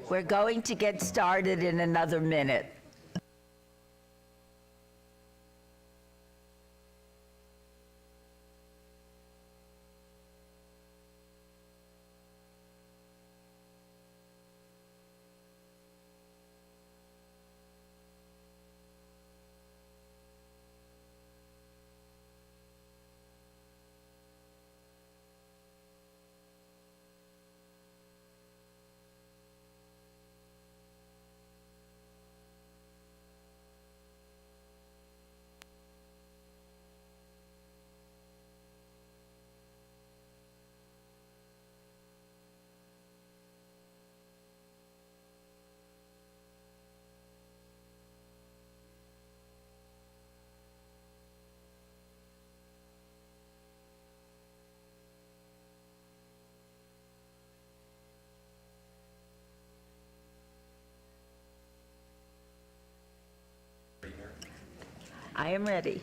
We're going to get started in another minute. I am ready.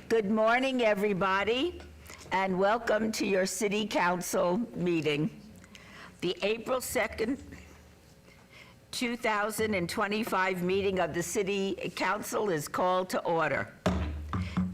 Good morning, everybody, and welcome to your City Council meeting. The April 2nd, 2025 meeting of the City Council is called to order.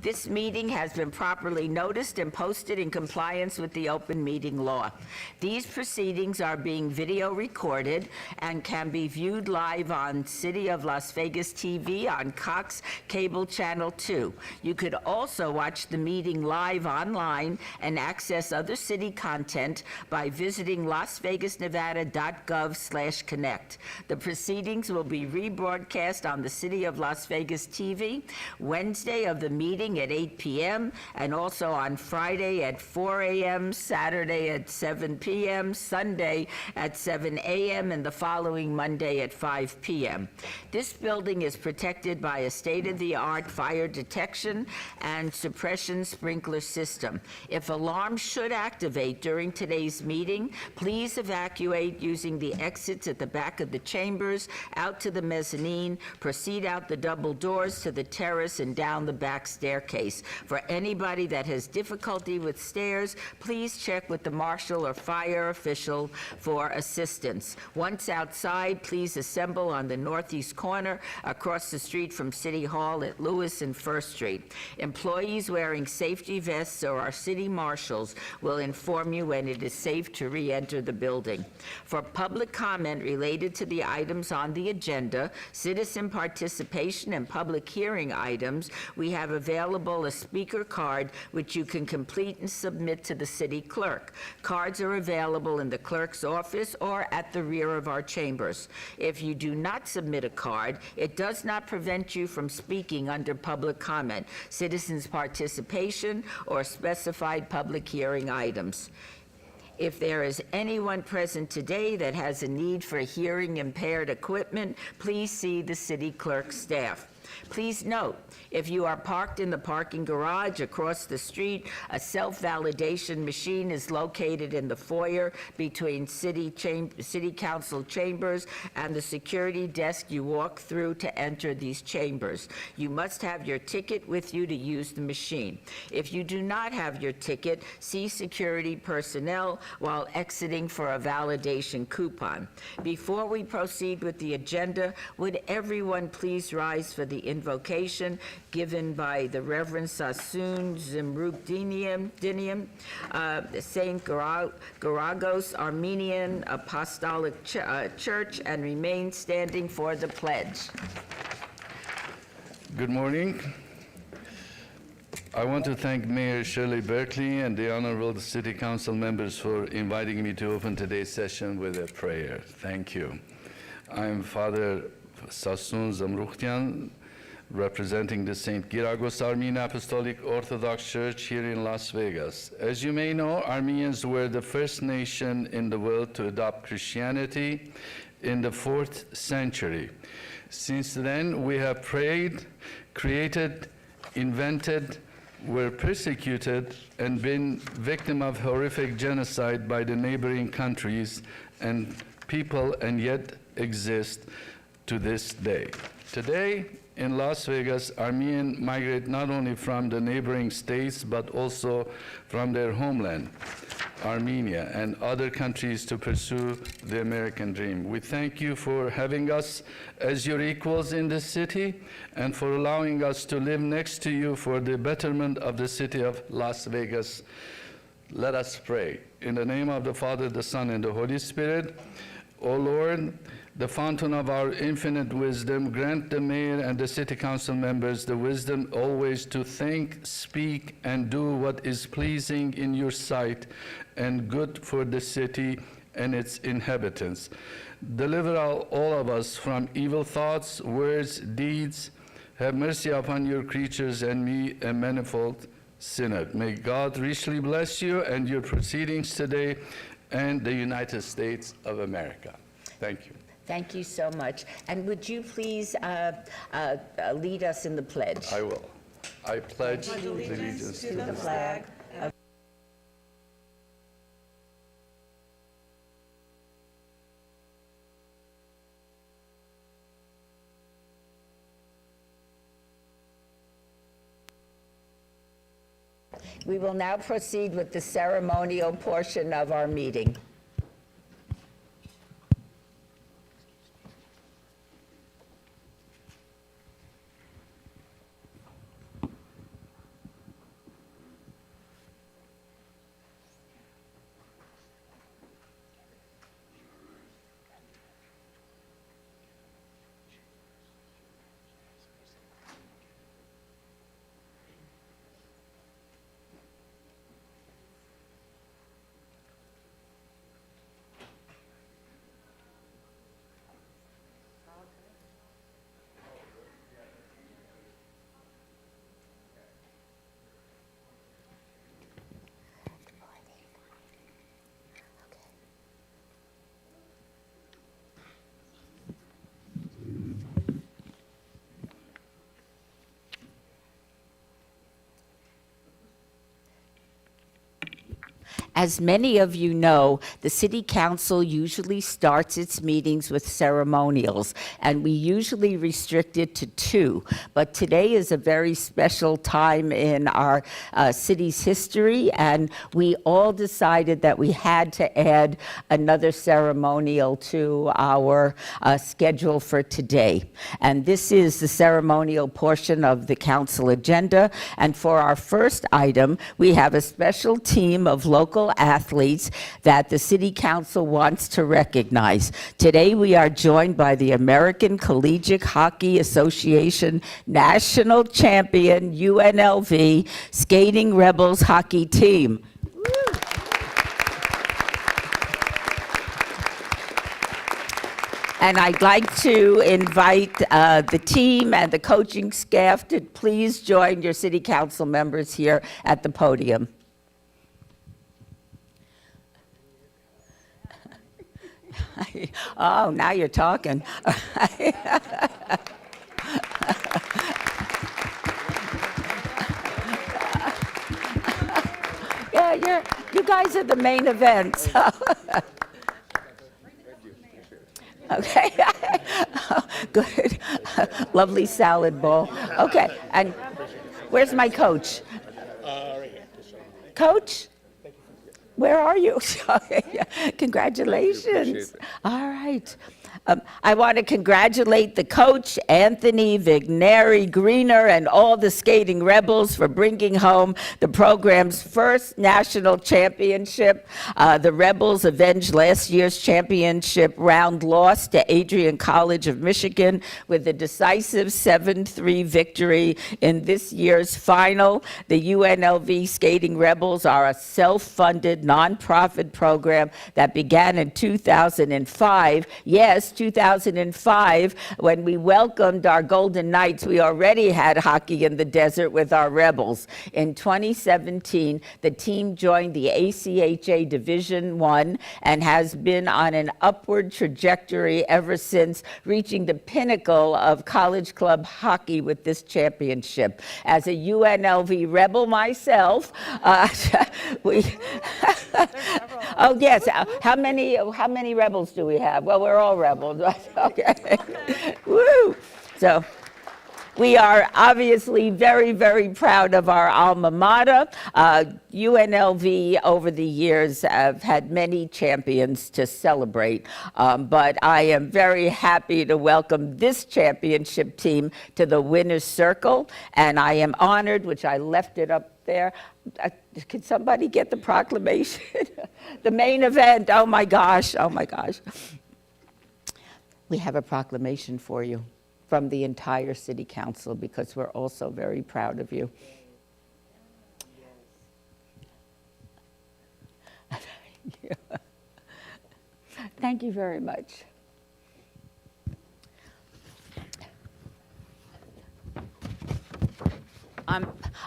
This meeting has been properly noticed and posted in compliance with the open meeting law. These proceedings are being video recorded and can be viewed live on City of Las Vegas TV on Cox Cable Channel 2. You could also watch the meeting live online and access other city content by visiting lasvegasnevada.gov/connect. The proceedings will be rebroadcast on the City of Las Vegas TV Wednesday of the meeting at 8 p.m. and also on Friday at 4 a.m., Saturday at 7 p.m., Sunday at 7 a.m., and the following Monday at 5 p.m. This building is protected by a state-of-the-art fire detection and suppression sprinkler system. If alarms should activate during today's meeting, please evacuate using the exits at the back of the chambers, out to the mezzanine, proceed out the double doors to the terrace and down the back staircase. For anybody that has difficulty with stairs, please check with the marshal or fire official for assistance. Once outside, please assemble on the northeast corner across the street from City Hall at Lewis and First Street. Employees wearing safety vests or our city marshals will inform you when it is safe to re-enter the building. For public comment related to the items on the agenda, citizen participation and public hearing items, we have available a speaker card which you can complete and submit to the city clerk. Cards are available in the clerk's office or at the rear of our chambers. If you do not submit a card, it does not prevent you from speaking under public comment, citizens participation, or specified public hearing items. If there is anyone present today that has a need for hearing impaired equipment, please see the city clerk staff. Please note, if you are parked in the parking garage across the street, a self-validation machine is located in the foyer between City Council chambers and the security desk you walk through to enter these chambers. You must have your ticket with you to use the machine. If you do not have your ticket, see security personnel while exiting for a validation coupon. Before we proceed with the agenda, would everyone please rise for the invocation given by the Reverend Sassoon Zimrukdinian, St. Garagos Armenian Apostolic Church, and remain standing for the pledge. Good morning. I want to thank Mayor Shirley Berkeley and the Honorable City Council members for inviting me to open today's session with a prayer. Thank you. I'm Father Sassoon Zimrukdinian, representing the St. Giragos Armenian Apostolic Orthodox Church here in Las Vegas. As you may know, Armenians were the first nation in the world to adopt Christianity in the 4th century. Since then, we have prayed, created, invented, were persecuted, and been victim of horrific genocide by the neighboring countries and people, and yet exist to this day. Today, in Las Vegas, Armenians migrate not only from the neighboring states, but also from their homeland. Armenia, and other countries to pursue the American dream. We thank you for having us as your equals in this city and for allowing us to live next to you for the betterment of the city of Las Vegas. Let us pray. In the name of the Father, the Son, and the Holy Spirit, O Lord, the fountain of our infinite wisdom, grant the mayor and the city council members the wisdom always to think, speak, and do what is pleasing in your sight and good for the city and its inhabitants. Deliver all of us from evil thoughts, words, deeds. Have mercy upon your creatures and me, a manifold sinner. May God richly bless you and your proceedings today and the United States of America. Thank you. Thank you so much. And would you please lead us in the pledge? I will. I pledge allegiance to the flag. We will now proceed with the ceremonial portion of our meeting. As many of you know, the City Council usually starts its meetings with ceremonials, and we usually restrict it to 2. But today is a very special time in our city's history, and we all decided that we had to add another ceremonial to our schedule for today. And this is the ceremonial portion of the council agenda. And for our first item, we have a special team of local athletes that the City Council wants to recognize. Today we are joined by the American Collegiate Hockey Association National Champion UNLV Skating Rebels hockey team. And I'd like to invite the team and the coaching staff to please join your City Council members here at the podium. Oh, now you're talking. Yeah, you guys are the main event. So. Okay, good. Lovely salad bowl. Okay, and where's my coach? Right here. Coach? Where are you? Congratulations. All right. I want to congratulate the coach, Anthony Vigneri Greener, and all the Skating Rebels for bringing home the program's first national championship. The Rebels avenged last year's championship round loss to Adrian College of Michigan with a decisive 7-3 victory in this year's final. The UNLV Skating Rebels are a self-funded nonprofit program that began in 2005. Yes, 2005, when we welcomed our Golden Knights, we already had hockey in the desert with our Rebels. In 2017, the team joined the ACHA Division I and has been on an upward trajectory ever since, reaching the pinnacle of college club hockey with this championship. As a UNLV Rebel myself, we oh yes, how many Rebels do we have? Well, we're all Rebels. Okay. Woo! So, We are obviously very, very proud of our alma mater. UNLV over the years have had many champions to celebrate, but I am very happy to welcome this championship team to the winner's circle, and I am honored, which I left it up there. Can somebody get the proclamation? The main event, oh my gosh, oh my gosh. We have a proclamation for you from the entire city council because we're also very proud of you. Thank you very much.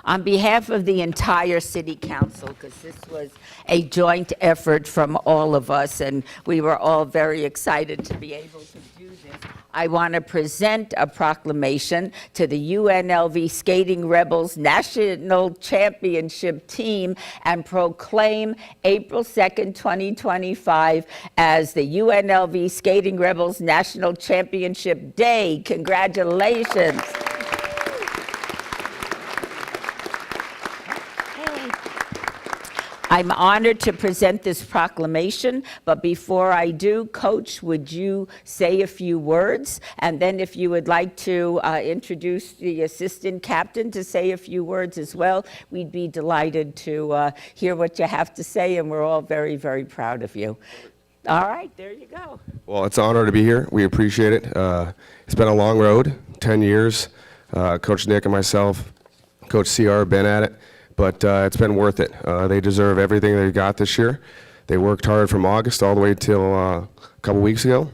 On behalf of the entire city council, because this was a joint effort from all of us, and we were all very excited to be able to do this, I want to present a proclamation to the UNLV Skating Rebels National Championship Team and proclaim April 2nd, 2025 as the UNLV Skating Rebels National Championship Day. Congratulations. I'm honored to present this proclamation, but before I do, Coach, would you say a few words? And then if you would like to introduce the assistant captain to say a few words as well, we'd be delighted to hear what you have to say, and we're all very, very proud of you. All right, there you go. Well, it's an honor to be here. We appreciate it. It's been a long road, 10 years. Coach Nick and myself, Coach CR have been at it. But it's been worth it. They deserve everything they got this year. They worked hard from August all the way till a couple weeks ago,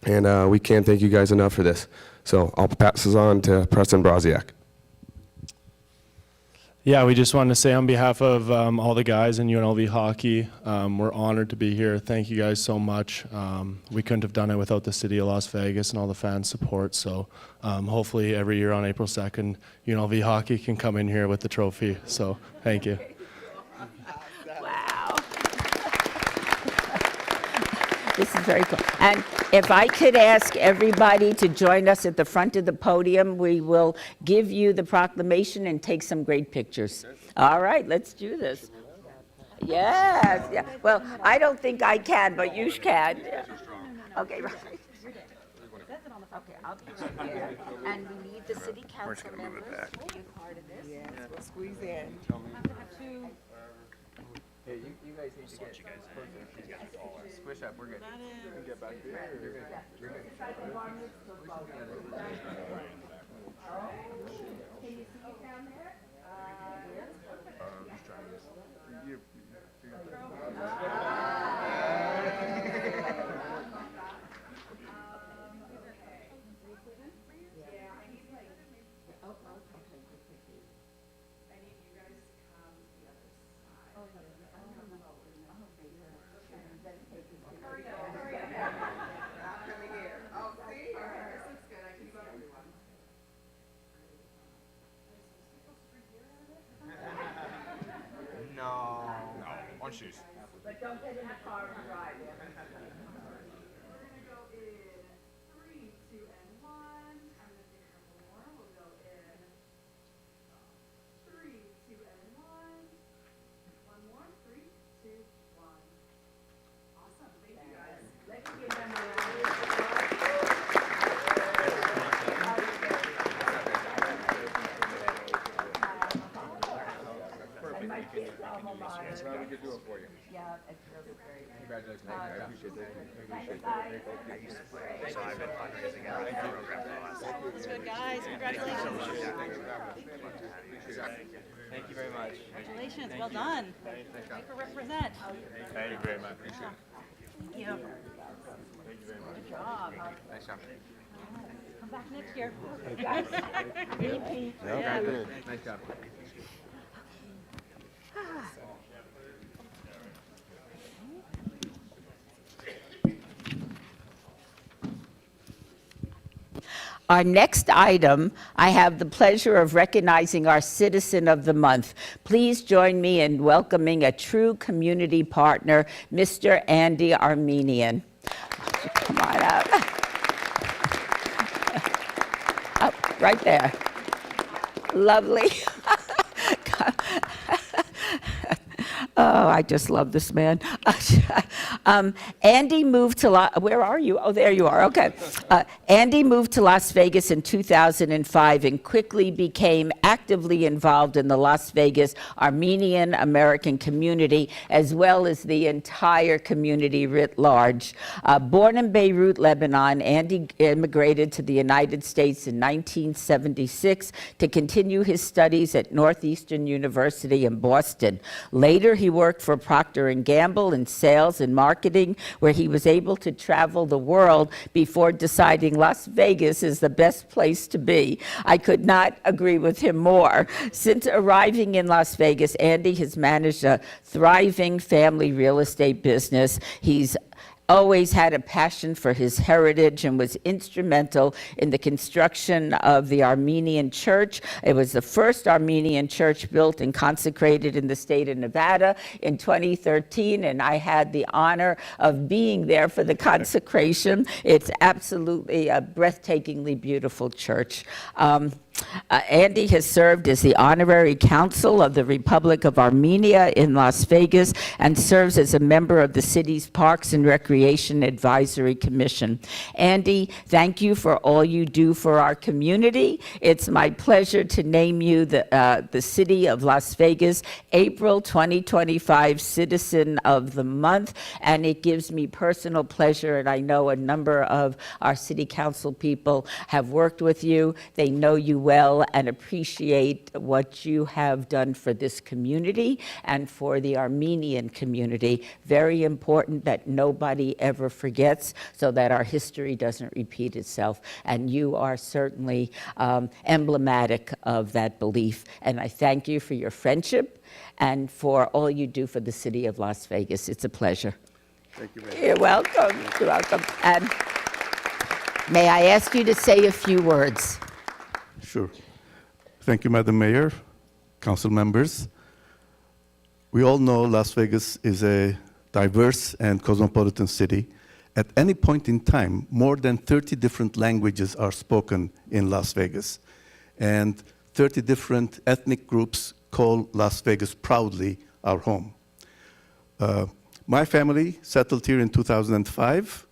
and we can't thank you guys enough for this. So I'll pass this on to Preston Broziak. Yeah, we just wanted to say on behalf of all the guys in UNLV hockey, we're honored to be here. Thank you guys so much. We couldn't have done it without the city of Las Vegas and all the fans' support. So hopefully every year on April 2nd, UNLV hockey can come in here with the trophy. So thank you. Wow. This is very cool. And if I could ask everybody to join us at the front of the podium, we will give you the proclamation and take some great pictures. All right, let's do this. Yes, yeah. Well, I don't think I can, but you can. Yeah. Okay, right. Okay, I'll be right there. And we need the city council members to be part of this. Yes, we'll squeeze in. Hey, you guys need to get squish up. We're good. You can get back there. You're good. You're good. Can you see it down there? Just trying to. No. On shoes. But don't get in the car and drive. We're gonna go in 3, 2, and 1. I'm gonna take a couple more. We'll go in 3, 2, and 1. One more. 3, 2, 1. Awesome. Thank you guys. Let's give them a round of applause. And my kids alma mater. That's right. We could do it for you. Yeah, it's really great. Congratulations. I appreciate that. So I've been fundraising at the program for the last couple of years. Good, guys. Congratulations. Thank you very much. Congratulations. Well done. Thank you for represent. Thank you very much. Appreciate it. Thank you. Thank you very much. Good job. Nice job. Come back next year. Repeat. Yeah. Nice job. Our next item, I have the pleasure of recognizing our Citizen of the Month. Please join me in welcoming a true community partner, Mr. Andy Armenian. Come on up. Oh, right there. Lovely. Oh, I just love this man. Andy moved to where are you? Oh, there you are. Okay. Andy moved to Las Vegas in 2005 and quickly became actively involved in the Las Vegas Armenian American community, as well as the entire community writ large. Born in Beirut, Lebanon, Andy immigrated to the United States in 1976 to continue his studies at Northeastern University in Boston. Later, he worked for Procter & Gamble in sales and marketing, where he was able to travel the world before deciding Las Vegas is the best place to be. I could not agree with him more. Since arriving in Las Vegas, Andy has managed a thriving family real estate business. He's always had a passion for his heritage and was instrumental in the construction of the Armenian church. It was the first Armenian church built and consecrated in the state of Nevada in 2013, and I had the honor of being there for the consecration. It's absolutely a breathtakingly beautiful church. Andy has served as the honorary consul of the Republic of Armenia in Las Vegas and serves as a member of the city's Parks and Recreation Advisory Commission. Andy, thank you for all you do for our community. It's my pleasure to name you the City of Las Vegas April 2025 Citizen of the Month, and it gives me personal pleasure, and I know a number of our city council people have worked with you. They know you well and appreciate what you have done for this community and for the Armenian community. Very important that nobody ever forgets so that our history doesn't repeat itself. And you are certainly emblematic of that belief. And I thank you for your friendship and for all you do for the city of Las Vegas. It's a pleasure. Thank you, Mayor. You're welcome. You're welcome. And may I ask you to say a few words? Sure. Thank you, Madam Mayor, council members. We all know Las Vegas is a diverse and cosmopolitan city. At any point in time, more than 30 different languages are spoken in Las Vegas, and 30 different ethnic groups call Las Vegas proudly our home. My family settled here in 2005,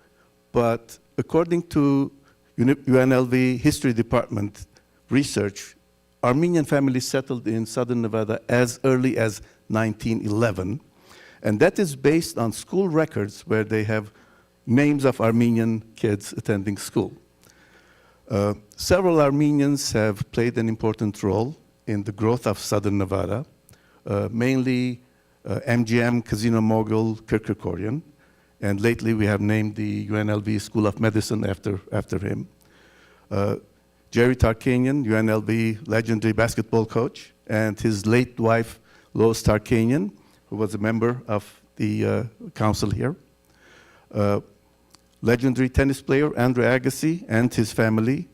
but according to UNLV History Department research, Armenian families settled in southern Nevada as early as 1911, and that is based on school records where they have names of Armenian kids attending school. Several Armenians have played an important role in the growth of southern Nevada, mainly MGM casino mogul Kirk Kerkorian, and lately we have named the UNLV School of Medicine after him. Jerry Tarkanian, UNLV legendary basketball coach, and his late wife, Lois Tarkanian, who was a member of the council here. Legendary tennis player, Andre Agassi, and his family,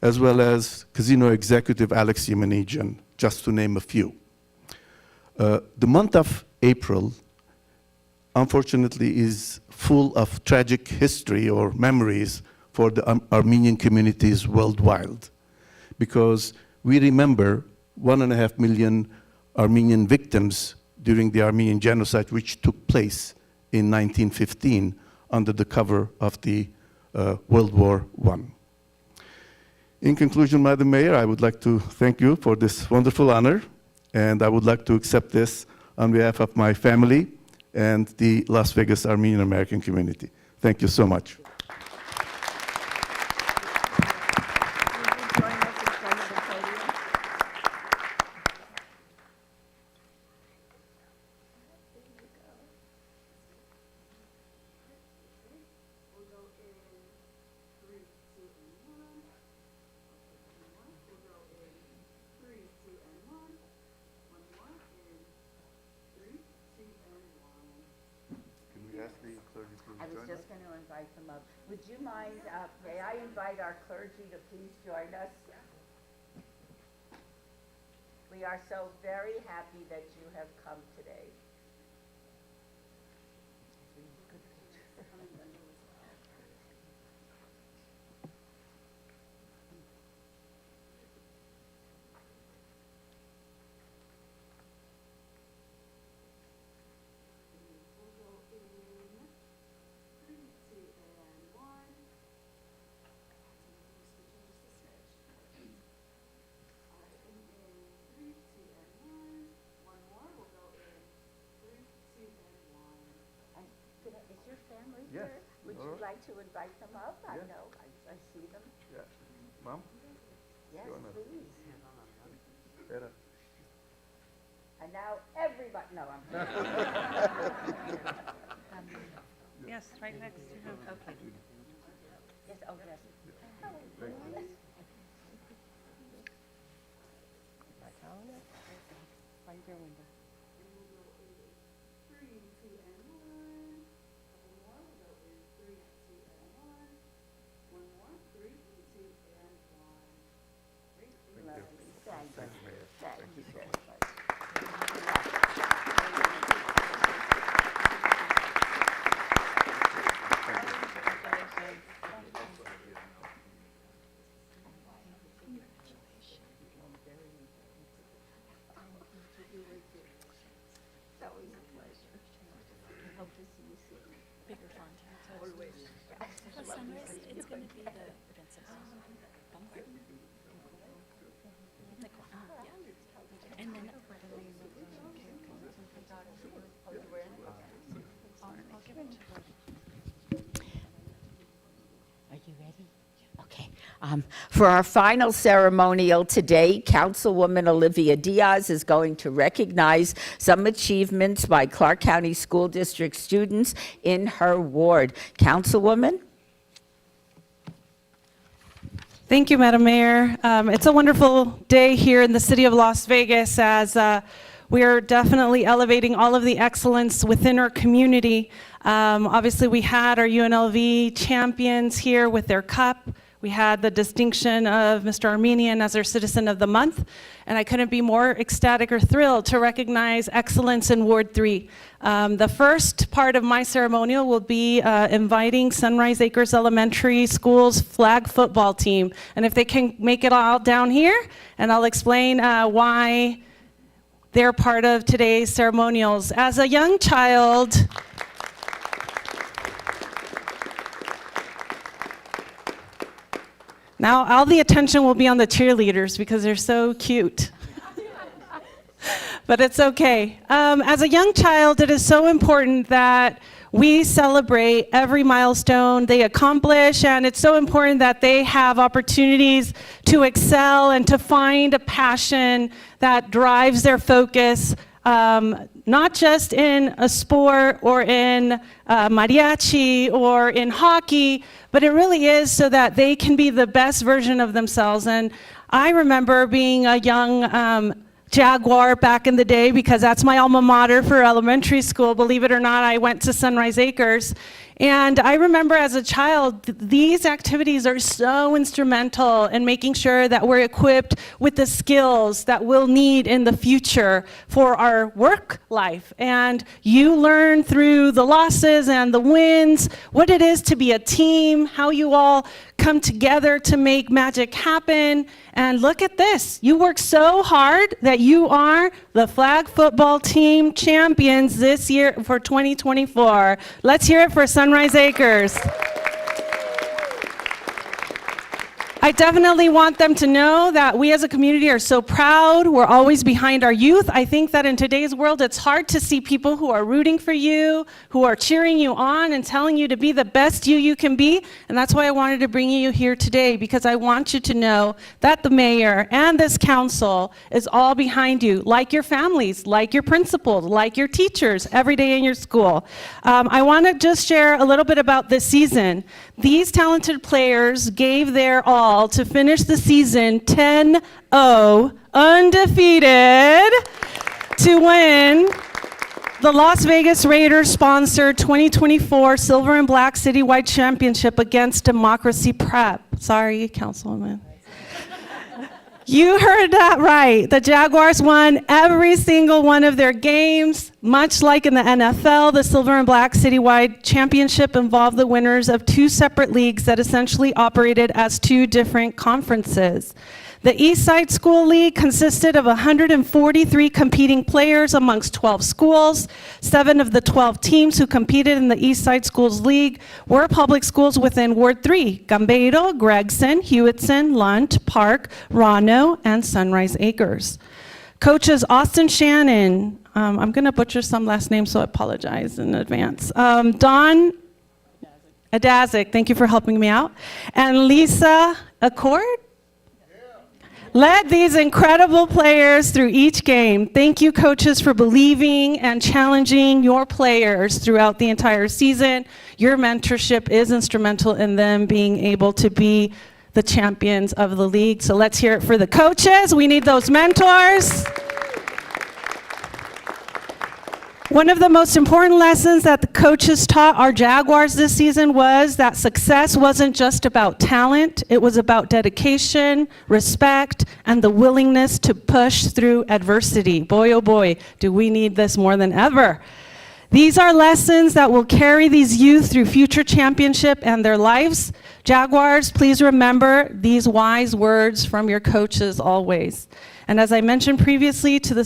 as well as casino executive Alex Yemenigian, just to name a few. The month of April, unfortunately, is full of tragic history or memories for the Armenian communities worldwide, because we remember 1.5 million Armenian victims during the Armenian genocide, which took place in 1915 under the cover of the World War I. In conclusion, Madam Mayor, I would like to thank you for this wonderful honor, and I would like to accept this on behalf of my family and the Las Vegas Armenian American community. Thank you so much. I was just going to invite them up. Would you mind, may I invite our clergy to please join us? We are so very happy that you have come today. like to invite them up? I know, I see them. Yeah. Mom? Yes, You wanna- please. Better. And now everybody, no, I'm. Yes, right next to him. Okay. Yes, oh, yes. Oh, yes. Right there, window. Three, two, and one. Couple more, we'll go in three, two, and one. One more, three, two, and one. Great, thank you. Thank you. Thank you very much. It's always a pleasure. Hope to see you soon. Bigger font. Always. Plus, Sunrise, it's going to be the princess bumper. Like, yeah. And then. I'll give it to her. Are you ready? Okay. For our final ceremonial today, Councilwoman Olivia Diaz is going to recognize some achievements by Clark County School District students in her ward. Councilwoman? Thank you, Madam Mayor. It's a wonderful day here in the city of Las Vegas as we are definitely elevating all of the excellence within our community. Obviously, we had our UNLV champions here with their cup. We had the distinction of Mr. Armenian as our Citizen of the Month, and I couldn't be more ecstatic or thrilled to recognize excellence in Ward 3. The first part of my ceremonial will be inviting Sunrise Acres Elementary School's flag football team, and if they can make it all down here, and I'll explain why they're part of today's ceremonials. As a young child, now all the attention will be on the cheerleaders because they're so cute. But it's okay. As a young child, it is so important that we celebrate every milestone they accomplish, and it's so important that they have opportunities to excel and to find a passion that drives their focus, not just in a sport or in mariachi or in hockey, but it really is so that they can be the best version of themselves. And I remember being a young Jaguar back in the day, because that's my alma mater for elementary school. Believe it or not, I went to Sunrise Acres. And I remember as a child, these activities are so instrumental in making sure that we're equipped with the skills that we'll need in the future for our work life. And you learn through the losses and the wins what it is to be a team, how you all come together to make magic happen. And look at this. You work so hard that you are the flag football team champions this year for 2024. Let's hear it for Sunrise Acres. I definitely want them to know that we as a community are so proud. We're always behind our youth. I think that in today's world, it's hard to see people who are rooting for you, who are cheering you on and telling you to be the best you can be. And that's why I wanted to bring you here today, because I want you to know that the mayor and this council is all behind you, like your families, like your principals, like your teachers every day in your school. I want to just share a little bit about this season. These talented players gave their all to finish the season 10-0, undefeated, to win the Las Vegas Raiders sponsored 2024 Silver and Black Citywide Championship against Democracy Prep. Sorry, Councilwoman. You heard that right. The Jaguars won every single one of their games. Much like in the NFL, the Silver and Black Citywide Championship involved the winners of two separate leagues that essentially operated as two different conferences. The East Side School League consisted of 143 competing players amongst 12 schools. 7 of the 12 teams who competed in the East Side Schools League were public schools within Ward 3, Gambeiro, Gregson, Hewitson, Lunt, Park, Rono, and Sunrise Acres. Coaches Austin Shannon, I'm going to butcher some last names, so I apologize in advance. Don Adazic, thank you for helping me out. And Lisa Accord led these incredible players through each game. Thank you, coaches, for believing and challenging your players throughout the entire season. Your mentorship is instrumental in them being able to be the champions of the league. So let's hear it for the coaches. We need those mentors. One of the most important lessons that the coaches taught our Jaguars this season was that success wasn't just about talent, it was about dedication, respect, and the willingness to push through adversity. Boy, oh boy, do we need this more than ever. These are lessons that will carry these youth through future championship and their lives. Jaguars, please remember these wise words from your coaches always. And as I mentioned previously to the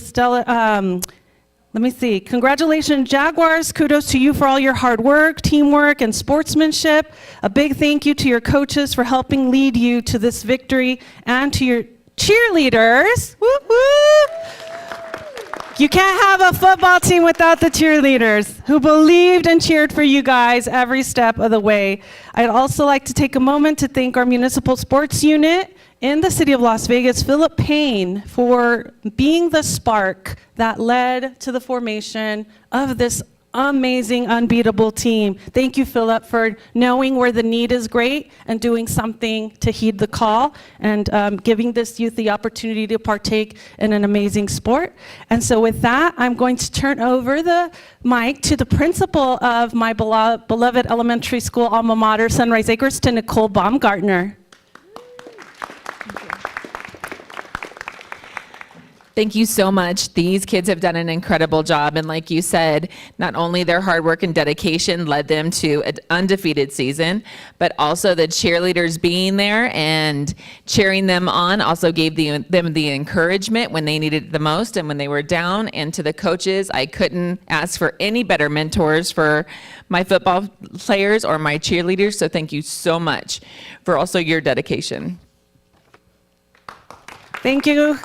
congratulations, Jaguars. Kudos to you for all your hard work, teamwork, and sportsmanship. A big thank you to your coaches for helping lead you to this victory, and to your cheerleaders. Woo woo! You can't have a football team without the cheerleaders who believed and cheered for you guys every step of the way. I'd also like to take a moment to thank our municipal sports unit in the city of Las Vegas, Philip Payne, for being the spark that led to the formation of this amazing, unbeatable team. Thank you, Philip, for knowing where the need is great and doing something to heed the call, and giving this youth the opportunity to partake in an amazing sport. And so with that, I'm going to turn over the mic to the principal of my beloved elementary school alma mater, Sunrise Acres, to Nicole Baumgartner. Thank you so much. These kids have done an incredible job. And like you said, not only their hard work and dedication led them to an undefeated season, but also the cheerleaders being there and cheering them on also gave them the encouragement when they needed it the most and when they were down. And to the coaches, I couldn't ask for any better mentors for my football players or my cheerleaders. So thank you so much for also your dedication. Thank you,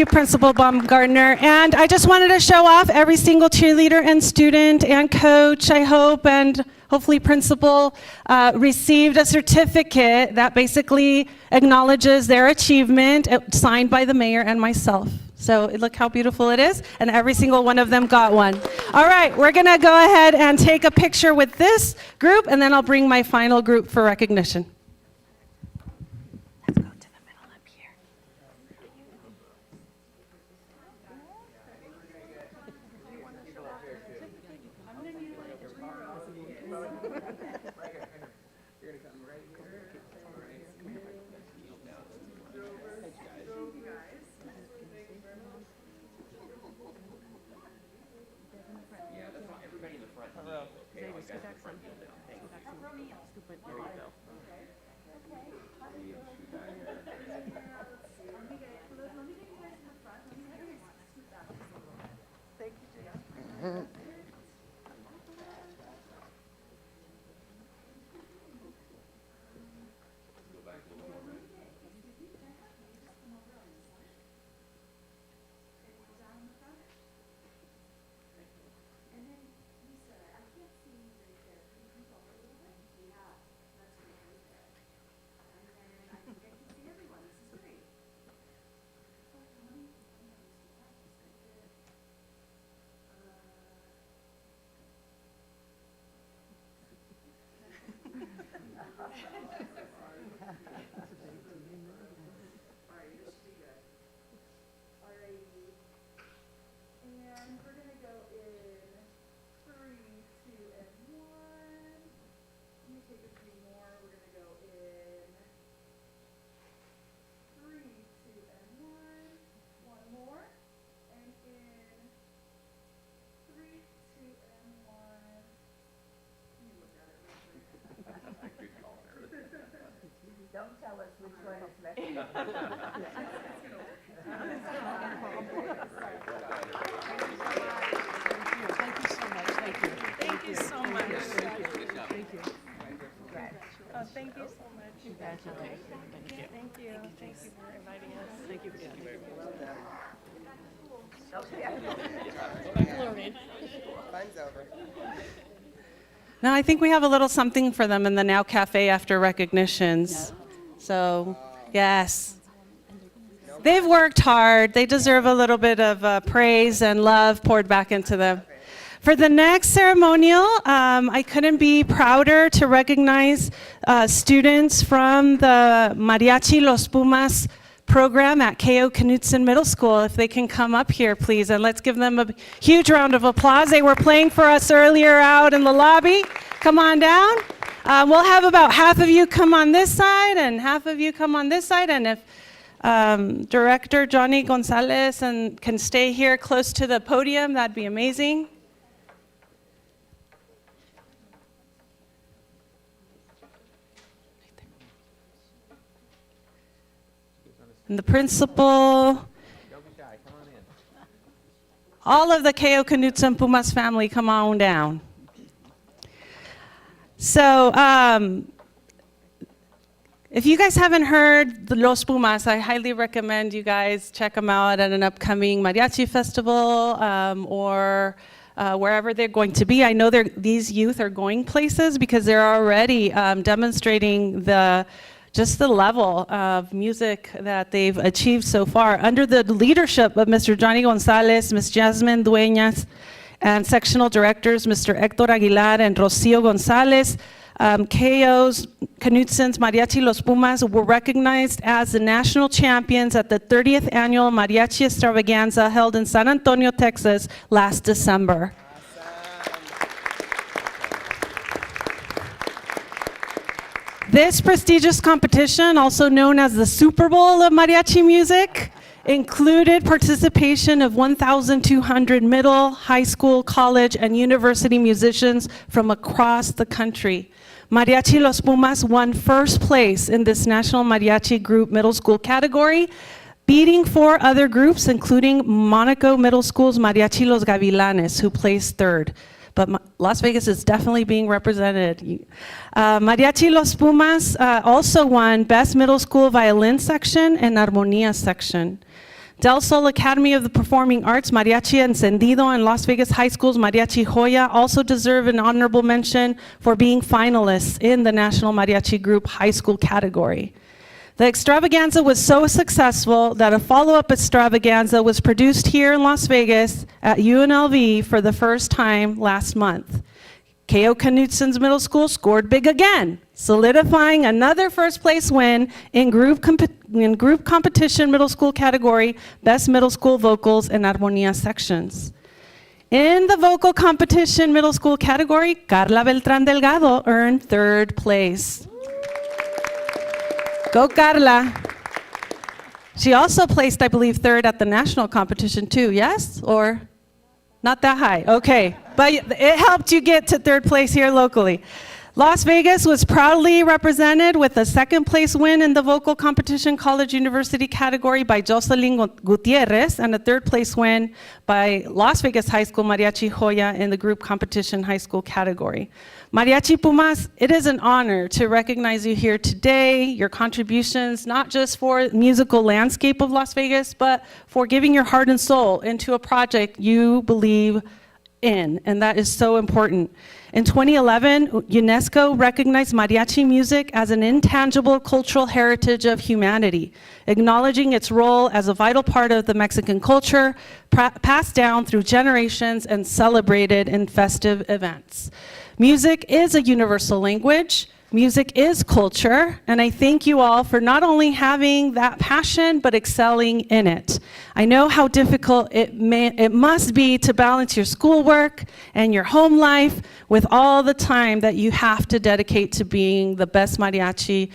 Principal Baumgartner. And I just wanted to show off every single cheerleader and student and coach, I hope, and hopefully principal received a certificate that basically acknowledges their achievement, signed by the mayor and myself. So look how beautiful it is, and every single one of them got one. All right, we're gonna go ahead and take a picture with this group, and then I'll bring my final group for recognition. Don't tell us which one is left. Thank you so much. Thank you. Oh, thank you so much. Congratulations. Thank you. Thank you for inviting us. Thank you. No, I think we have a little something for them in the Now Cafe after recognitions. So, yes. They've worked hard. They deserve a little bit of praise and love poured back into them. For the next ceremonial, I couldn't be prouder to recognize students from the Mariachi Los Pumas program at K.O. Knutson Middle School. If they can come up here, please, and let's give them a huge round of applause. They were playing for us earlier out in the lobby. Come on down. We'll have about half of you come on this side and half of you come on this side, and if Director Johnny Gonzalez can stay here close to the podium, that'd be amazing. And the principal, all of the K.O. Knutson Pumas family, come on down. So, if you guys haven't heard the Los Pumas, I highly recommend you guys check them out at an upcoming mariachi festival or wherever they're going to be. I know these youth are going places because they're already demonstrating just the level of music that they've achieved so far. Under the leadership of Mr. Johnny Gonzalez, Ms. Jasmine Dueñas, and sectional directors, Mr. Hector Aguilar and Rocio Gonzalez, K.O.'s Knutson's Mariachi Los Pumas were recognized as the national champions at the 30th annual Mariachi Extravaganza held in San Antonio, Texas last December. This prestigious competition, also known as the Super Bowl of mariachi music, included participation of 1,200 middle, high school, college, and university musicians from across the country. Mariachi Los Pumas won first place in this National Mariachi Group Middle School category, beating 4 other groups, including Monaco Middle School's Mariachi Los Gavilanes, who placed third. But Las Vegas is definitely being represented. Mariachi Los Pumas also won Best Middle School Violin Section and Armonía Section. Del Sol Academy of the Performing Arts, Mariachi Encendido, and Las Vegas High School's Mariachi Joya also deserve an honorable mention for being finalists in the National Mariachi Group High School category. The extravaganza was so successful that a follow-up extravaganza was produced here in Las Vegas at UNLV for the first time last month. K.O. Knutson's Middle School scored big again, solidifying another first-place win in group competition middle school category, Best Middle School Vocals and Armonía Sections. In the vocal competition middle school category, Carla Beltrán Delgado earned third place. Go Carla. She also placed, I believe, third at the national competition too, yes? Or not that high? Okay, but it helped you get to third place here locally. Las Vegas was proudly represented with a second place win in the vocal competition college university category by Jocelyn Gutierrez and a third place win by Las Vegas High School Mariachi Joya in the group competition high school category. Mariachi Pumas, it is an honor to recognize you here today, your contributions, not just for the musical landscape of Las Vegas, but for giving your heart and soul into a project you believe in, and that is so important. In 2011, UNESCO recognized mariachi music as an intangible cultural heritage of humanity, acknowledging its role as a vital part of the Mexican culture, passed down through generations and celebrated in festive events. Music is a universal language. Music is culture, and I thank you all for not only having that passion, but excelling in it. I know how difficult it must be to balance your schoolwork and your home life with all the time that you have to dedicate to being the best mariachi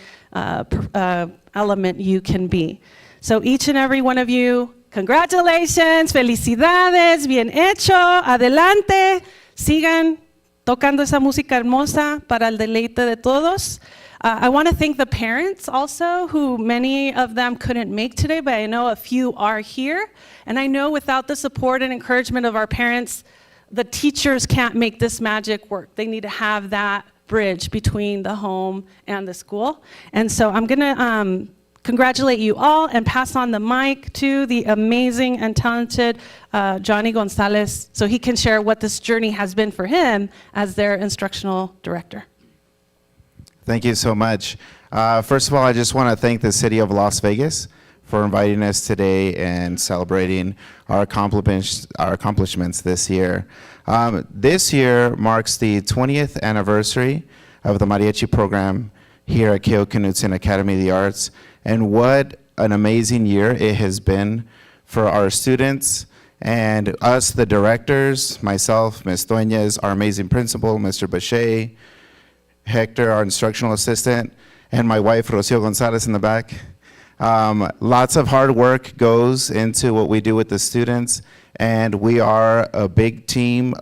element you can be. So each and every one of you, congratulations, felicidades, bien hecho, adelante, sigan tocando esa música hermosa para el deleite de todos. I want to thank the parents also, who many of them couldn't make today, but I know a few are here. And I know without the support and encouragement of our parents, the teachers can't make this magic work. They need to have that bridge between the home and the school. And so I'm going to congratulate you all and pass on the mic to the amazing and talented Johnny Gonzalez so he can share what this journey has been for him as their instructional director. Thank you so much. First of all, I just want to thank the City of Las Vegas for inviting us today and celebrating our accomplishments this year. This year marks the 20th anniversary of the Mariachi program here at K.O. Knudsen Academy of the Arts, and what an amazing year it has been for our students and us, the directors, myself, Ms. Dueñez, our amazing principal, Mr. Bachet, Hector, our instructional assistant, and my wife, Rocio Gonzalez, in the back. Lots of hard work goes into what we do with the students, and we are a big team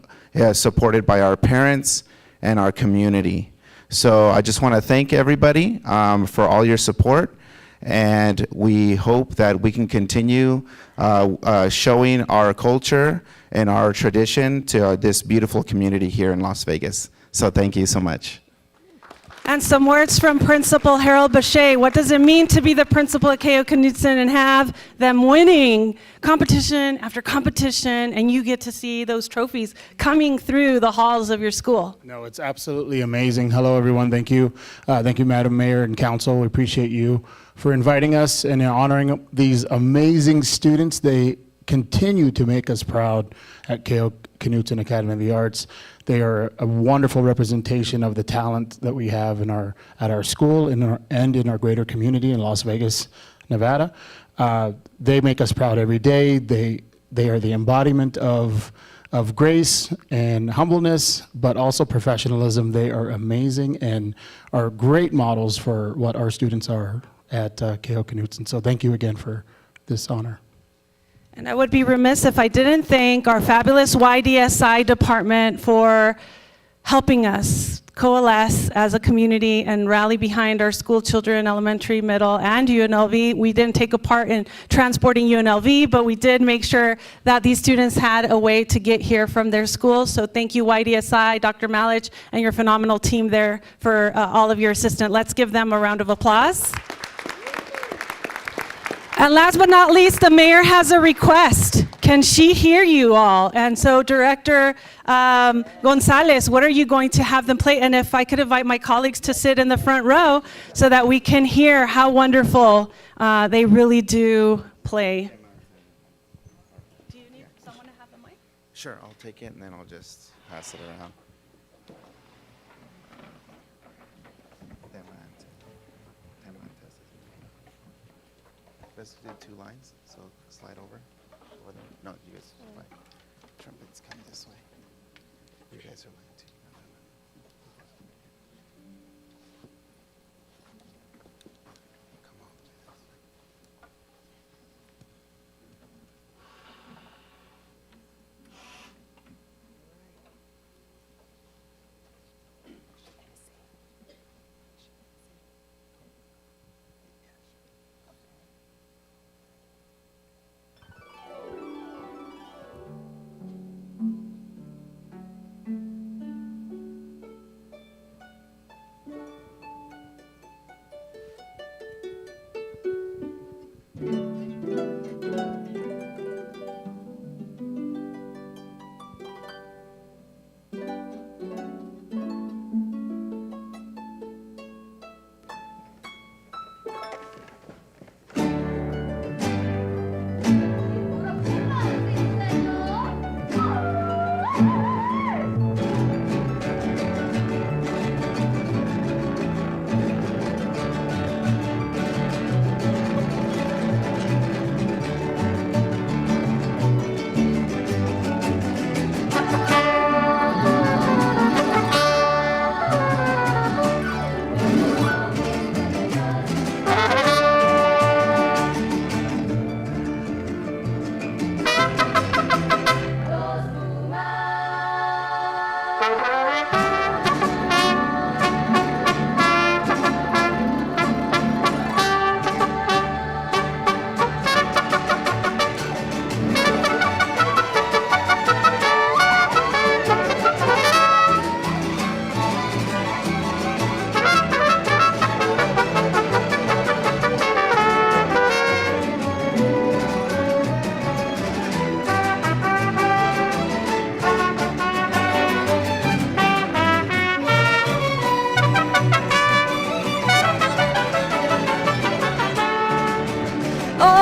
supported by our parents and our community. So I just want to thank everybody for all your support, and we hope that we can continue showing our culture and our tradition to this beautiful community here in Las Vegas. So thank you so much. And some words from Principal Harold Bachet. What does it mean to be the principal at K.O. Knudsen and have them winning competition after competition, and you get to see those trophies coming through the halls of your school? No, it's absolutely amazing. Hello, everyone. Thank you. Thank you, Madam Mayor and Council. We appreciate you for inviting us and honoring these amazing students. They continue to make us proud at K.O. Knudsen Academy of the Arts. They are a wonderful representation of the talent that we have at our school and in our greater community in Las Vegas, Nevada. They make us proud every day. They are the embodiment of grace and humbleness, but also professionalism. They are amazing and are great models for what our students are at K.O. Knudsen. So thank you again for this honor. And I would be remiss if I didn't thank our fabulous YDSI department for helping us coalesce as a community and rally behind our school children, elementary, middle, and UNLV. We didn't take a part in transporting UNLV, but we did make sure that these students had a way to get here from their schools. So thank you, YDSI, Dr. Malich, and your phenomenal team there for all of your assistance. Let's give them a round of applause. And last but not least, the mayor has a request. Can she hear you all? And so Director Gonzalez, what are you going to have them play? And if I could invite my colleagues to sit in the front row so that we can hear how wonderful they really do play. Do you need someone to have the mic? Sure, I'll take it and then I'll just pass it around. Let's do 2 lines, so slide over. No, you guys fine. Trumpets come this way. You guys are line 2. Come on.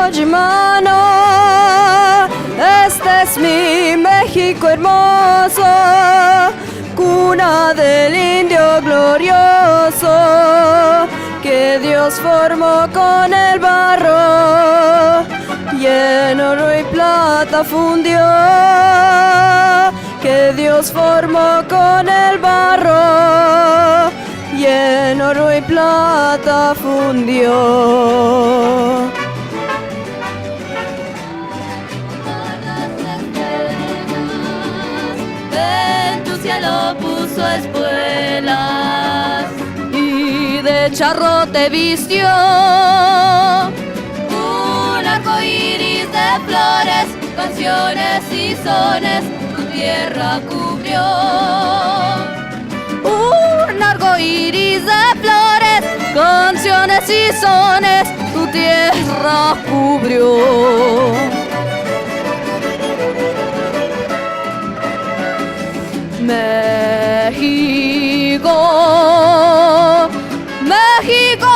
Oye, mano, este es mi México hermoso, cuna del indio glorioso, que Dios formó con el barro y en oro y plata fundió, que Dios formó con el barro y en oro y plata fundió. En tu cielo puso espuelas y de charro te vistió un arco iris de flores, canciones y sones tu tierra cubrió. Un arco iris de flores, canciones y sones tu tierra cubrió. México, México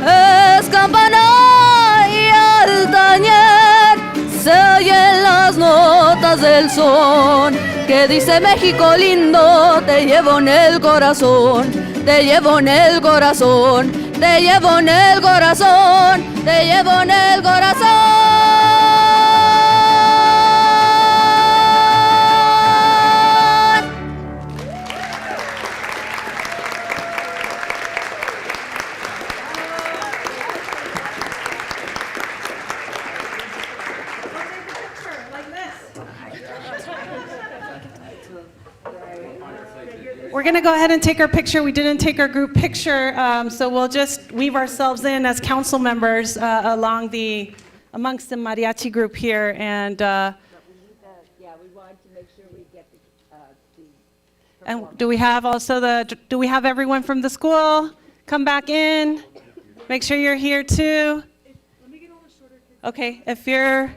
es campana y altañer, se oyen las notas del son que dice México lindo, te llevo en el corazón, te llevo en el corazón, te llevo en el corazón, te llevo en el corazón. We're going to go ahead and take our picture. We didn't take our group picture, so we'll just weave ourselves in as council members amongst the mariachi group here. And Yeah, we wanted to make sure we get and do we have everyone from the school come back in? Make sure you're here too. Okay, if you're.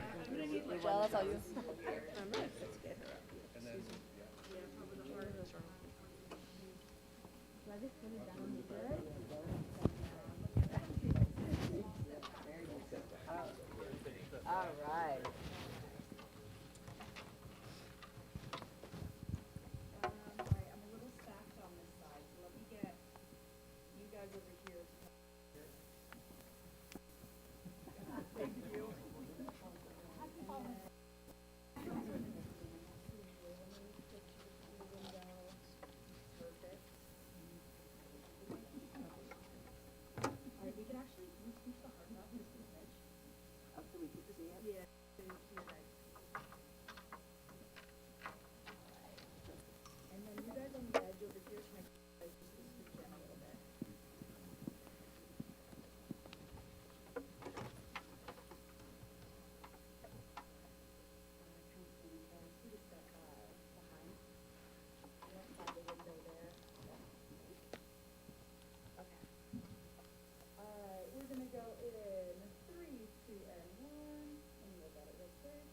All right. We're gonna go in 3, 2, and 1. Let me look at it real quick.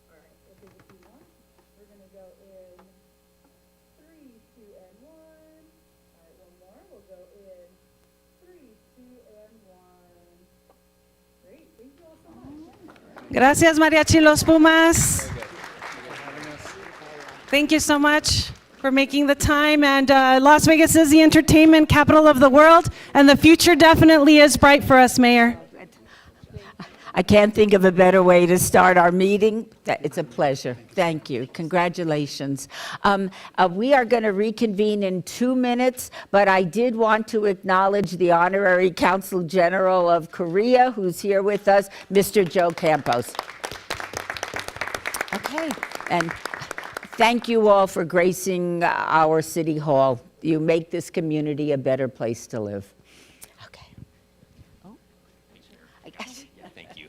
All right, we'll take a few more. We're gonna go in 3, 2, and 1. All right, one more. We'll go in 3, 2, and 1. Great, thank you all so much. Gracias, Mariachi Los Pumas. Thank you so much for making the time. And Las Vegas is the entertainment capital of the world, and the future definitely is bright for us, Mayor. I can't think of a better way to start our meeting. It's a pleasure. Thank you. Congratulations. We are going to reconvene in 2 minutes, but I did want to acknowledge the Honorary Consul General of Korea, who's here with us, Mr. Joe Campos. Okay, and thank you all for gracing our City Hall. You make this community a better place to live. Okay. Oh, I guess. Thank you.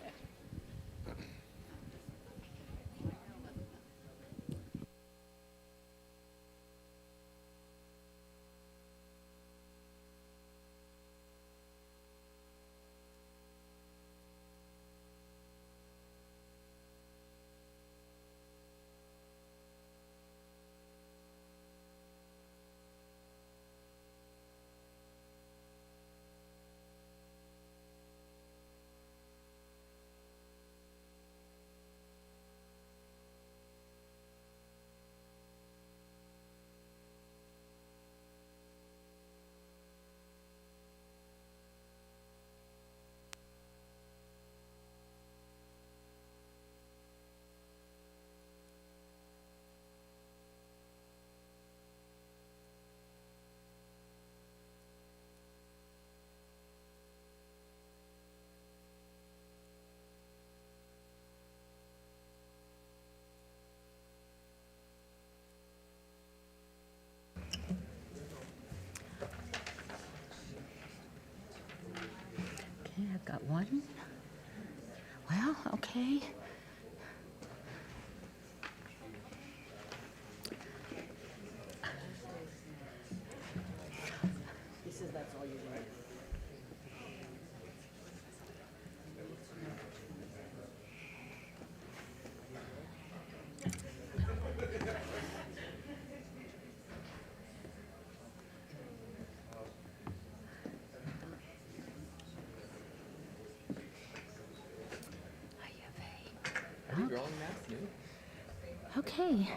Got one? Well, okay. He says that's all you need. Are you growing that's new? Okay.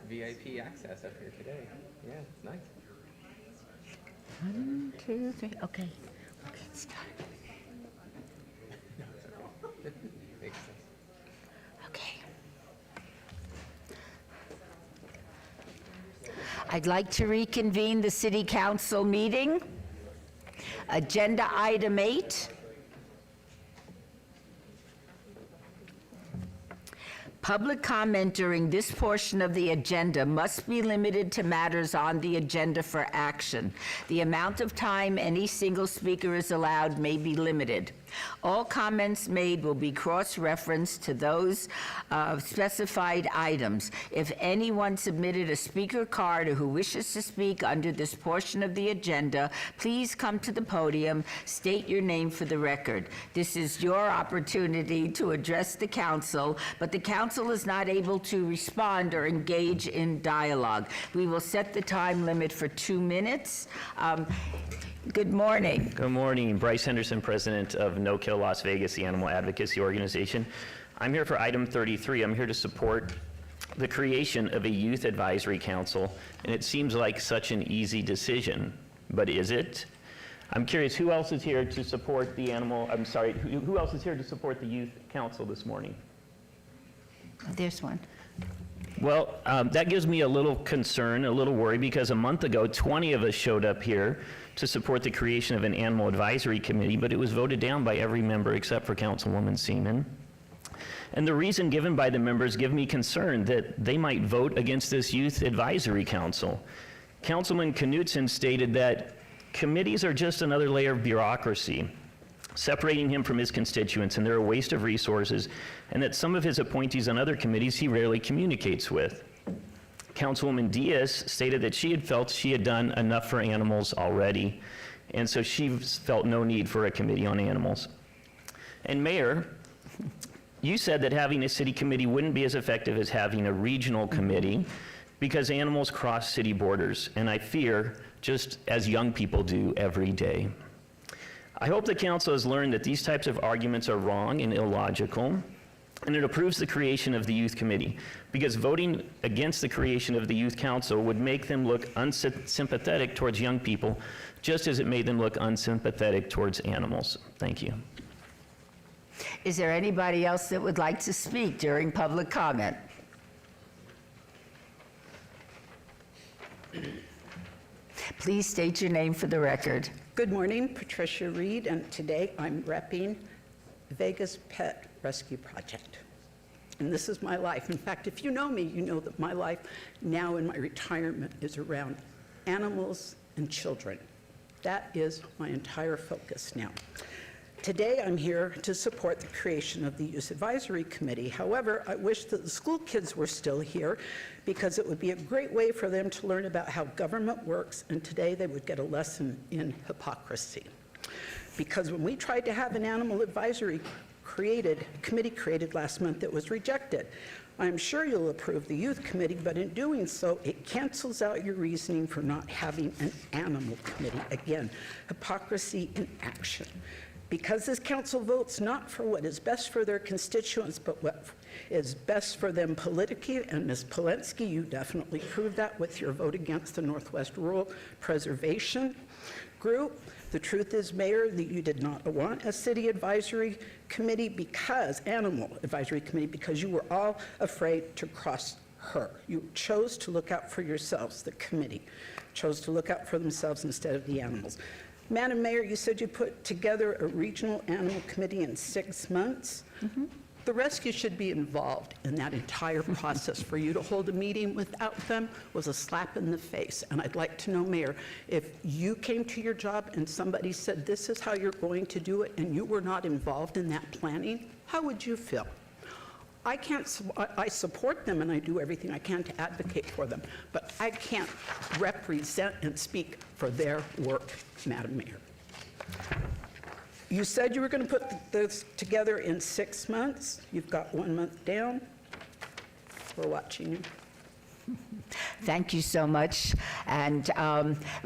VIP access up here today. Yeah, it's nice. 1, 2, 3. Okay. We'll get started. Makes sense. Okay. I'd like to reconvene the City Council meeting. Agenda item 8. Public comment during this portion of the agenda must be limited to matters on the agenda for action. The amount of time any single speaker is allowed may be limited. All comments made will be cross-referenced to those specified items. If anyone submitted a speaker card or who wishes to speak under this portion of the agenda, please come to the podium, state your name for the record. This is your opportunity to address the council, but the council is not able to respond or engage in dialogue. We will set the time limit for 2 minutes. Good morning. Good morning. Bryce Henderson, president of No Kill Las Vegas, the animal advocacy organization. I'm here for item 33. I'm here to support the creation of a youth advisory council, and it seems like such an easy decision, but is it? I'm curious, who else is here to support the who else is here to support the youth council this morning? There's one. Well, that gives me a little concern, a little worry, because a month ago, 20 of us showed up here to support the creation of an animal advisory committee, but it was voted down by every member except for Councilwoman Seaman. And the reason given by the members give me concern that they might vote against this youth advisory council. Councilman Knudsen stated that committees are just another layer of bureaucracy, separating him from his constituents, and they're a waste of resources, and that some of his appointees on other committees he rarely communicates with. Councilwoman Diaz stated that she had felt she had done enough for animals already, and so she felt no need for a committee on animals. And Mayor, you said that having a city committee wouldn't be as effective as having a regional committee because animals cross city borders, and I fear just as young people do every day. I hope the council has learned that these types of arguments are wrong and illogical, and it approves the creation of the youth committee, because voting against the creation of the youth council would make them look unsympathetic towards young people, just as it made them look unsympathetic towards animals. Thank you. Is there anybody else that would like to speak during public comment? Please state your name for the record. Good morning, Patricia Reed, and today I'm repping Vegas Pet Rescue Project. And this is my life. In fact, if you know me, you know that my life now in my retirement is around animals and children. That is my entire focus now. Today, I'm here to support the creation of the Youth Advisory Committee. However, I wish that the school kids were still here because it would be a great way for them to learn about how government works, and today they would get a lesson in hypocrisy. Because when we tried to have an animal advisory committee created last month, it was rejected. I'm sure you'll approve the youth committee, but in doing so, it cancels out your reasoning for not having an animal committee. Again, hypocrisy in action. Because this council votes not for what is best for their constituents, but what is best for them politically, and Ms. Polensky, you definitely proved that with your vote against the Northwest Rural Preservation Group. The truth is, Mayor, that you did not want a city advisory committee animal advisory committee, because you were all afraid to cross her. You chose to look out for yourselves. The committee chose to look out for themselves instead of the animals. Madam Mayor, you said you put together a regional animal committee in 6 months. The rescue should be involved in that entire process. For you to hold a meeting without them was a slap in the face. And I'd like to know, Mayor, if you came to your job and somebody said, this is how you're going to do it, and you were not involved in that planning, how would you feel? I support them and I do everything I can to advocate for them, but I can't represent and speak for their work, Madam Mayor. You said you were going to put this together in 6 months. You've got 1 month down. We're watching you. Thank you so much. And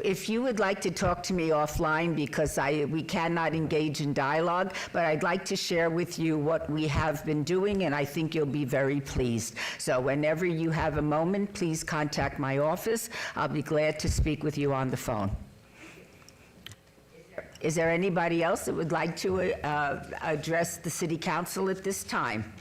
if you would like to talk to me offline, because we cannot engage in dialogue, but I'd like to share with you what we have been doing, and I think you'll be very pleased. So whenever you have a moment, please contact my office. I'll be glad to speak with you on the phone. Is there anybody else that would like to address the City Council at this time?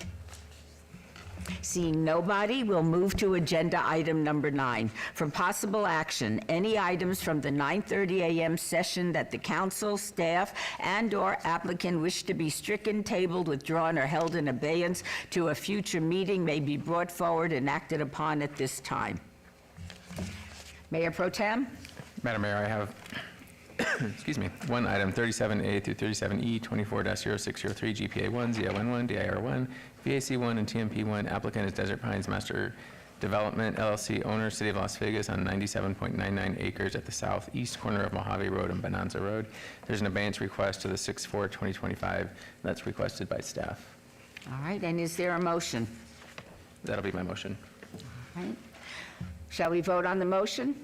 Seeing nobody, we'll move to agenda item number 9. For possible action, any items from the 9:30 a.m. session that the council, staff, and/or applicant wish to be stricken, tabled, withdrawn, or held in abeyance to a future meeting may be brought forward and acted upon at this time. Mayor Pro Tem? Madam Mayor, I have, excuse me, one item, 37A through 37E, 24-0603, GPA1, ZIN1, DIR1, VAC1, and TMP1. Applicant is Desert Pines Master Development LLC, owner, City of Las Vegas, on 97.99 acres at the southeast corner of Mojave Road and Bonanza Road. There's an abeyance request to the 6/4/2025 that's requested by staff. All right, and is there a motion? That'll be my motion. All right. Shall we vote on the motion?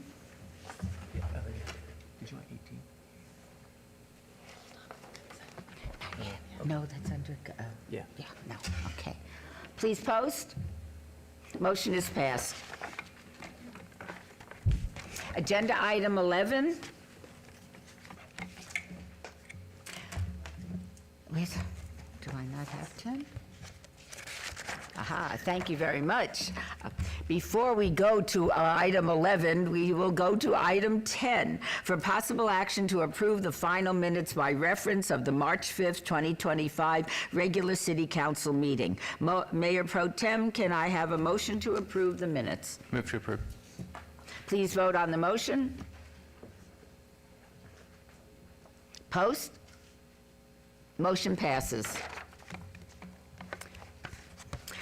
No, that's under, Yeah. yeah, no, okay. Please post. Motion is passed. Agenda item 11. Wait, do I not have 10? Aha, thank you very much. Before we go to item 11, we will go to item 10 for possible action to approve the final minutes by reference of the March 5th, 2025 regular City Council meeting. Mayor Pro Tem, can I have a motion to approve the minutes? Move to approve. Please vote on the motion. Post. Motion passes.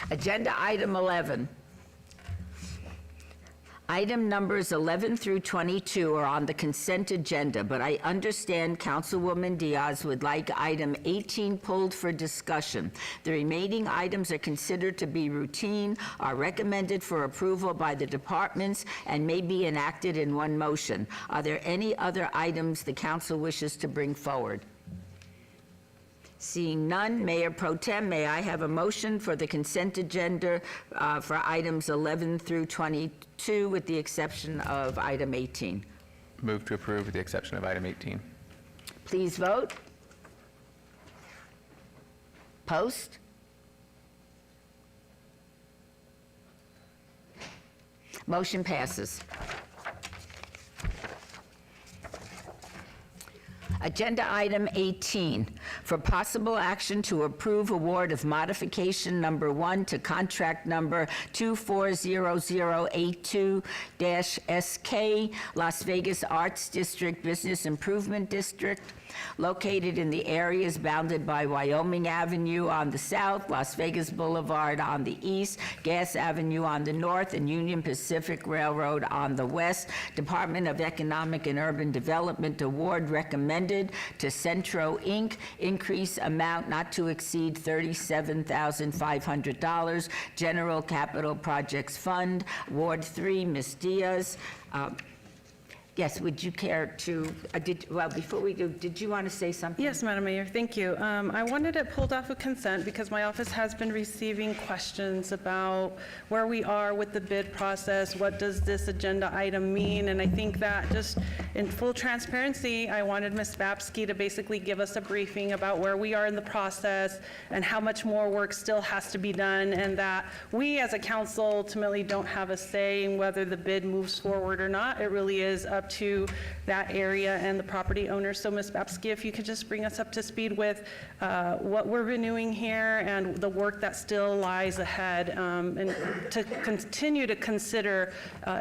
Agenda item 11. Item numbers 11 through 22 are on the consent agenda, but I understand Councilwoman Diaz would like item 18 pulled for discussion. The remaining items are considered to be routine, are recommended for approval by the departments, and may be enacted in one motion. Are there any other items the council wishes to bring forward? Seeing none, Mayor Pro Tem, may I have a motion for the consent agenda for items 11 through 22, with the exception of item 18? Move to approve with the exception of item 18. Please vote. Post. Motion passes. Agenda item 18, for possible action to approve award of modification number 1 to contract number 240082-SK, Las Vegas Arts District Business Improvement District, located in the areas bounded by Wyoming Avenue on the south, Las Vegas Boulevard on the east, Gas Avenue on the north, and Union Pacific Railroad on the west. Department of Economic and Urban Development award recommended to Centro Inc., increase amount not to exceed $37,500. General Capital Projects Fund, Ward 3, Ms. Diaz. Yes, would you care to, well, before we do, did you want to say something? Yes, Madam Mayor, thank you. I wanted it pulled off of consent because my office has been receiving questions about where we are with the bid process, what does this agenda item mean, and I think that just in full transparency, I wanted Ms. Babsky to basically give us a briefing about where we are in the process and how much more work still has to be done, and that we as a council ultimately don't have a say in whether the bid moves forward or not. It really is up have to that area and the property owners. So Ms. Babsky, if you could just bring us up to speed with what we're renewing here and the work that still lies ahead, and to continue to consider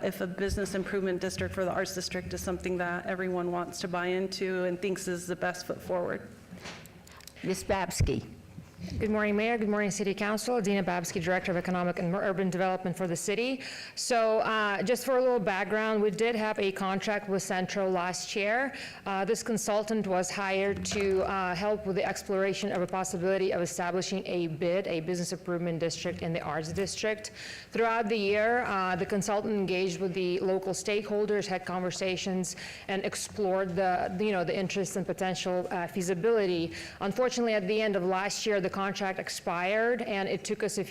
if a business improvement district for the Arts District is something that everyone wants to buy into and thinks is the best foot forward. Ms. Babsky. Good morning, Mayor. Good morning, City Council. Dina Babsky, Director of Economic and Urban Development for the city. So just for a little background, we did have a contract with Centro last year. This consultant was hired to help with the exploration of a possibility of establishing a BID, a Business Improvement District in the Arts District. Throughout the year, the consultant engaged with the local stakeholders, had conversations, and explored the interests and potential feasibility. Unfortunately, at the end of last year, the contract expired, and it took us a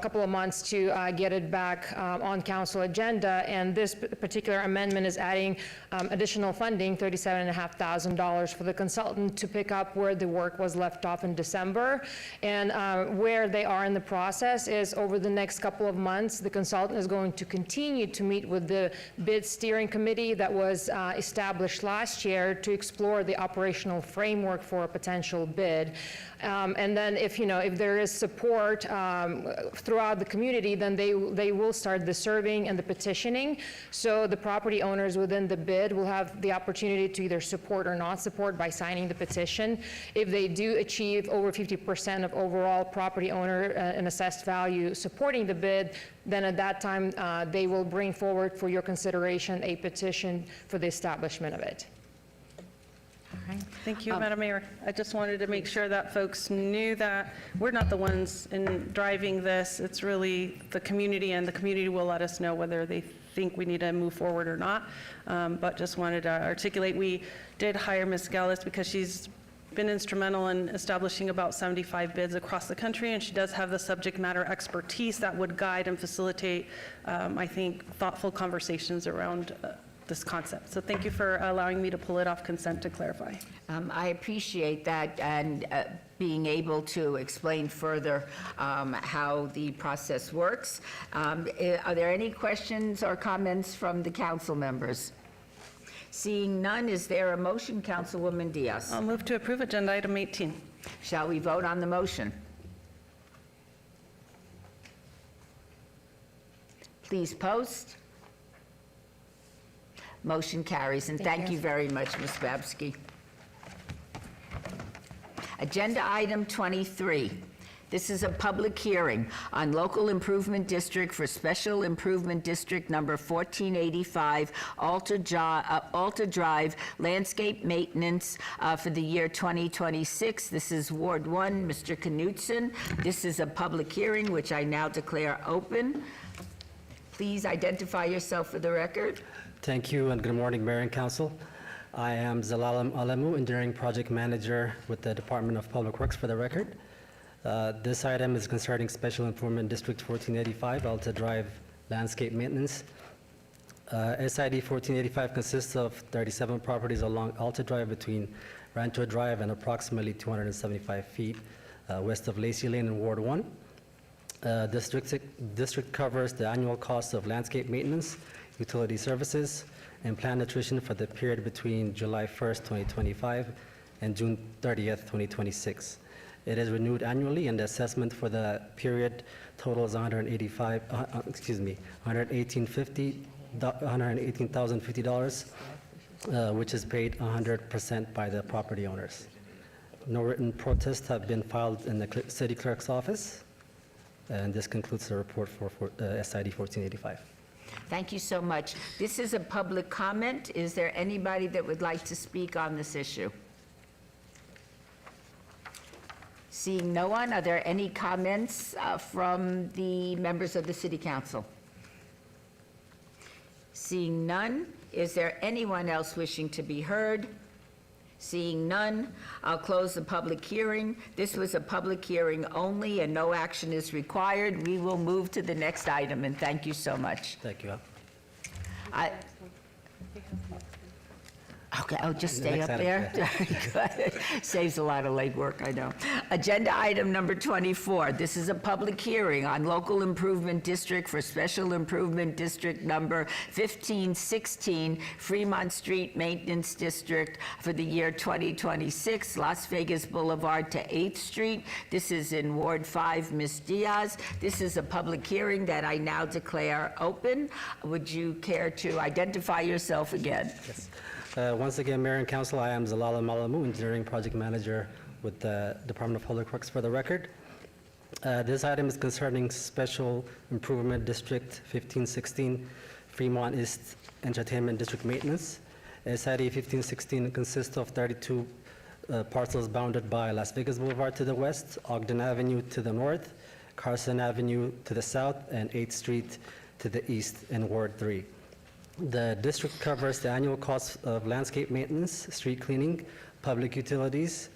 couple of months to get it back on council agenda. And this particular amendment is adding additional funding, $37,500 for the consultant to pick up where the work was left off in December. And where they are in the process is over the next couple of months, the consultant is going to continue to meet with the bid steering committee that was established last year to explore the operational framework for a potential bid. And then if there is support throughout the community, then they will start the surveying and the petitioning. So the property owners within the bid will have the opportunity to either support or not support by signing the petition. If they do achieve over 50% of overall property owner and assessed value supporting the bid, then at that time they will bring forward for your consideration a petition for the establishment of it. Thank you, Madam Mayor. I just wanted to make sure that folks knew that we're not the ones in driving this. It's really the community, and the community will let us know whether they think we need to move forward or not. But just wanted to articulate, we did hire Ms. Gallus because she's been instrumental in establishing about 75 bids across the country, and she does have the subject matter expertise that would guide and facilitate, I think, thoughtful conversations around this concept. So thank you for allowing me to pull it off consent to clarify. I appreciate that, and being able to explain further how the process works. Are there any questions or comments from the council members? Seeing none, is there a motion, Councilwoman Diaz? I'll move to approve agenda item 18. Shall we vote on the motion? Please post. Motion carries, and thank you very much, Ms. Babsky. Agenda item 23. This is a public hearing on local improvement district for special improvement district number 1485, Alta Drive landscape maintenance for the year 2026. This is Ward 1, Mr. Knutson. This is a public hearing which I now declare open. Please identify yourself for the record. Thank you, and good morning, Mayor and Council. I am Zalalam Alemu, Engineering Project Manager with the Department of Public Works for the record. This item is concerning Special Improvement District 1485, Alta Drive landscape maintenance. SID 1485 consists of 37 properties along Alta Drive between Rancho Drive and approximately 275 feet west of Lacey Lane in Ward 1. District covers the annual cost of landscape maintenance, utility services, and plant nutrition for the period between July 1st, 2025 and June 30th, 2026. It is renewed annually, and the assessment for the period totals $118,050, which is paid 100% by the property owners. No written protests have been filed in the city clerk's office, and this concludes the report for SID 1485. Thank you so much. This is a public comment. Is there anybody that would like to speak on this issue? Seeing no one, are there any comments from the members of the City Council? Seeing none, is there anyone else wishing to be heard? Seeing none, I'll close the public hearing. This was a public hearing only, and no action is required. We will move to the next item, and thank you so much. Thank you. Okay, oh, just The stay next up item, there? Very good. Saves a lot of legwork, I know. Agenda item number 24. This is a public hearing on local improvement district for special improvement district number 1516, Fremont Street Maintenance District for the year 2026, Las Vegas Boulevard to 8th Street. This is in Ward 5, Ms. Diaz. This is a public hearing that I now declare open. Would you care to identify yourself again? Yes. Once again, Mayor and Council, I am Zalala Malamu, Engineering Project Manager with the Department of Public Works for the record. This item is concerning Special Improvement District 1516, Fremont East Entertainment District Maintenance. SID 1516 consists of 32 parcels bounded by Las Vegas Boulevard to the west, Ogden Avenue to the north, Carson Avenue to the south, and 8th Street to the east in Ward 3. The district covers the annual costs of landscape maintenance, street cleaning, public utilities,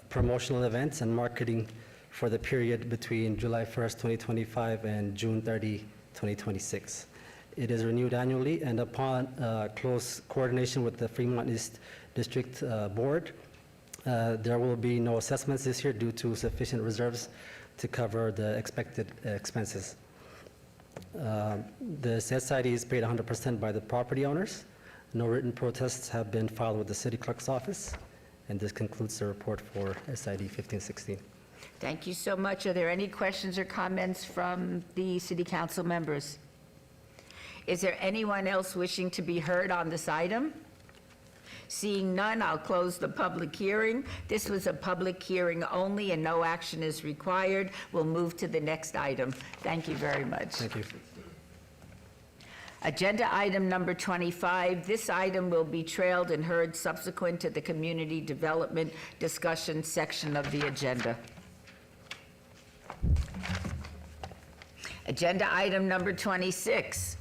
promotional events, and marketing for the period between July 1st, 2025 and June 30, 2026. It is renewed annually, and upon close coordination with the Fremont East District Board, there will be no assessments this year due to sufficient reserves to cover the expected expenses. The SID is paid 100% by the property owners. No written protests have been filed with the city clerk's office. And this concludes the report for SID 1516. Thank you so much. Are there any questions or comments from the city council members? Is there anyone else wishing to be heard on this item? Seeing none, I'll close the public hearing. This was a public hearing only and no action is required. We'll move to the next item. Thank you very much. Thank you. Agenda item number 25. This item will be trailed and heard subsequent to the community development discussion section of the agenda. Agenda item number 26.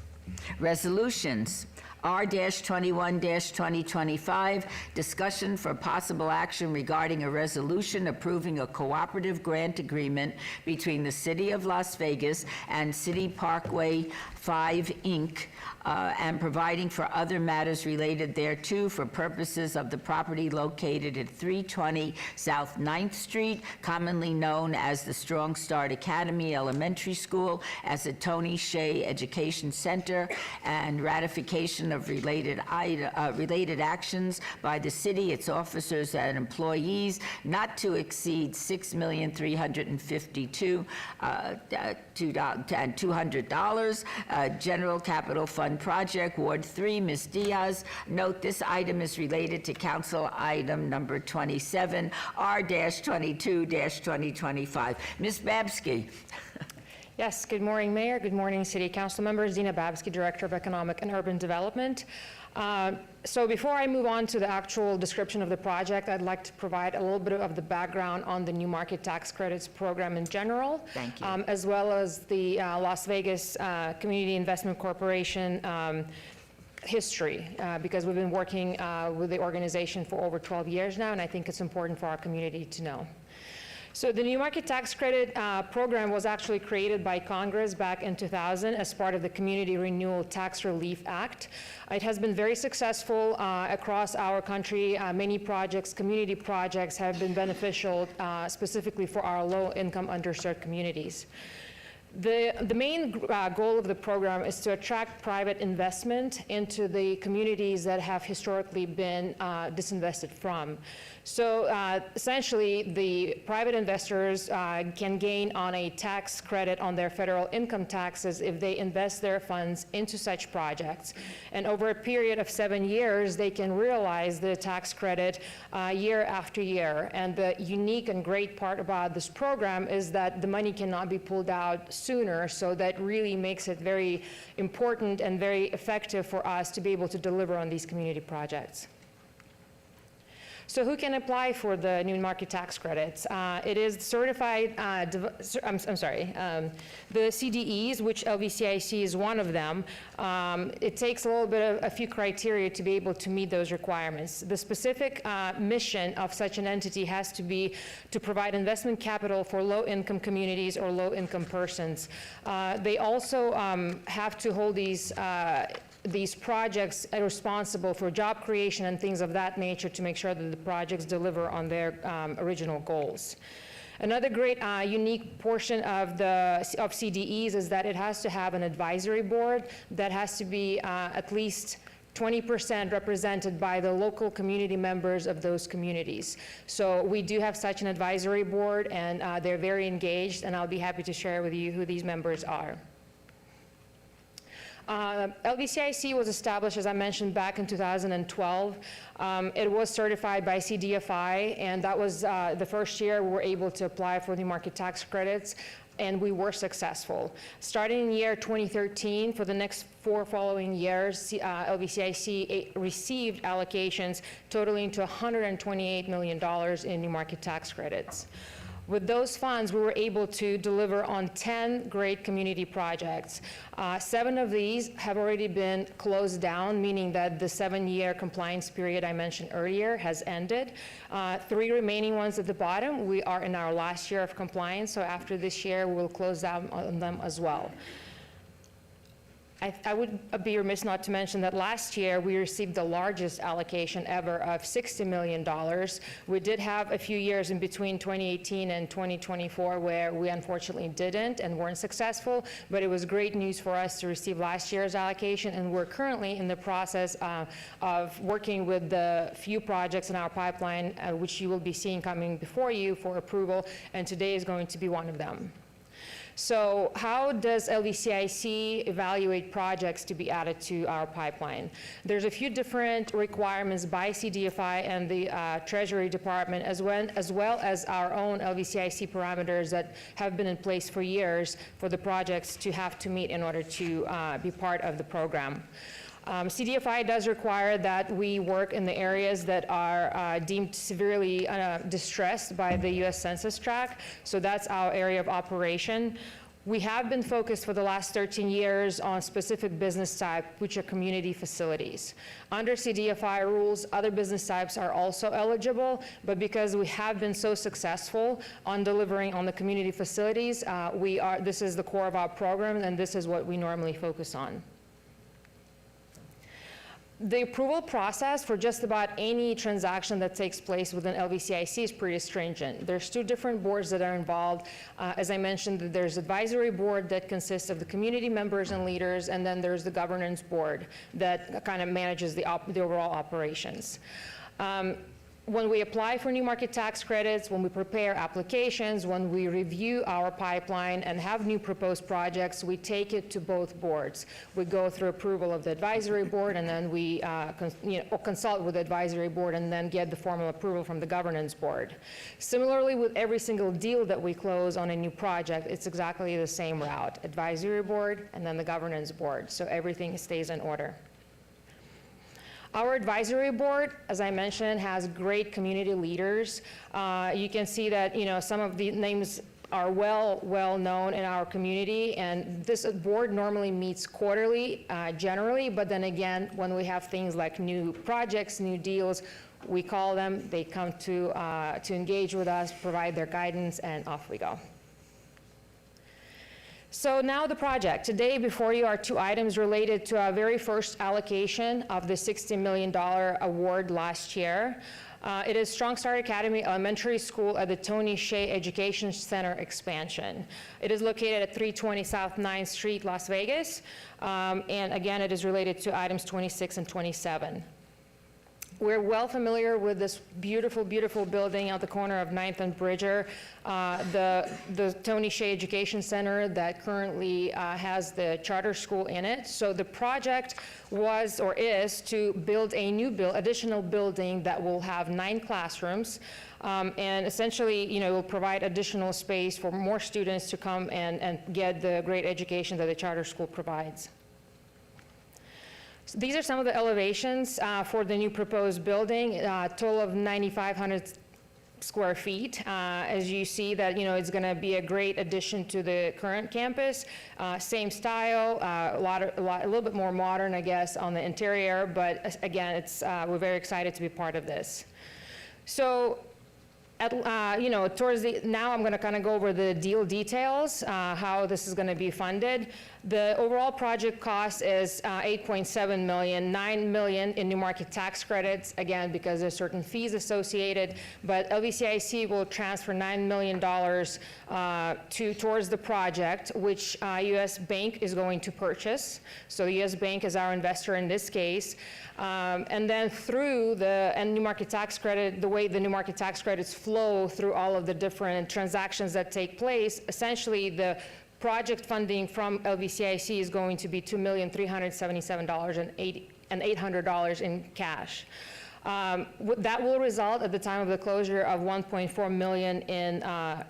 Resolutions. R-21-2025, discussion for possible action regarding a resolution approving a cooperative grant agreement between the City of Las Vegas and City Parkway 5, Inc., and providing for other matters related thereto for purposes of the property located at 320 South 9th Street, commonly known as the Strong Start Academy Elementary School, as a Tony Shea Education Center, and ratification of related actions by the city, its officers, and employees, not to exceed $6,352,200. General Capital Fund Project, Ward 3, Ms. Diaz. Note, this item is related to Council Item Number 27, R-22-2025. Ms. Babsky. Yes, good morning, Mayor. Good morning, City Council members. Dina Babsky, Director of Economic and Urban Development. So before I move on to the actual description of the project, I'd like to provide a little bit of the background on the new market tax credits program in general. Thank you. As well as the Las Vegas Community Investment Corporation history, because we've been working with the organization for over 12 years now, and I think it's important for our community to know. So the new market tax credit program was actually created by Congress back in 2000 as part of the Community Renewal Tax Relief Act. It has been very successful across our country. Many projects, community projects, have been beneficial specifically for our low-income underserved communities. The main goal of the program is to attract private investment into the communities that have historically been disinvested from. So essentially, the private investors can gain on a tax credit on their federal income taxes if they invest their funds into such projects. And over a period of 7 years, they can realize the tax credit year after year. And the unique and great part about this program is that the money cannot be pulled out sooner, so that really makes it very important and very effective for us to be able to deliver on these community projects. So who can apply for the new market tax credits? It is certified, the CDEs, which LVCIC is one of them. It takes a little bit of a few criteria to be able to meet those requirements. The specific mission of such an entity has to be to provide investment capital for low-income communities or low-income persons. They also have to hold these these projects are responsible for job creation and things of that nature to make sure that the projects deliver on their original goals. Another great unique portion of CDEs is that it has to have an advisory board that has to be at least 20% represented by the local community members of those communities. So we do have such an advisory board, and they're very engaged, and I'll be happy to share with you who these members are. LVCIC was established, as I mentioned, back in 2012. It was certified by CDFI, and that was the first year we were able to apply for the market tax credits, and we were successful. Starting in year 2013, for the next 4 following years, LVCIC received allocations totaling to $128 million in new market tax credits. With those funds, we were able to deliver on 10 great community projects. 7 of these have already been closed down, meaning that the 7-year compliance period I mentioned earlier has ended. 3 remaining ones at the bottom, we are in our last year of compliance, so after this year, we'll close down on them as well. I would be remiss not to mention that last year we received the largest allocation ever of $60 million. We did have a few years in between 2018 and 2024 where we unfortunately didn't and weren't successful, but it was great news for us to receive last year's allocation, and we're currently in the process of working with the few projects in our pipeline, which you will be seeing coming before you for approval, and today is going to be one of them. So how does LVCIC evaluate projects to be added to our pipeline? There's a few different requirements by CDFI and the Treasury Department, as well as our own LVCIC parameters that have been in place for years for the projects to have to meet in order to be part of the program. CDFI does require that we work in the areas that are deemed severely distressed by the U.S. Census Tract, so that's our area of operation. We have been focused for the last 13 years on specific business type, which are community facilities. Under CDFI rules, other business types are also eligible, but because we have been so successful on delivering on the community facilities, this is the core of our program, and this is what we normally focus on. The approval process for just about any transaction that takes place within LVCIC is pretty stringent. There's 2 different boards that are involved. As I mentioned, there's advisory board that consists of the community members and leaders, and then there's the governance board that kind of manages the overall operations. When we apply for new market tax credits, when we prepare applications, when we review our pipeline and have new proposed projects, we take it to both boards. We go through approval of the advisory board, and then we consult with the advisory board and then get the formal approval from the governance board. Similarly, with every single deal that we close on a new project, it's exactly the same route: advisory board and then the governance board, so everything stays in order. Our advisory board, as I mentioned, has great community leaders. You can see that some of the names are well known in our community, and this board normally meets quarterly generally, but then again, when we have things like new projects, new deals, we call them, they come to engage with us, provide their guidance, and off we go. So now the project. Today before you are 2 items related to our very first allocation of the $60 million award last year. It is Strong Start Academy Elementary School at the Tony Hsieh Education Center expansion. It is located at 320 South 9th Street, Las Vegas. And again, it is related to items 26 and 27. We're well familiar with this beautiful, beautiful building at the corner of 9th and Bridger, the Tony Hsieh Education Center that currently has the charter school in it. So the project was or is to build a new additional building that will have 9 classrooms, and essentially, will provide additional space for more students to come and get the great education that the charter school provides. So these are some of the elevations for the new proposed building, a total of 9,500 square feet. As you see that, it's going to be a great addition to the current campus. Same style, a little bit more modern, I guess, on the interior, but again, we're very excited to be part of this. So, now I'm going to kind of go over the deal details, how this is going to be funded. The overall project cost is $8.7 million, $9 million in new market tax credits, again, because there's certain fees associated, but LVCIC will transfer $9 million towards the project, which U.S. Bank is going to purchase. So the U.S. Bank is our investor in this case. And then through the new market tax credit, the way the new market tax credits flow through all of the different transactions that take place, essentially the project funding from LVCIC is going to be $2,377,800 in cash. That will result at the time of the closure of $1.4 million in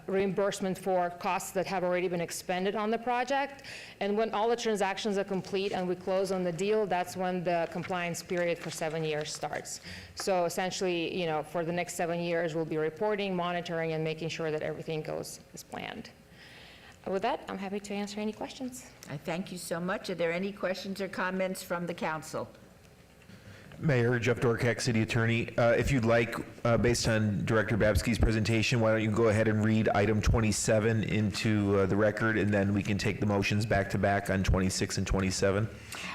reimbursement for costs that have already been expended on the project. And when all the transactions are complete and we close on the deal, that's when the compliance period for 7 years starts. So essentially, you know, for the next 7 years, we'll be reporting, monitoring, and making sure that everything goes as planned. With that, I'm happy to answer any questions. I thank you so much. Are there any questions or comments from the council? Mayor, Jeff Dorkak, City Attorney. If you'd like, based on Director Babsky's presentation, why don't you go ahead and read item 27 into the record, and then we can take the motions back to back on 26 and 27.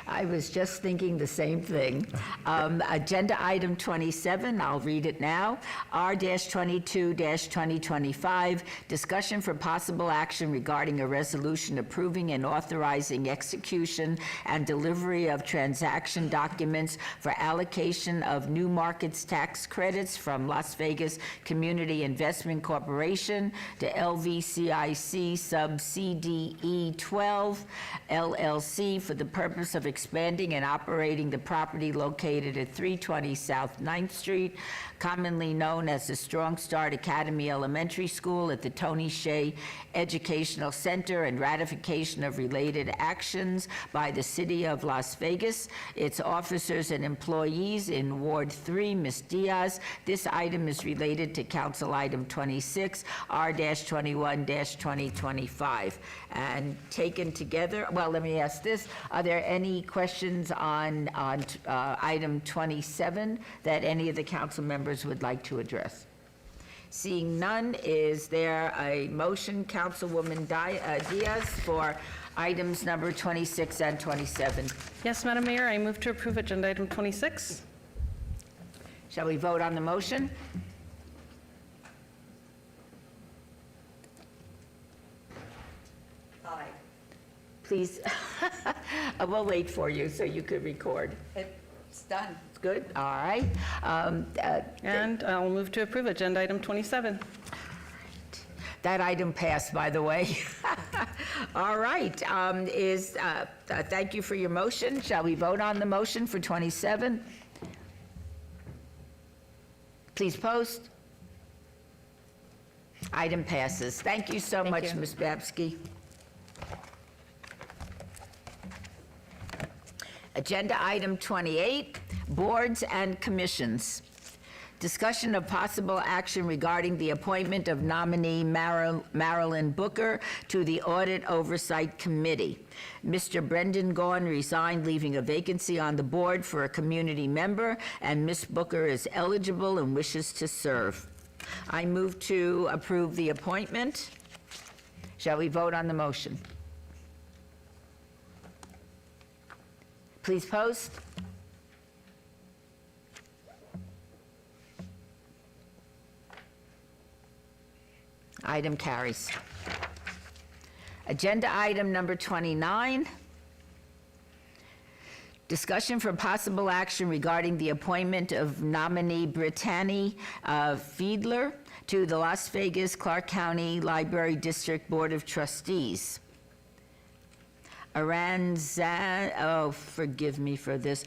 I was just thinking the same thing. Agenda item 27, I'll read it now. R-22-2025, discussion for possible action regarding a resolution approving and authorizing execution and delivery of transaction documents for allocation of new markets tax credits from Las Vegas Community Investment Corporation to LVCIC sub CDE 12 LLC for the purpose of expanding and operating the property located at 320 South 9th Street, commonly known as the Strong Start Academy Elementary School at the Tony Shea Educational Center, and ratification of related actions by the City of Las Vegas, its officers and employees in Ward 3, Ms. Diaz. This item is related to Council Item 26, R-21-2025. And taken together, well, let me ask this. Are there any questions on item 27 that any of the council members would like to address? Seeing none, is there a motion, Councilwoman Diaz, for items number 26 and 27? Yes, Madam Mayor, I move to approve agenda item 26. Shall we vote on the motion? Aye. Please, we'll wait for you so you could record. It's done. It's good, all right. And I'll move to approve agenda item 27. That item passed, by the way. All right, thank you for your motion. Shall we vote on the motion for 27? Please post. Item passes. Thank you so much, Ms. Babsky. Agenda item 28, boards and commissions. Discussion of possible action regarding the appointment of nominee Marilyn Booker to the Audit Oversight Committee. Mr. Brendan Gaughan resigned, leaving a vacancy on the board for a community member, and Ms. Booker is eligible and wishes to serve. I move to approve the appointment. Shall we vote on the motion? Please post. Item carries. Agenda item number 29. Discussion for possible action regarding the appointment of nominee Brittany Fiedler to the Las Vegas Clark County Library District Board of Trustees. Forgive me for this.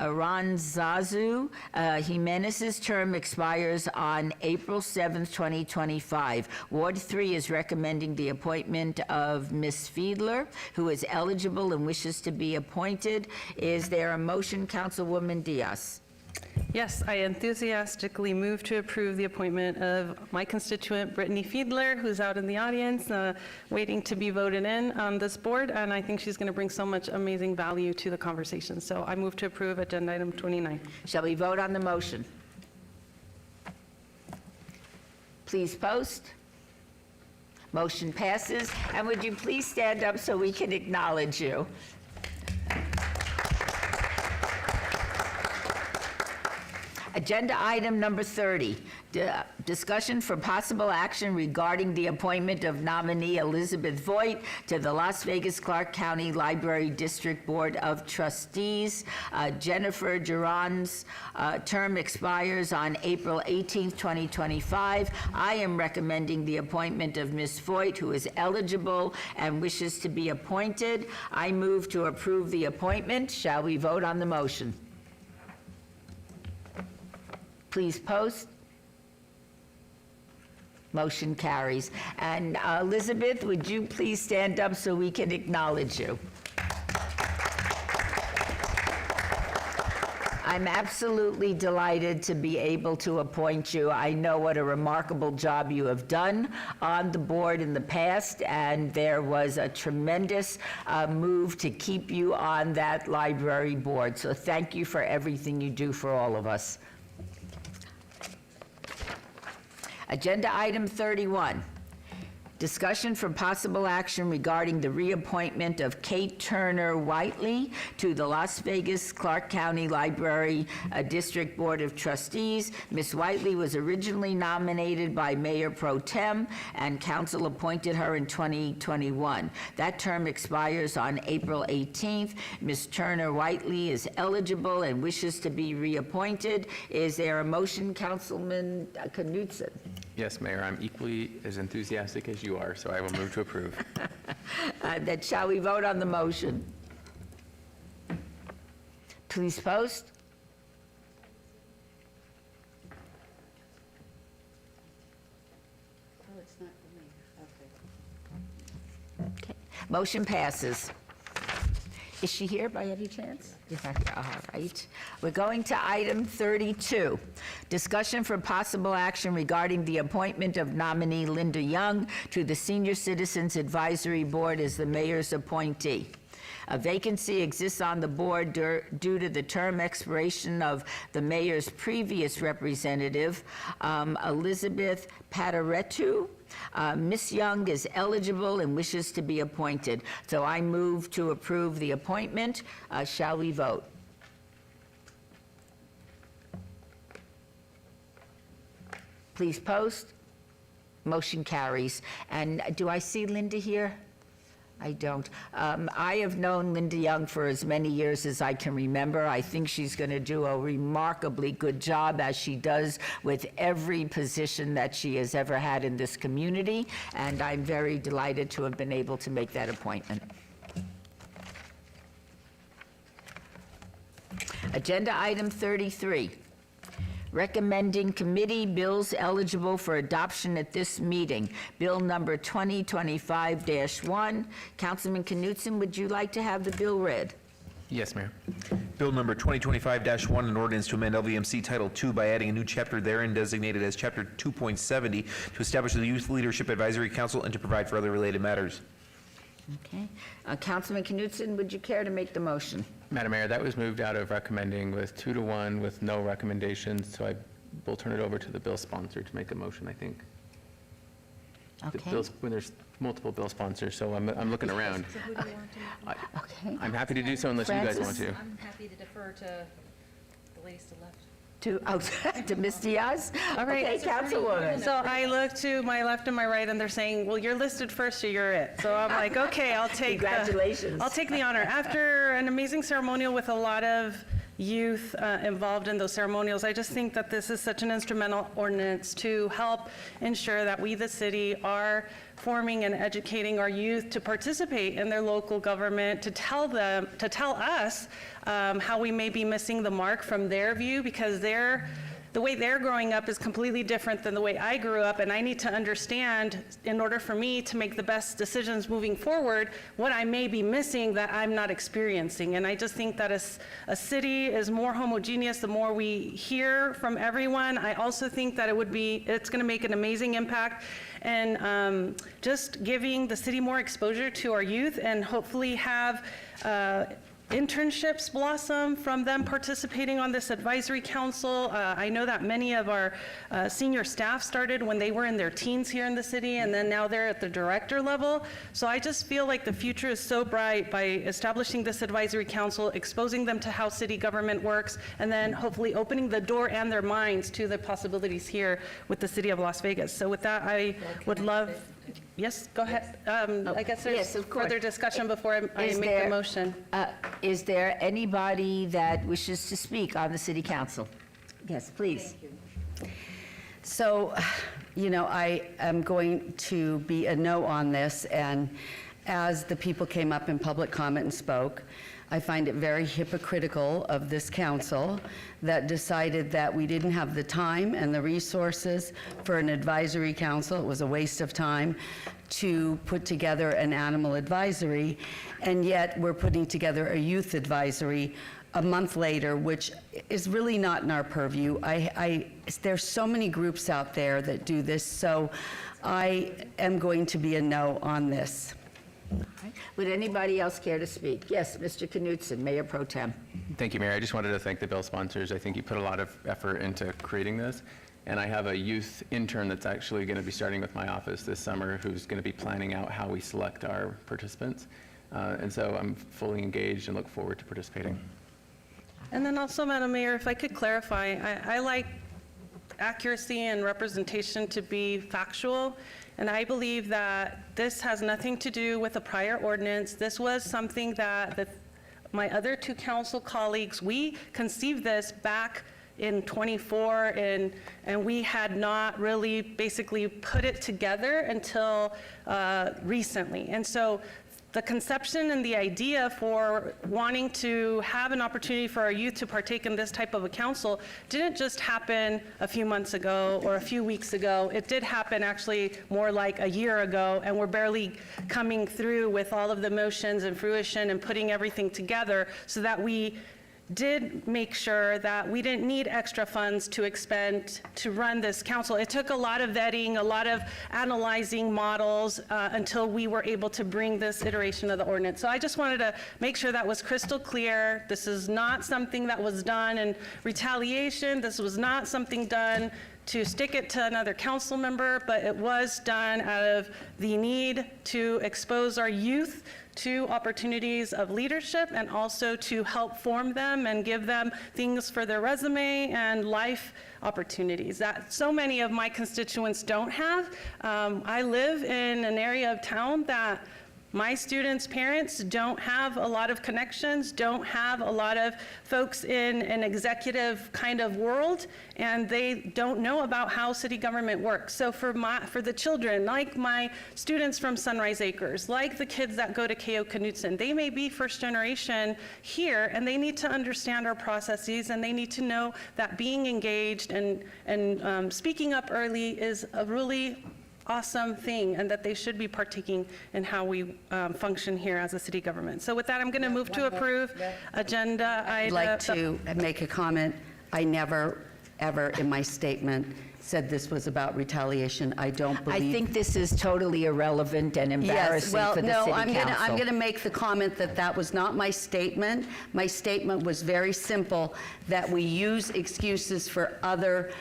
Aranzazu Jimenez's term expires on April 7th, 2025. Ward 3 is recommending the appointment of Ms. Fiedler, who is eligible and wishes to be appointed. Is there a motion, Councilwoman Diaz? Yes, I enthusiastically move to approve the appointment of my constituent, Brittany Fiedler, who's out in the audience, waiting to be voted in on this board, and I think she's going to bring so much amazing value to the conversation. So I move to approve agenda item 29. Shall we vote on the motion? Please post. Motion passes. And would you please stand up so we can acknowledge you? Agenda item number 30, discussion for possible action regarding the appointment of nominee Elizabeth Voigt to the Las Vegas Clark County Library District Board of Trustees. Jennifer Duran's term expires on April 18th, 2025. I am recommending the appointment of Ms. Voigt, who is eligible and wishes to be appointed. I move to approve the appointment. Shall we vote on the motion? Please post. Motion carries. And Elizabeth, would you please stand up so we can acknowledge you? I'm absolutely delighted to be able to appoint you. I know what a remarkable job you have done on the board in the past, and there was a tremendous move to keep you on that library board. So thank you for everything you do for all of us. Agenda item 31, discussion for possible action regarding the reappointment of Kate Turner Whiteley to the Las Vegas Clark County Library District Board of Trustees. Ms. Whiteley was originally nominated by Mayor Pro Tem, and council appointed her in 2021. That term expires on April 18th. Ms. Turner Whiteley is eligible and wishes to be reappointed. Is there a motion, Councilman Knutson? Yes, Mayor, I'm equally as enthusiastic as you are, so I will move to approve. That shall we vote on the motion? Please post. Oh, it's not for me. Okay. Okay. Motion passes. Is she here by any chance? Yeah, all right. We're going to item 32, discussion for possible action regarding the appointment of nominee Linda Young to the Senior Citizens Advisory Board as the mayor's appointee. A vacancy exists on the board due to the term expiration of the mayor's previous representative, Elizabeth Padaretu. Ms. Young is eligible and wishes to be appointed. So I move to approve the appointment. Shall we vote? Please post. Motion carries. And do I see Linda here? I don't. I have known Linda Young for as many years as I can remember. I think she's going to do a remarkably good job, as she does with every position that she has ever had in this community, and I'm very delighted to have been able to make that appointment. Agenda item 33. Recommending committee bills eligible for adoption at this meeting. Bill number 2025-1. Councilman Knutson, would you like to have the bill read? Yes, Mayor. Bill number 2025-1, an ordinance to amend LVMC Title II by adding a new chapter therein designated as Chapter 2.70 to establish the Youth Leadership Advisory Council and to provide for other related matters. Okay. Councilman Knutson, would you care to make the motion? Madam Mayor, that was moved out of recommending with 2-1 with no recommendations, so I will turn it over to the bill sponsor to make a motion, I think. The Okay. bills, when there's multiple bill sponsors, so I'm looking around. So who do you want to make? Okay. I'm happy to do so unless you guys want Francis? to. I'm happy to defer to the ladies to left. To Ms. Diaz? All right. Okay, Councilwoman. So I look to my left and my right, and they're saying, well, you're listed first, so you're it. So I'm like, okay, I'll take Congratulations. I'll take the honor. After an amazing ceremonial with a lot of youth involved in those ceremonials, I just think that this is such an instrumental ordinance to help ensure that we, the city, are forming and educating our youth to participate in their local government, to tell us how we may be missing the mark from their view, because the way they're growing up is completely different than the way I grew up, and I need to understand, in order for me to make the best decisions moving forward, what I may be missing that I'm not experiencing. And I just think that as a city is more homogeneous, the more we hear from everyone. I also think that it's going to make an amazing impact and internships blossom from them participating on this advisory council. I know that many of our senior staff started when they were in their teens here in the city, and then now they're at the director level. So I just feel like the future is so bright by establishing this advisory council, exposing them to how city government works, and then hopefully opening the door and their minds to the possibilities here with the city of Las Vegas. So with that, I would love, yes, go ahead. I guess Yes, there's of course. further discussion before I Is make there- the motion. Is there anybody that wishes to speak on the city council? Yes, please. So, you know, I am going to be a no on this, and as the people came up in public comment and spoke, I find it very hypocritical of this council that decided that we didn't have the time and the resources for an advisory council. It was a waste of time to put together an animal advisory, and yet we're putting together a youth advisory a month later, which is really not in our purview. There's so many groups out there that do this, so I am going to be a no on this. Would anybody else care to speak? Yes, Mr. Knutson, Mayor Pro Tem. Thank you, Mayor. I just wanted to thank the bill sponsors. I think you put a lot of effort into creating this. And I have a youth intern that's actually going to be starting with my office this summer who's going to be planning out how we select our participants. And so I'm fully engaged and look forward to participating. And then also, Madam Mayor, if I could clarify, I like accuracy and representation to be factual, and I believe that this has nothing to do with a prior ordinance. This was something that my other two council colleagues, we conceived this back in '24, and we had not really basically put it together until recently. And so the conception and the idea for wanting to have an opportunity for our youth to partake in this type of a council didn't just happen a few months ago or a few weeks ago. It did happen actually more like a year ago, and we're barely coming through with all of the motions and fruition and putting everything together so that we did make sure that we didn't need extra funds to expend to run this council. It took a lot of vetting, a lot of analyzing models until we were able to bring this iteration of the ordinance. So I just wanted to make sure that was crystal clear. This is not something that was done in retaliation. This was not something done to stick it to another council member, but it was done out of the need to expose our youth to opportunities of leadership and also to help form them and give them things for their resume and life opportunities that so many of my constituents don't have. I live in an area of town that my students' parents don't have a lot of connections, don't have a lot of folks in an executive kind of world, and they don't know about how city government works. So for the children, like my students from Sunrise Acres, like the kids that go to K.O. Knutson, they may be first generation here, and they need to understand our processes, and they need to know that being engaged and speaking up early is a really awesome thing, and that they should be partaking in how we function here as a city government. So with that, I'm going to move to approve agenda item. I'd like to make a comment. I never, ever in my statement said this was about retaliation. I don't I believe. think this is totally irrelevant and embarrassing for the city council. Yes, well, no, I'm going to make the comment that that was not my statement. My statement was very simple, that we use excuses for other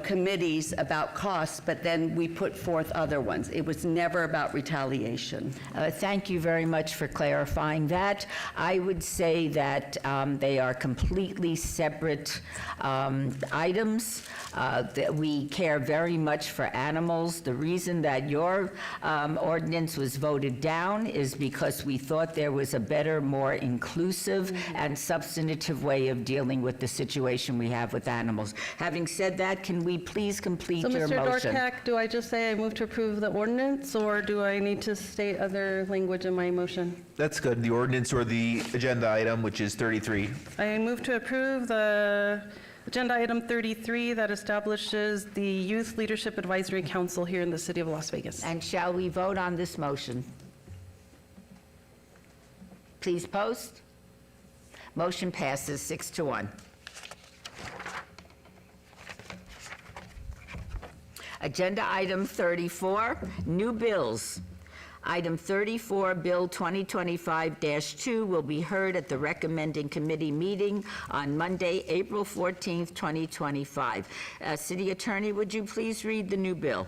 committees about costs, but then we put forth other ones. It was never about retaliation. Thank you very much for clarifying that. I would say that they are completely separate items. That we care very much for animals. The reason that your ordinance was voted down is because we thought there was a better, more inclusive and substantive way of dealing with the situation we have with animals. Having said that, can we please complete your motion? So Mr. Dorcak, do I just say I move to approve the ordinance, or do I need to state other language in my motion? That's good. The ordinance or the agenda item, which is 33. I move to approve the agenda item 33 that establishes the Youth Leadership Advisory Council here in the city of Las Vegas. And shall we vote on this motion? Please post. Motion passes 6-1. Agenda item 34, new bills. Item 34, Bill 2025-2, will be heard at the recommending committee meeting on Monday, April 14th, 2025. City Attorney, would you please read the new bill?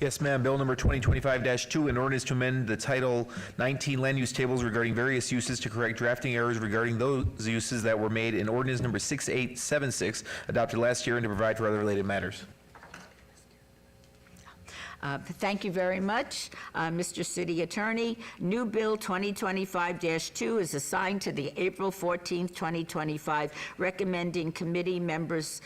Yes, ma'am. Bill number 2025-2, an ordinance to amend the Title 19 land use tables regarding various uses to correct drafting errors regarding those uses that were made in ordinance number 6876, adopted last year, and to provide for other related matters. Thank you very much, Mr. City Attorney. New Bill 2025-2 is assigned to the April 14th, 2025 recommending committee members,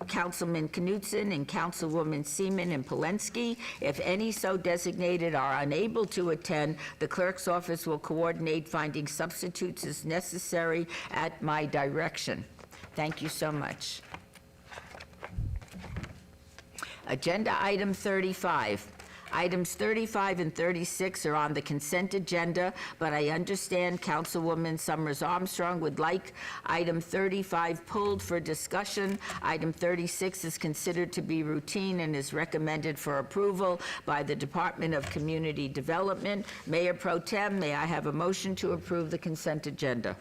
Councilman Knutson and Councilwoman Seaman and Polensky. If any so designated are unable to attend, the clerk's office will coordinate finding substitutes as necessary at my direction. Thank you so much. Agenda item 35. Items 35 and 36 are on the consent agenda, but I understand Councilwoman Summers Armstrong would like item 35 pulled for discussion. Item 36 is considered to be routine and is recommended for approval by the Department of Community Development. Mayor Pro Tem, may I have a motion to approve the consent agenda?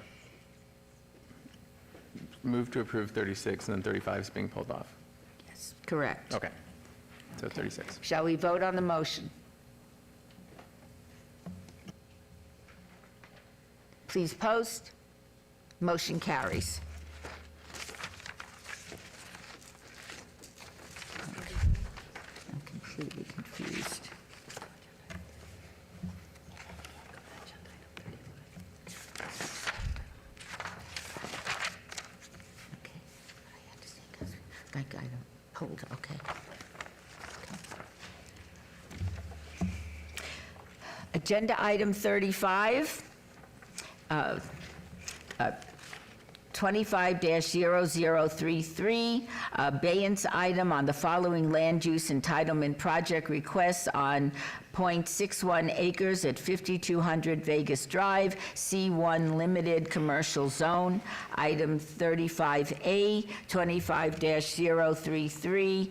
Move to approve 36, and then 35 is being pulled off. Yes, correct. Okay. So 36. Shall we vote on the motion? Please post. Motion carries. I'm completely confused. Like item pulled, okay. Agenda item 35, 25-0033, abeyance item on the following land use entitlement project requests on .61 acres at 5200 Vegas Drive, C1 Limited Commercial Zone. Item 35A, 25-033,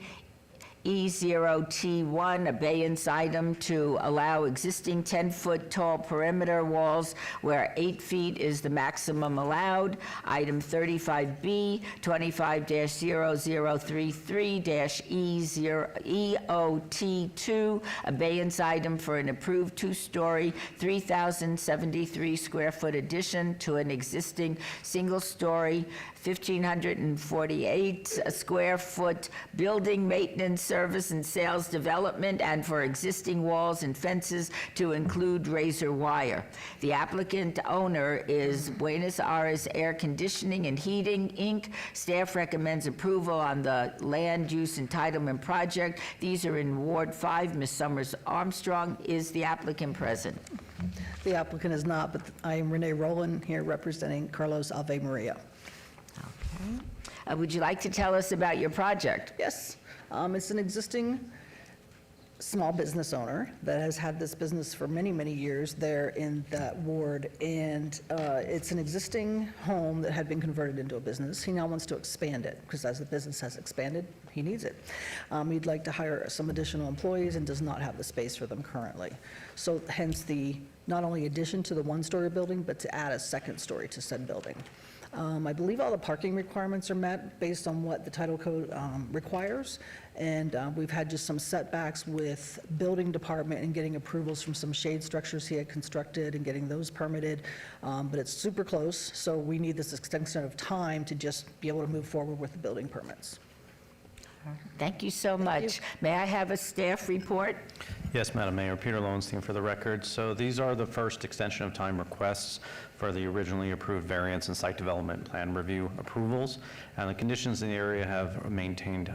E0T1, abeyance item to allow existing 10-foot tall perimeter walls where 8 feet is the maximum allowed. Item 35B, 25-0033-EOT2, abeyance item for an approved 2-story, 3,073 square foot addition to an existing single-story, 1,548 square foot building maintenance, service, and sales development, and for existing walls and fences to include razor wire. The applicant owner is Buenos Aires Air Conditioning and Heating, Inc. Staff recommends approval on the land use entitlement project. These are in Ward 5. Ms. Summers Armstrong, is the applicant present? The applicant is not, but I am Renee Rowland here representing Carlos Ave Maria. Would you like to tell us about your project? Yes. It's an existing small business owner that has had this business for many, many years there in that ward. And it's an existing home that had been converted into a business. He now wants to expand it because as the business has expanded, he needs it. He'd like to hire some additional employees and does not have the space for them currently. So hence the not only addition to the one-story building, but to add a second story to said building. I believe all the parking requirements are met based on what the title code requires, and we've had just some setbacks with building department and getting approvals from some shade structures he had constructed and getting those permitted, but it's super close, so we need this extension of time to just be able to move forward with the building permits. Thank you so much. May I have a staff report? Yes, Madam Mayor. Peter Lowenstein for the record. So these are the first extension of time requests for the originally approved variance and site development plan review approvals. And the conditions in the area have maintained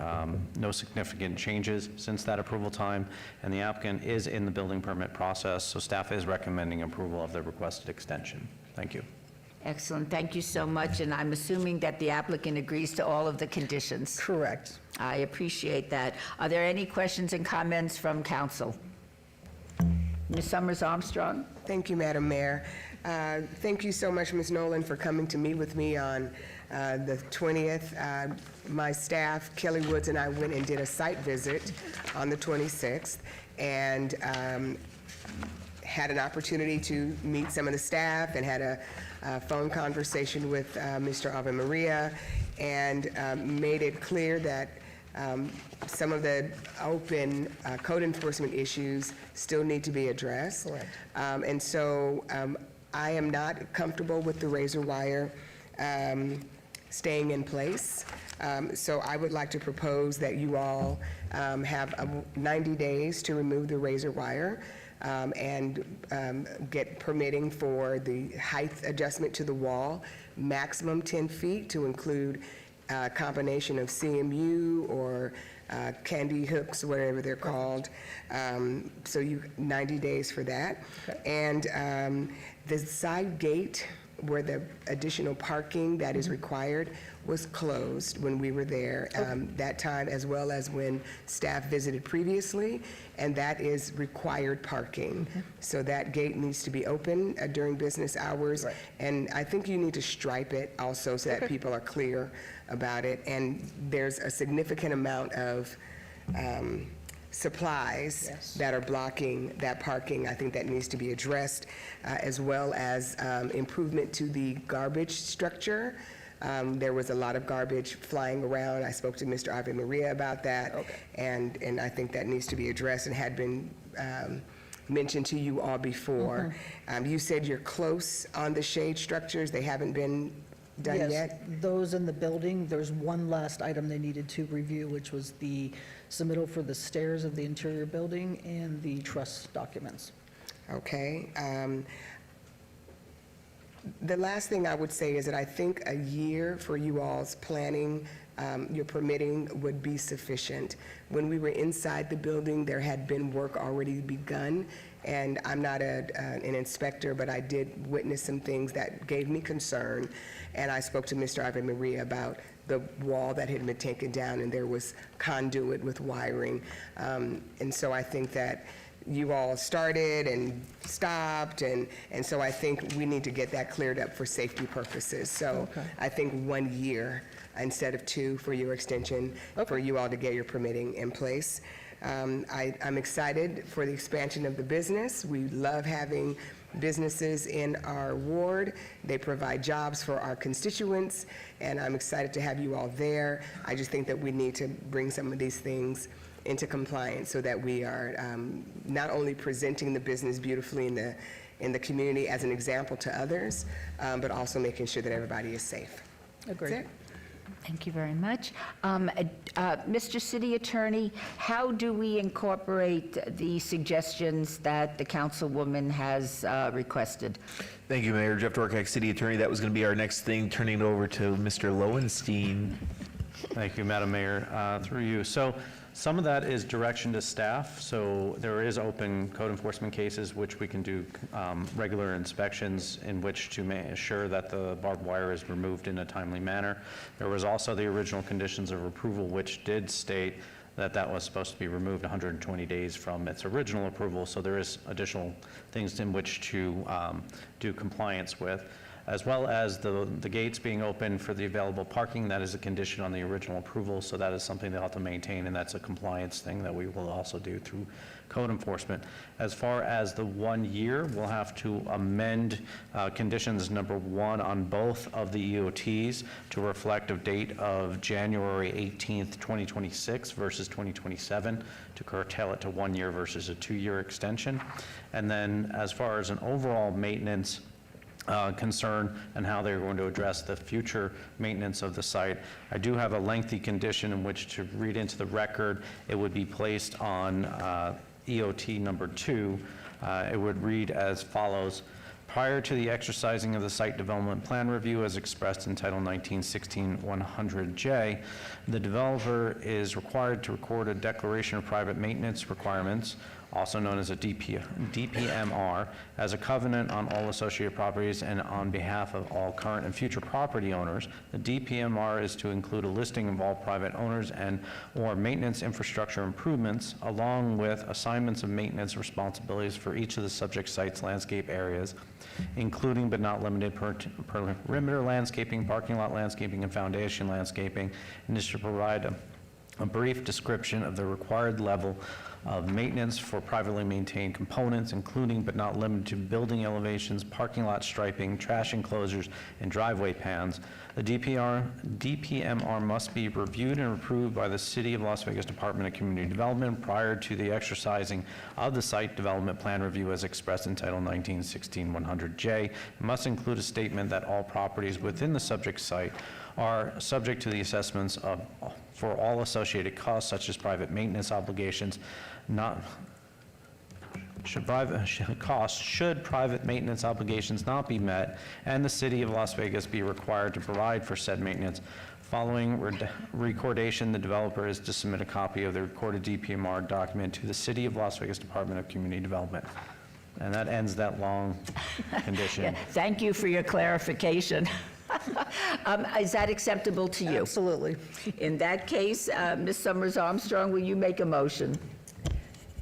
no significant changes since that approval time. And the applicant is in the building permit process, so staff is recommending approval of the requested extension. Thank you. Excellent. Thank you so much. And I'm assuming that the applicant agrees to all of the conditions. Correct. I appreciate that. Are there any questions and comments from council? Ms. Summers Armstrong? Thank you, Madam Mayor. Thank you so much, Ms. Nolan, for coming to meet with me on the 20th. My staff, Kelly Woods, and I went and did a site visit on the 26th and had an opportunity to meet some of the staff and had a phone conversation with Mr. Ave Maria, and made it clear that some of the open code enforcement issues still need to be addressed. And so I am not comfortable with the razor wire staying in place. So I would like to propose that you all have 90 days to remove the razor wire and get permitting for the height adjustment to the wall, maximum 10 feet to include a combination of CMU or candy hooks, whatever they're called. So 90 days for that. And the side gate where the additional parking that is required was closed when we were there that time, as well as when staff visited previously, and that is required parking. So that gate needs to be open during business hours, and I think you need to stripe it also so that people are clear about it. And there's a significant amount of supplies that are blocking that parking. I think that needs to be addressed, as well as improvement to the garbage structure. There was a lot of garbage flying around. I spoke to Mr. Ave Maria about that, and I think that needs to be addressed and had been mentioned to you all before. You said you're close on the shade structures. They haven't been done Yes, yet? those in the building, there's one last item they needed to review, which was the submittal for the stairs of the interior building and the truss documents. Okay. The last thing I would say is that I think a year for you all's planning, your permitting would be sufficient. When we were inside the building, there had been work already begun, and I'm not an inspector, but I did witness some things that gave me concern, and I spoke to Mr. Ave Maria about the wall that had been taken down, and there was conduit with wiring. And so I think that you all started and stopped, and so I think we need to get that cleared up for safety purposes. So I think 1 year instead of 2 for your extension, for you all to get your permitting in place. I'm excited for the expansion of the business. We love having businesses in our ward. They provide jobs for our constituents, and I'm excited to have you all there. I just think that we need to bring some of these things into compliance so that we are not only presenting the business beautifully in the community as an example to others, but also making sure that everybody is safe. Agreed. Thank you very much. Mr. City Attorney, how do we incorporate the suggestions that the councilwoman has requested? Thank you, Mayor. Jeff Dorkak, City Attorney. That was going to be our next thing, turning it over to Mr. Lowenstein. Thank you, Madam Mayor. Through you. So some of that is direction to staff. So there is open code enforcement cases which we can do regular inspections in which to assure that the barbed wire is removed in a timely manner. There was also the original conditions of approval which did state that that was supposed to be removed 120 days from its original approval. So there is additional things in which to do compliance with, as well as the gates being open for the available parking. That is a condition on the original approval, so that is something they'll have to maintain, and that's a compliance thing that we will also do through code enforcement. As far as the 1 year, we'll have to amend conditions number 1 on both of the EOTs to reflect a date of January 18th, 2026 versus 2027 to curtail it to 1 year versus a 2-year extension. And then as far as an overall maintenance concern and how they're going to address the future maintenance of the site, I do have a lengthy condition in which to read into the record. It would be placed on EOT number 2. It would read as follows. Prior to the exercising of the site development plan review as expressed in Title 1916-100J, the developer is required to record a declaration of private maintenance requirements, also known as a DPMR, as a covenant on all associated properties and on behalf of all current and future property owners. The DPMR is to include a listing of all private owners and or maintenance infrastructure improvements, along with assignments of maintenance responsibilities for each of the subject site's landscape areas, including but not limited perimeter landscaping, parking lot landscaping, and foundation landscaping, and is to provide a brief description of the required level of maintenance for privately maintained components, including but not limited to building elevations, parking lot striping, trash enclosures, and driveway pans. The DPMR must be reviewed and approved by the City of Las Vegas Department of Community Development prior to the exercising of the Site Development Plan Review as expressed in Title 19-16-100J. It must include a statement that all properties within the subject site are subject to the assessments for all associated costs, such as private maintenance obligations, should private maintenance obligations not be met, and the City of Las Vegas be required to provide for said maintenance. Following recordation, the developer is to submit a copy of the recorded DPMR document to the City of Las Vegas Department of Community Development. And that ends that long condition. Yeah, thank you for your clarification. Is that acceptable to you? Absolutely. In that case, Ms. Summers Armstrong, will you make a motion?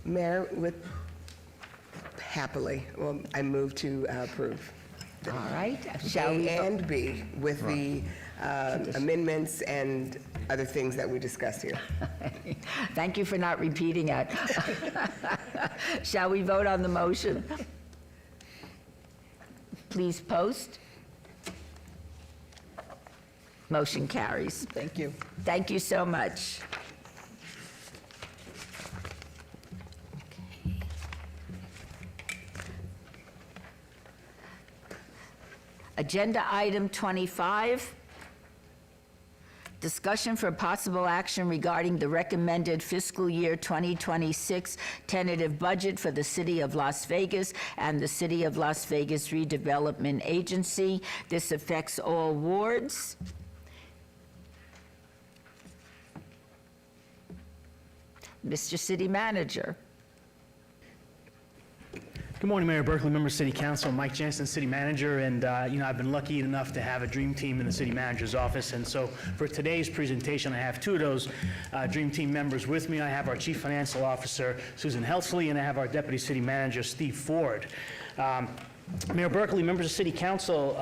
Mayor, happily, I move to approve. All right. Shall we A and B with the amendments and other things that we discussed here. Thank you for not repeating it. Shall we vote on the motion? Please post. Motion carries. Thank you. Thank you so much. Agenda item 25, discussion for possible action regarding the recommended fiscal year 2026 tentative budget for the City of Las Vegas and the City of Las Vegas Redevelopment Agency. This affects all wards. Mr. City Manager. Good morning, Mayor Berkeley, members of City Council, Mike Jensen, City Manager, and I've been lucky enough to have a dream team in the City Manager's office, and so for today's presentation, I have two of those dream team members with me. I have our Chief Financial Officer, Susan Helsley, and I have our Deputy City Manager, Steve Ford. Mayor Berkeley, members of City Council,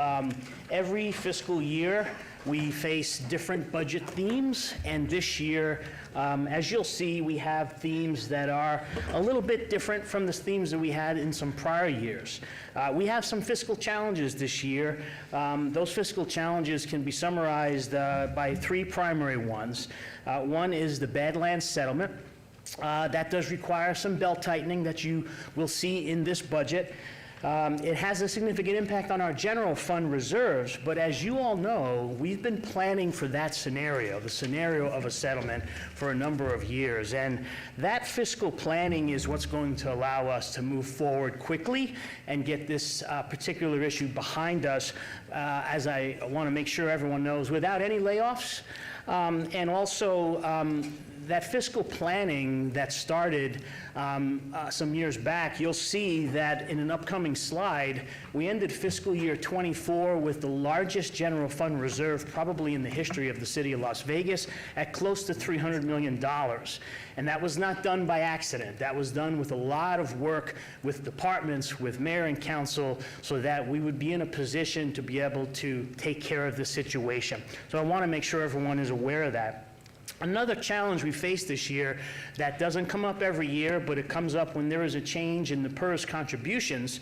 every fiscal year, we face different budget themes, and this year, as you'll see, we have themes that are a little bit different from the themes that we had in some prior years. We have some fiscal challenges this year. Those fiscal challenges can be summarized by three primary ones. One is the Badlands settlement. That does require some belt tightening that you will see in this budget. It has a significant impact on our general fund reserves, but as you all know, we've been planning for that scenario, the scenario of a settlement, for a number of years. And that fiscal planning is what's going to allow us to move forward quickly and get this particular issue behind us, as I want to make sure everyone knows, without any layoffs. And also, that fiscal planning that started some years back, you'll see that in an upcoming slide, we ended fiscal year 24 with the largest general fund reserve probably in the history of the City of Las Vegas at close to $300 million. And that was not done by accident. That was done with a lot of work with departments, with mayor and council, so that we would be in a position to be able to take care of the situation. So I want to make sure everyone is aware of that. Another challenge we face this year that doesn't come up every year, but it comes up when there is a change in the PERS contributions.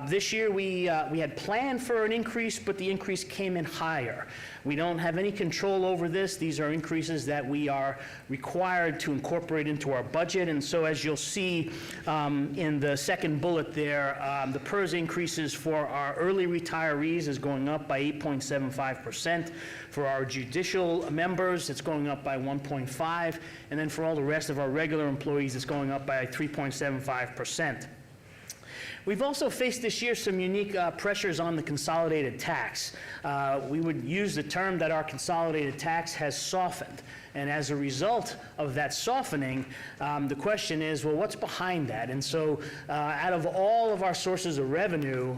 This year we had planned for an increase, but the increase came in higher. We don't have any control over this. These are increases that we are required to incorporate into our budget. And so as you'll see in the second bullet there, the PERS increases for our early retirees is going up by 8.75%. For our judicial members, it's going up by 1.5%. And then for all the rest of our regular employees, it's going up by 3.75%. We've also faced this year some unique pressures on the consolidated tax. We would use the term that our consolidated tax has softened. And as a result of that softening, the question is, well, what's behind that? And so out of all of our sources of revenue,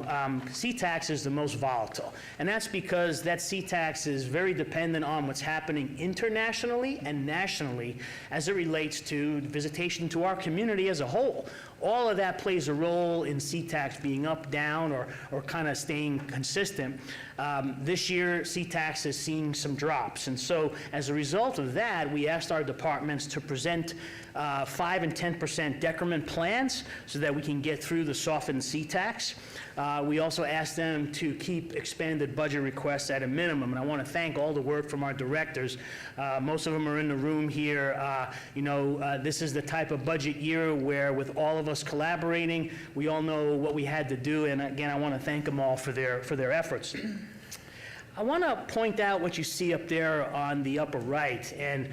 C-tax is the most volatile. And that's because that C-tax is very dependent on what's happening internationally and nationally as it relates to visitation to our community as a whole. All of that plays a role in C C-Tax being up, down, or kind of staying consistent. This year, C-Tax has seen some drops. And so as a result of that, we asked our departments to present 5 and 10% decrement plans so that we can get through the softened C-Tax. We also asked them to keep expanded budget requests at a minimum, and I want to thank all the work from our directors. Most of them are in the room here. This is the type of budget year where, with all of us collaborating, we all know what we had to do, and again, I want to thank them all for their efforts. I want to point out what you see up there on the upper right, and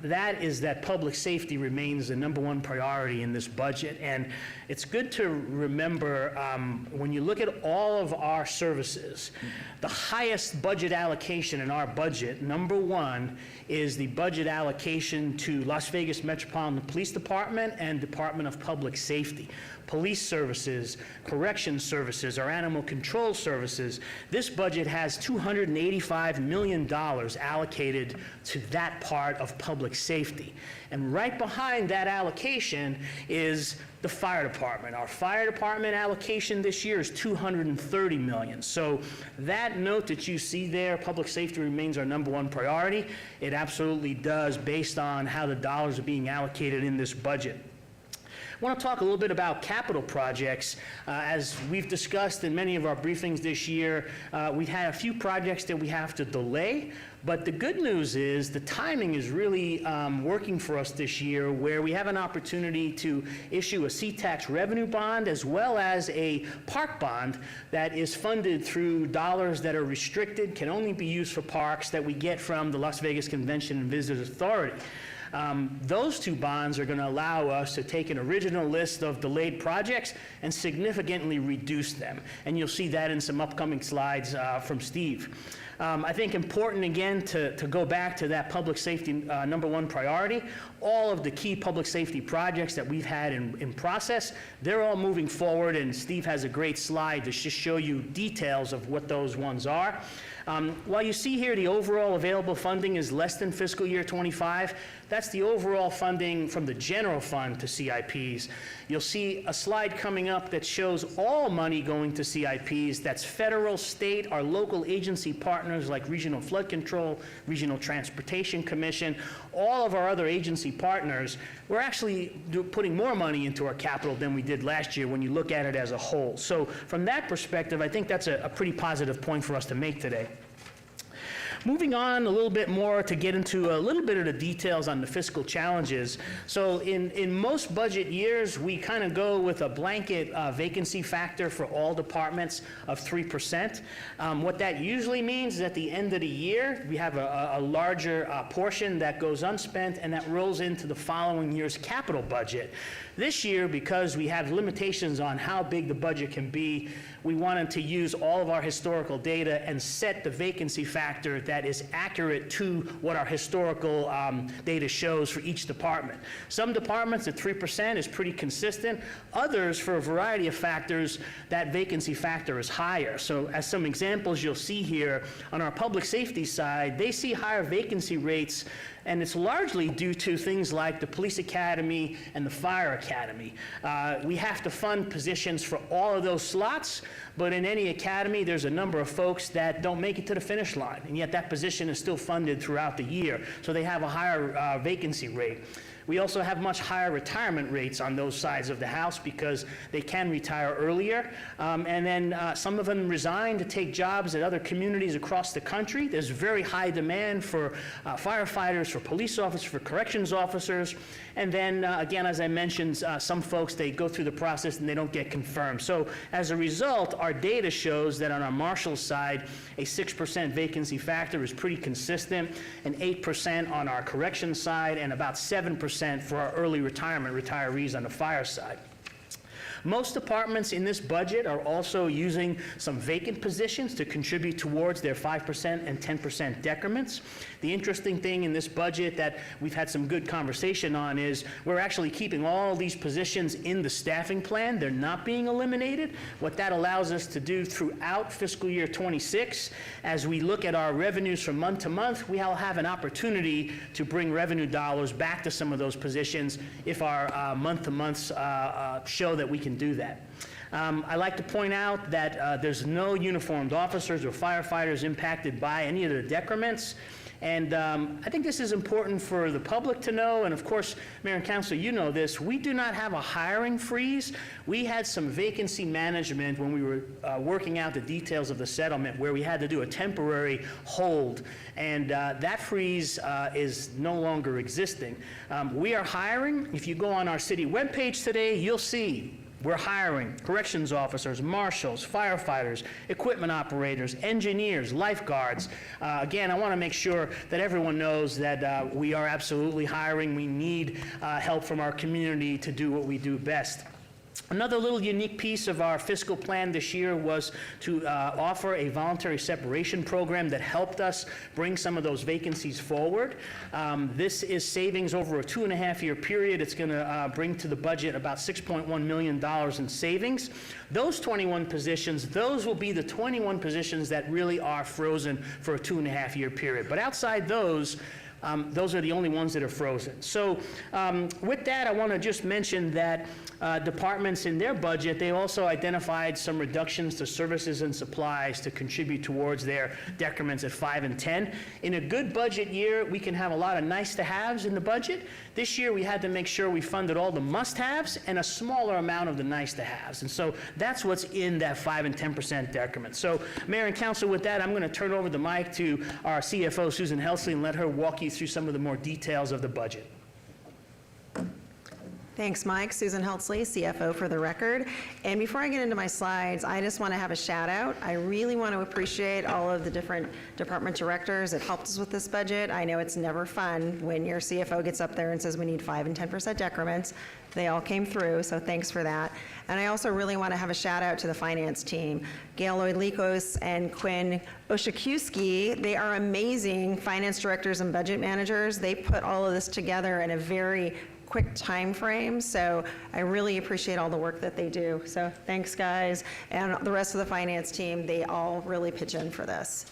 that is that public safety remains the #1 priority in this budget. And it's good to remember, when you look at all of our services, the highest budget allocation in our budget, #1, is the budget allocation to Las Vegas Metropolitan Police Department and Department of Public Safety. Police services, corrections services, our animal control services. This budget has $285 million allocated to that part of public safety. And right behind that allocation is the fire department. Our fire department allocation this year is $230 million. So that note that you see there, public safety remains our #1 priority. It absolutely does, based on how the dollars are being allocated in this budget. I want to talk a little bit about capital projects. As we've discussed in many of our briefings this year, we've had a few projects that we have to delay, but the good news is the timing is really working for us this year, where we have an opportunity to issue a C-Tax revenue bond as well as a park bond that is funded through dollars that are restricted, can only be used for parks, that we get from the Las Vegas Convention and Visitors Authority. Those two bonds are going to allow us to take an original list of delayed projects and significantly reduce them. And you'll see that in some upcoming slides from Steve. I think important, again, to go back to that public safety #1 priority. All of the key public safety projects that we've had in process, they're all moving forward, and Steve has a great slide to just show you details of what those ones are. While you see here the overall available funding is less than fiscal year 25, that's the overall funding from the general fund to CIPs. You'll see a slide coming up that shows all money going to CIPs. That's federal, state, our local agency partners like Regional Flood Control, Regional Transportation Commission, all of our other agency partners. We're actually putting more money into our capital than we did last year when you look at it as a whole. So from that perspective, I think that's a pretty positive point for us to make today. Moving on a little bit more to get into a little bit of the details on the fiscal challenges. So in most budget years, we kind of go with a blanket vacancy factor for all departments of 3%. What that usually means is at the end of the year, we have a larger portion that goes unspent and that rolls into the following year's capital budget. This year, because we have limitations on how big the budget can be, we wanted to use all of our historical data and set the vacancy factor that is accurate to what our historical data shows for each department. Some departments at 3% is pretty consistent. Others, for a variety of factors, that vacancy factor is higher. So as some examples you'll see here, on our public safety side, they see higher vacancy rates, and it's largely due to things like the police academy and the fire academy. We have to fund positions for all of those slots, but in any academy, there's a number of folks that don't make it to the finish line, and yet that position is still funded throughout the year, so they have a higher vacancy rate. We also have much higher retirement rates on those sides of the house because they can retire earlier. And then some of them resign to take jobs at other communities across the country. There's very high demand for firefighters, for police officers, for corrections officers. And then, again, as I mentioned, some folks, they go through the process and they don't get confirmed. So as a result, our data shows that on our marshal side, a 6% vacancy factor is pretty consistent, and 8% on our corrections side, and about 7% for our early retirement retirees on the fire side. Most departments in this budget are also using some vacant positions to contribute towards their 5% and 10% decrements. The interesting thing in this budget that we've had some good conversation on is we're actually keeping all these positions in the staffing plan. They're not being eliminated. What that allows us to do throughout fiscal year 26, as we look at our revenues from month to month, we'll have an opportunity to bring revenue dollars back to some of those positions if our month-to-months show that we can do that. I like to point out that there's no uniformed officers or firefighters impacted by any of the decrements. And I think this is important for the public to know, and of course, Mayor and Council, you know this, we do not have a hiring freeze. We had some vacancy management when we were working out the details of the settlement where we had to do a temporary hold, and that freeze is no longer existing. We are hiring. If you go on our city webpage today, you'll see we're hiring corrections officers, marshals, firefighters, equipment operators, engineers, lifeguards. Again, I want to make sure that everyone knows that we are absolutely hiring. We need help from our community to do what we do best. Another little unique piece of our fiscal plan this year was to offer a voluntary separation program that helped us bring some of those vacancies forward. This is savings over a 2.5-year period. It's going to bring to the budget about $6.1 million in savings. Those 21 positions, those will be the 21 positions that really are frozen for a 2.5-year period. But outside those are the only ones that are frozen. So with that, I want to just mention that departments in their budget, they also identified some reductions to services and supplies to contribute towards their decrements at 5 and 10. In a good budget year, we can have a lot of nice-to-haves in the budget. This year, we had to make sure we funded all the must-haves and a smaller amount of the nice-to-haves. And so that's what's in that 5 and 10% decrement. So, Mayor and Council, with that, I'm going to turn over the mic to our CFO, Susan Helsley, and let her walk you through some of the more details of the budget. Thanks, Mike. Susan Helsley, CFO for the record. And before I get into my slides, I just want to have a shout out. I really want to appreciate all of the different department directors that helped us with this budget. I know it's never fun when your CFO gets up there and says we need 5 and 10% decrements. They all came through, so thanks for that. And I also really want to have a shout out to the finance team. Gail Lloyd-Likos and Quinn Oshakuski, they are amazing finance directors and budget managers. They put all of this together in a very quick time frame, so I really appreciate all the work that they do. So thanks, guys. And the rest of the finance team, they all really pitch in for this.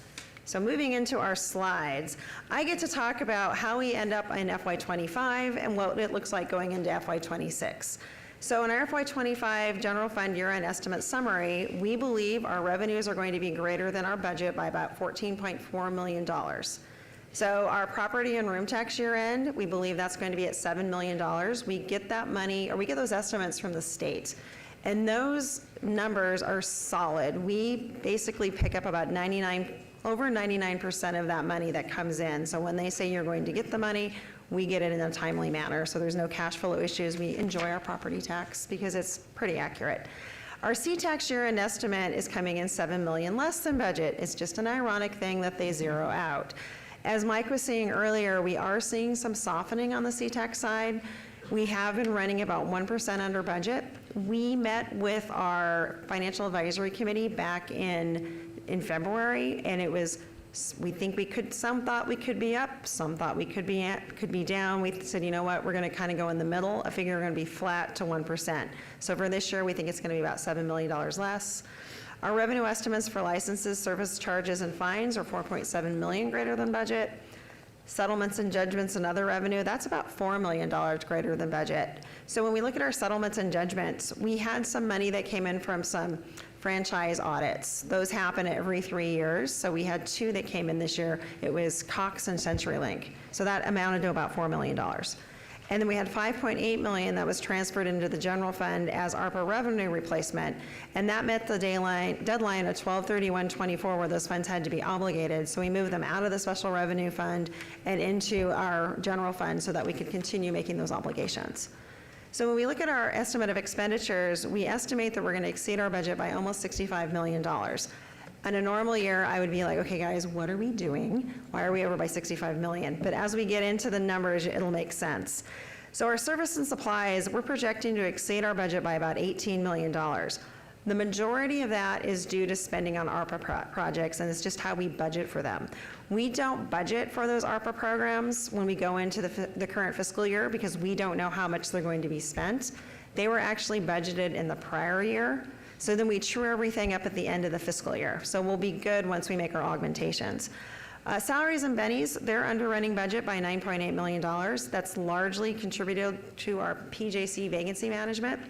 So moving into our slides, I get to talk about how we end up in FY25 and what it looks like going into FY26. So in our FY25 general fund year-end estimate summary, we believe our revenues are going to be greater than our budget by about $14.4 million. So our property and room tax year-end, we believe that's going to be at $7 million. We get that money, or we get those estimates from the state. And those numbers are solid. We basically pick up about over 99% of that money that comes in. So when they say you're going to get the money, we get it in a timely manner. So there's no cash flow issues. We enjoy our property tax because it's pretty accurate. Our C-tax year-end estimate is coming in $7 million less than budget. It's just an ironic thing that they zero out. As Mike was saying earlier, we are seeing some softening on the C-tax side. We have been running about 1% under budget. We met with our financial advisory committee back in February, and it was, we think we could, some thought we could be up, some thought we could be down. We said, you know what, we're going to kind of go in the middle. I figure we're going to be flat to 1%. So for this year, we think it's going to be about $7 million less. Our revenue estimates for licenses, service charges, and fines are $4.7 million greater than budget. Settlements and judgments and other revenue, that's about $4 million greater than budget. So when we look at our settlements and judgments, we had some money that came in from some franchise audits. Those happen every 3 years. So we had 2 that came in this year. It was Cox and CenturyLink. So that amounted to about $4 million. And then we had $5.8 million that was transferred into the general fund as ARPA revenue replacement. And that met the deadline of 12/31/24 where those funds had to be obligated. So we moved them out of the special revenue fund and into our general fund so that we could continue making those obligations. So when we look at our estimate of expenditures, we estimate that we're going to exceed our budget by almost $65 million. In a normal year, I would be like, okay, guys, what are we doing? Why are we over by $65 million? But as we get into the numbers, it'll make sense. So our service and supplies, we're projecting to exceed our budget by about $18 million. The majority of that is due to spending on ARPA projects, and it's just how we budget for them. We don't budget for those ARPA programs when we go into the current fiscal year because we don't know how much they're going to be spent. They were actually budgeted in the prior year. So then we true everything up at the end of the fiscal year. So we'll be good once we make our augmentations. Salaries and bennies, they're under running budget by $9.8 million. That's largely contributed to our PJC vacancy management.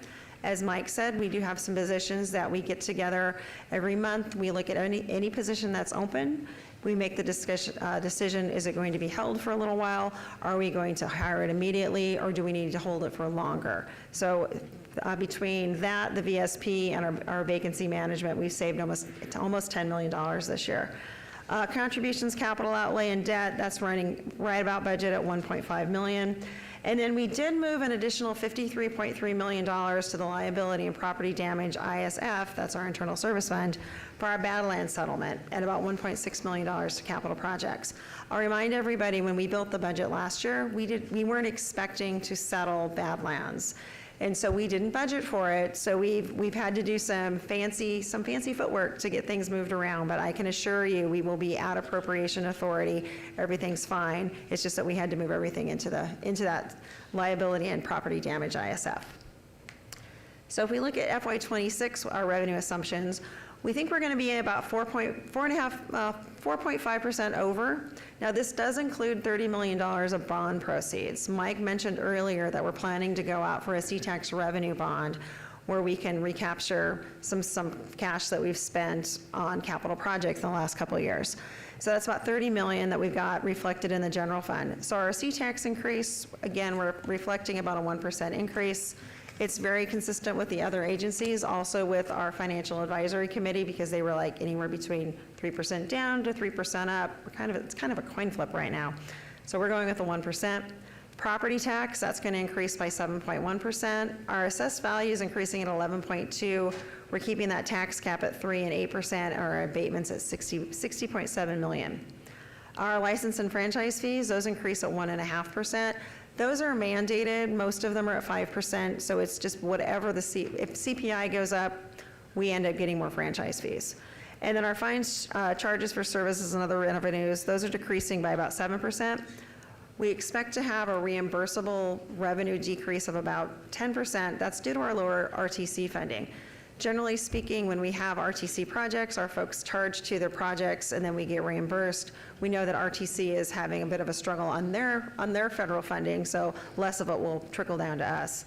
As Mike said, we do have some positions that we get together every month. We look at any position that's open. We make the decision, is it going to be held for a little while? Are we going to hire it immediately, or do we need to hold it for longer? So between that, the VSP, and our vacancy management, we've saved almost $10 million this year. Contributions, capital outlay, and debt, that's running right about budget at $1.5 million. And then we did move an additional $53.3 million to the liability and property damage ISF, that's our internal service fund, for our Badlands settlement, and about $1.6 million to capital projects. I'll remind everybody, when we built the budget last year, we weren't expecting to settle Badlands. And so we didn't budget for it, so we've had to do some fancy footwork to get things moved around, but I can assure you we will be at appropriation authority. Everything's fine. It's just that we had to move everything into that liability and property damage ISF. So if we look at FY26, our revenue assumptions, we think we're going to be about 4.5% over. Now, this does include $30 million of bond proceeds. Mike mentioned earlier that we're planning to go out for a C-Tax revenue bond where we can recapture some cash that we've spent on capital projects in the last couple of years. So that's about $30 million that we've got reflected in the general fund. So our C-Tax increase, again, we're reflecting about a 1% increase. It's very consistent with the other agencies, also with our financial advisory committee, because they were like anywhere between 3% down to 3% up. It's kind of a coin flip right now. So we're going with the 1%. Property tax, that's going to increase by 7.1%. Our assessed value is increasing at 11.2. We're keeping that tax cap at 3% and 8%, our abatements at 60.7 million. Our license and franchise fees, those increase at 1.5%. Those are mandated. Most of them are at 5%, so it's just whatever if CPI goes up, we end up getting more franchise fees. And then our fines, charges for services and other revenues, those are decreasing by about 7%. We expect to have a reimbursable revenue decrease of about 10%. That's due to our lower RTC funding. Generally speaking, when we have RTC projects, our folks charge to their projects and then we get reimbursed. We know that RTC is having a bit of a struggle on their federal funding, so less of it will trickle down to us.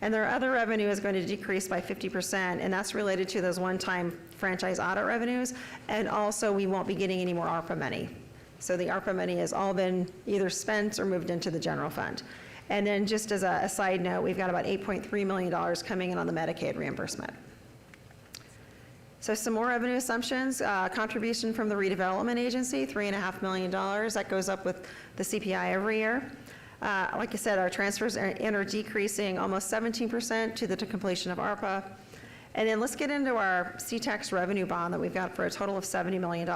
And their other revenue is going to decrease by 50%, and that's related to those one-time franchise audit revenues, and also we won't be getting any more ARPA money. So the ARPA money has all been either spent or moved into the general fund. And then just as a side note, we've got about $8.3 million coming in on the Medicaid reimbursement. So some more revenue assumptions, contribution from the redevelopment agency, $3.5 million. That goes up with the CPI every year. Like I said, our transfers are decreasing almost 17% to the completion of ARPA. And then let's get into our C-Tax revenue bond that we've got for a total of $70 million.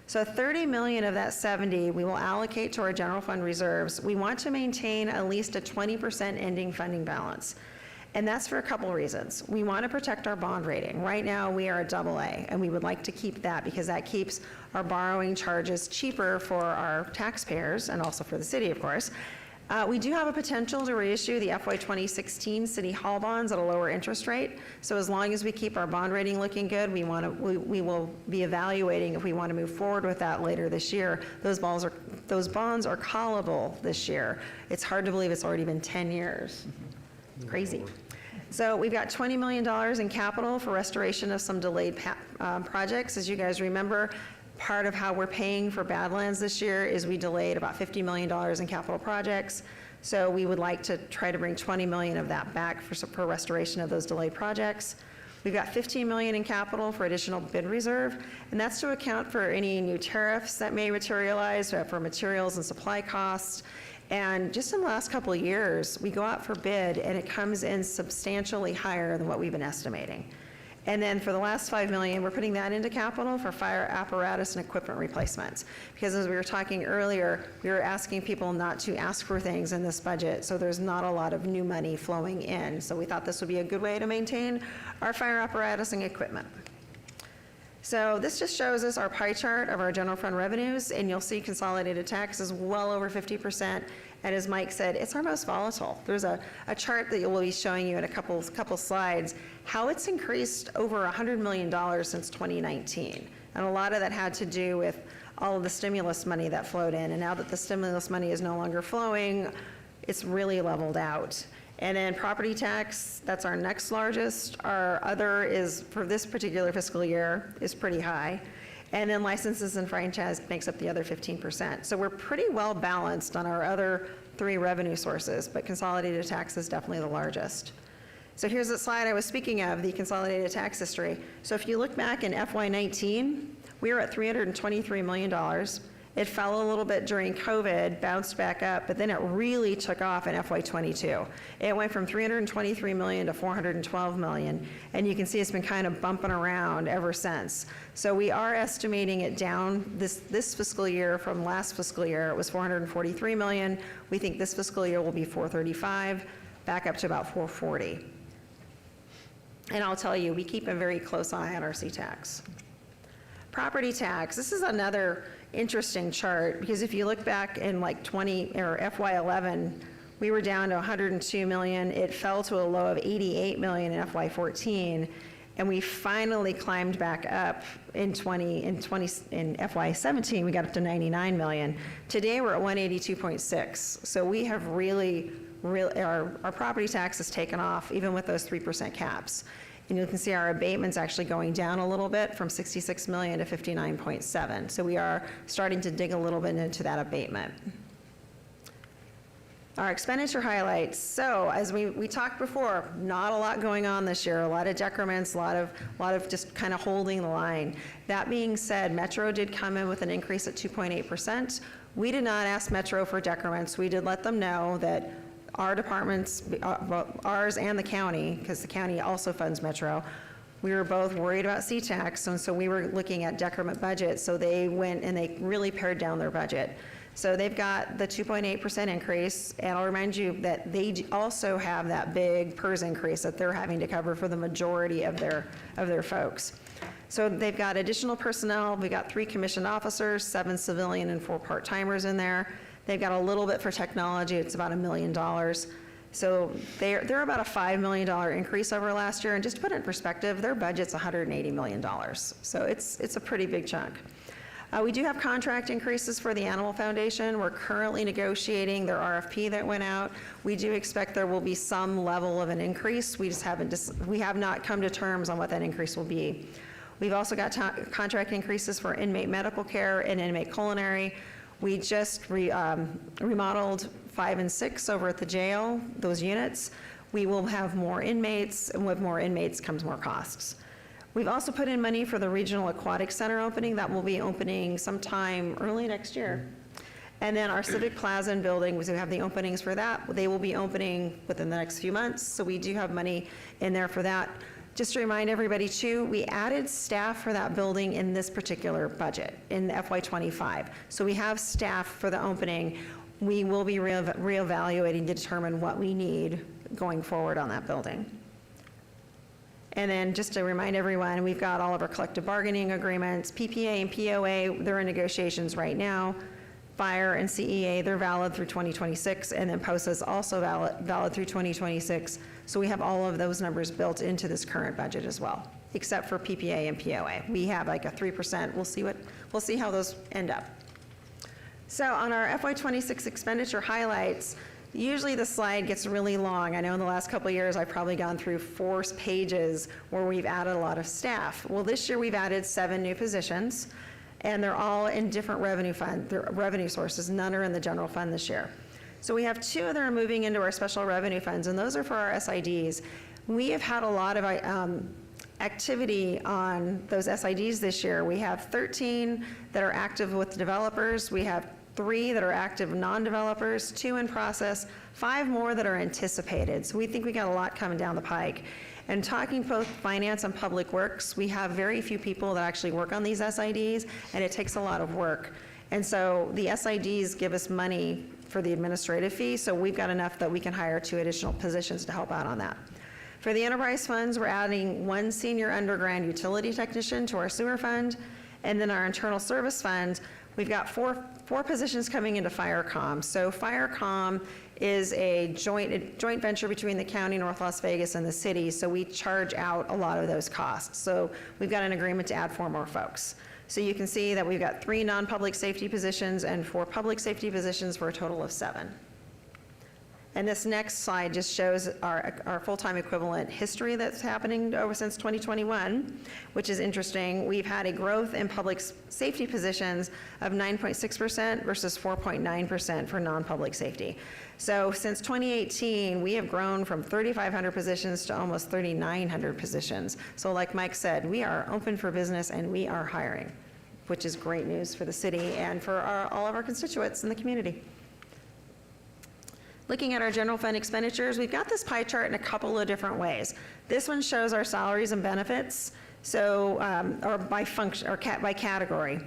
So 30 million of that 70 we will allocate to our general fund reserves. We want to maintain at least a 20% ending funding balance. And that's for a couple reasons. We want to protect our bond rating. Right now, we are a AA, and we would like to keep that because that keeps our borrowing charges cheaper for our taxpayers and also for the city, of course. We do have a potential to reissue the FY 2016 City Hall bonds at a lower interest rate. So as long as we keep our bond rating looking good, we will be evaluating if we want to move forward with that later this year. Those bonds are callable this year. It's hard to believe it's already been 10 years. Crazy. So we've got $20 million in capital for restoration of some delayed projects. As you guys remember, part of how we're paying for Badlands this year is we delayed about $50 million in capital projects. So we would like to try to bring 20 million of that back for restoration of those delayed projects. We've got 15 million in capital for additional bid reserve, and that's to account for any new tariffs that may materialize for materials and supply costs. And just in the last couple of years, we go out for bid and it comes in substantially higher than what we've been estimating. And then for the last $5 million, we're putting that into capital for fire apparatus and equipment replacements. Because as we were talking earlier, we were asking people not to ask for things in this budget, so there's not a lot of new money flowing in. So we thought this would be a good way to maintain our fire apparatus and equipment. So this just shows us our pie chart of our general fund revenues, and you'll see consolidated tax is well over 50%. And as Mike said, it's our most volatile. There's a chart that we'll be showing you in a couple slides, how it's increased over $100 million since 2019. And a lot of that had to do with all of the stimulus money that flowed in. And now that the stimulus money is no longer flowing, it's really leveled out. And then property tax, that's our next largest. Our other is, for this particular fiscal year, is pretty high. And then licenses and franchise makes up the other 15%. So we're pretty well balanced on our other 3 revenue sources, but consolidated tax is definitely the largest. So here's the slide I was speaking of, the consolidated tax history. So if you look back in FY19, we were at $323 million. It fell a little bit during COVID, bounced back up, but then it really took off in FY22. It went from $323 million to $412 million, and you can see it's been kind of bumping around ever since. So we are estimating it down this fiscal year from last fiscal year. It was $443 million. We think this fiscal year will be $435, back up to about $440. And I'll tell you, we keep a very close eye on our C-tax. Property tax, this is another interesting chart, because if you look back in like FY11, we were down to 102 million. It fell to a low of 88 million in FY14, and we finally climbed back up in FY17. We got up to 99 million. Today we're at 182.6. So we have really our property tax has taken off, even with those 3% caps. And you can see our abatement's actually going down a little bit from 66 million to 59.7. So we are starting to dig a little bit into that abatement. Our expenditure highlights. So as we talked before, not a lot going on this year, a lot of decrements, a lot of just kind of holding the line. That being said, Metro did come in with an increase at 2.8%. We did not ask Metro for decrements. We did let them know that our departments, ours and the county, because the county also funds Metro, we were both worried about C-tax, and so we were looking at decrement budget, so they went and they really pared down their budget. So they've got the 2.8% increase, and I'll remind you that they also have that big PERS increase that they're having to cover for the majority of their folks. So they've got additional personnel. We've got 3 commissioned officers, 7 civilian and 4 part-timers in there. They've got a little bit for technology. It's about $1 million. So they're about a $5 million increase over last year. And just to put it in perspective, their budget's $180 million. So it's a pretty big chunk. We do have contract increases for the Animal Foundation. We're currently negotiating their RFP that went out. We do expect there will be some level of an increase. We have not come to terms on what that increase will be. We've also got contract increases for inmate medical care and inmate culinary. We just remodeled 5 and 6 over at the jail, those units. We will have more inmates, and with more inmates comes more costs. We've also put in money for the Regional Aquatic Center opening. That will be opening sometime early next year. And then our Civic Plaza and building, we have the openings for that. They will be opening within the next few months, so we do have money in there for that. Just to remind everybody too, we added staff for that building in this particular budget, in FY25. So we have staff for the opening. We will be reevaluating to determine what we need going forward on that building. And then just to remind everyone, we've got all of our collective bargaining agreements, PPA and POA, they're in negotiations right now. Fire and CEA, they're valid through 2026, and then POSA is also valid through 2026. So we have all of those numbers built into this current budget as well, except for PPA and POA. We have like a 3%. We'll see how those end up. So on our FY26 expenditure highlights, usually the slide gets really long. I know in the last couple of years I've probably gone through 4 pages where we've added a lot of staff. Well, this year we've added 7 new positions, and they're all in different revenue sources. None are in the general fund this year. So we have 2 that are moving into our special revenue funds, and those are for our SIDs. We have had a lot of activity on those SIDs this year. We have 13 that are active with developers. We have 3 that are active non-developers, 2 in process, 5 more that are anticipated. So we think we got a lot coming down the pike. And talking both finance and public works, we have very few people that actually work on these SIDs, and it takes a lot of work. And so the SIDs give us money for the administrative fee, so we've got enough that we can hire 2 additional positions to help out on that. For the enterprise funds, we're adding 1 senior underground utility technician to our sewer fund, and then our internal service fund, we've got 4 positions coming into FireCom. So FireCom is a joint venture between the county, North Las Vegas, and the city, so we charge out a lot of those costs. So we've got an agreement to add 4 more folks. So you can see that we've got 3 non-public safety positions and 4 public safety positions for a total of 7. And this next slide just shows our full-time equivalent history that's happening over since 2021, which is interesting. We've had a growth in public safety positions of 9.6% versus 4.9% for non-public safety. So since 2018, we have grown from 3,500 positions to almost 3,900 positions. So like Mike said, we are open for business and we are hiring, which is great news for the city and for all of our constituents in the community. Looking at our general fund expenditures, we've got this pie chart in a couple of different ways. This one shows our salaries and benefits, so or by function or by category.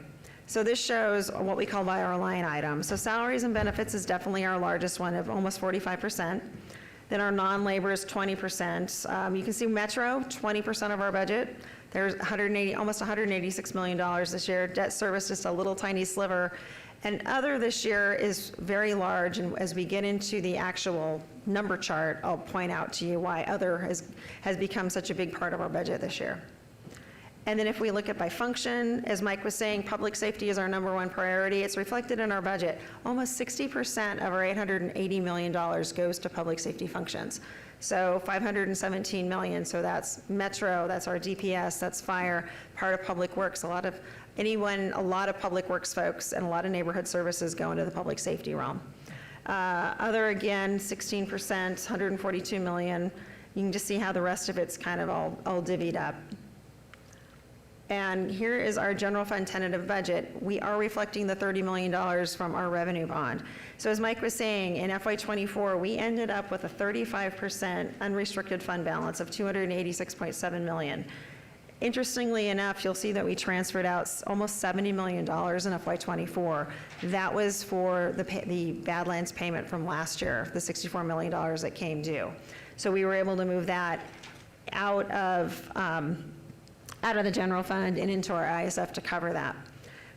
So this shows what we call by our line item. So salaries and benefits is definitely our largest one of almost 45%. Then our non-labor is 20%. You can see Metro, 20% of our budget. There's almost $186 million this year. Debt service, just a little tiny sliver. And other this year is very large, and as we get into the actual number chart, I'll point out to you why other has become such a big part of our budget this year. And then if we look at by function, as Mike was saying, public safety is our #1 priority. It's reflected in our budget. Almost 60% of our $880 million goes to public safety functions. So $517 million, so that's Metro, that's our DPS, that's fire, part of public works. A lot of public works folks and a lot of neighborhood services go into the public safety realm. Other, again, 16%, $142 million. You can just see how the rest of it's kind of all divvied up. And here is our general fund tentative budget. We are reflecting the $30 million from our revenue bond. So as Mike was saying, in FY24, we ended up with a 35% unrestricted fund balance of $286.7 million. Interestingly enough, you'll see that we transferred out almost $70 million in FY24. That was for the Badlands payment from last year, the $64 million that came due. So we were able to move that out of the general fund and into our ISF to cover that.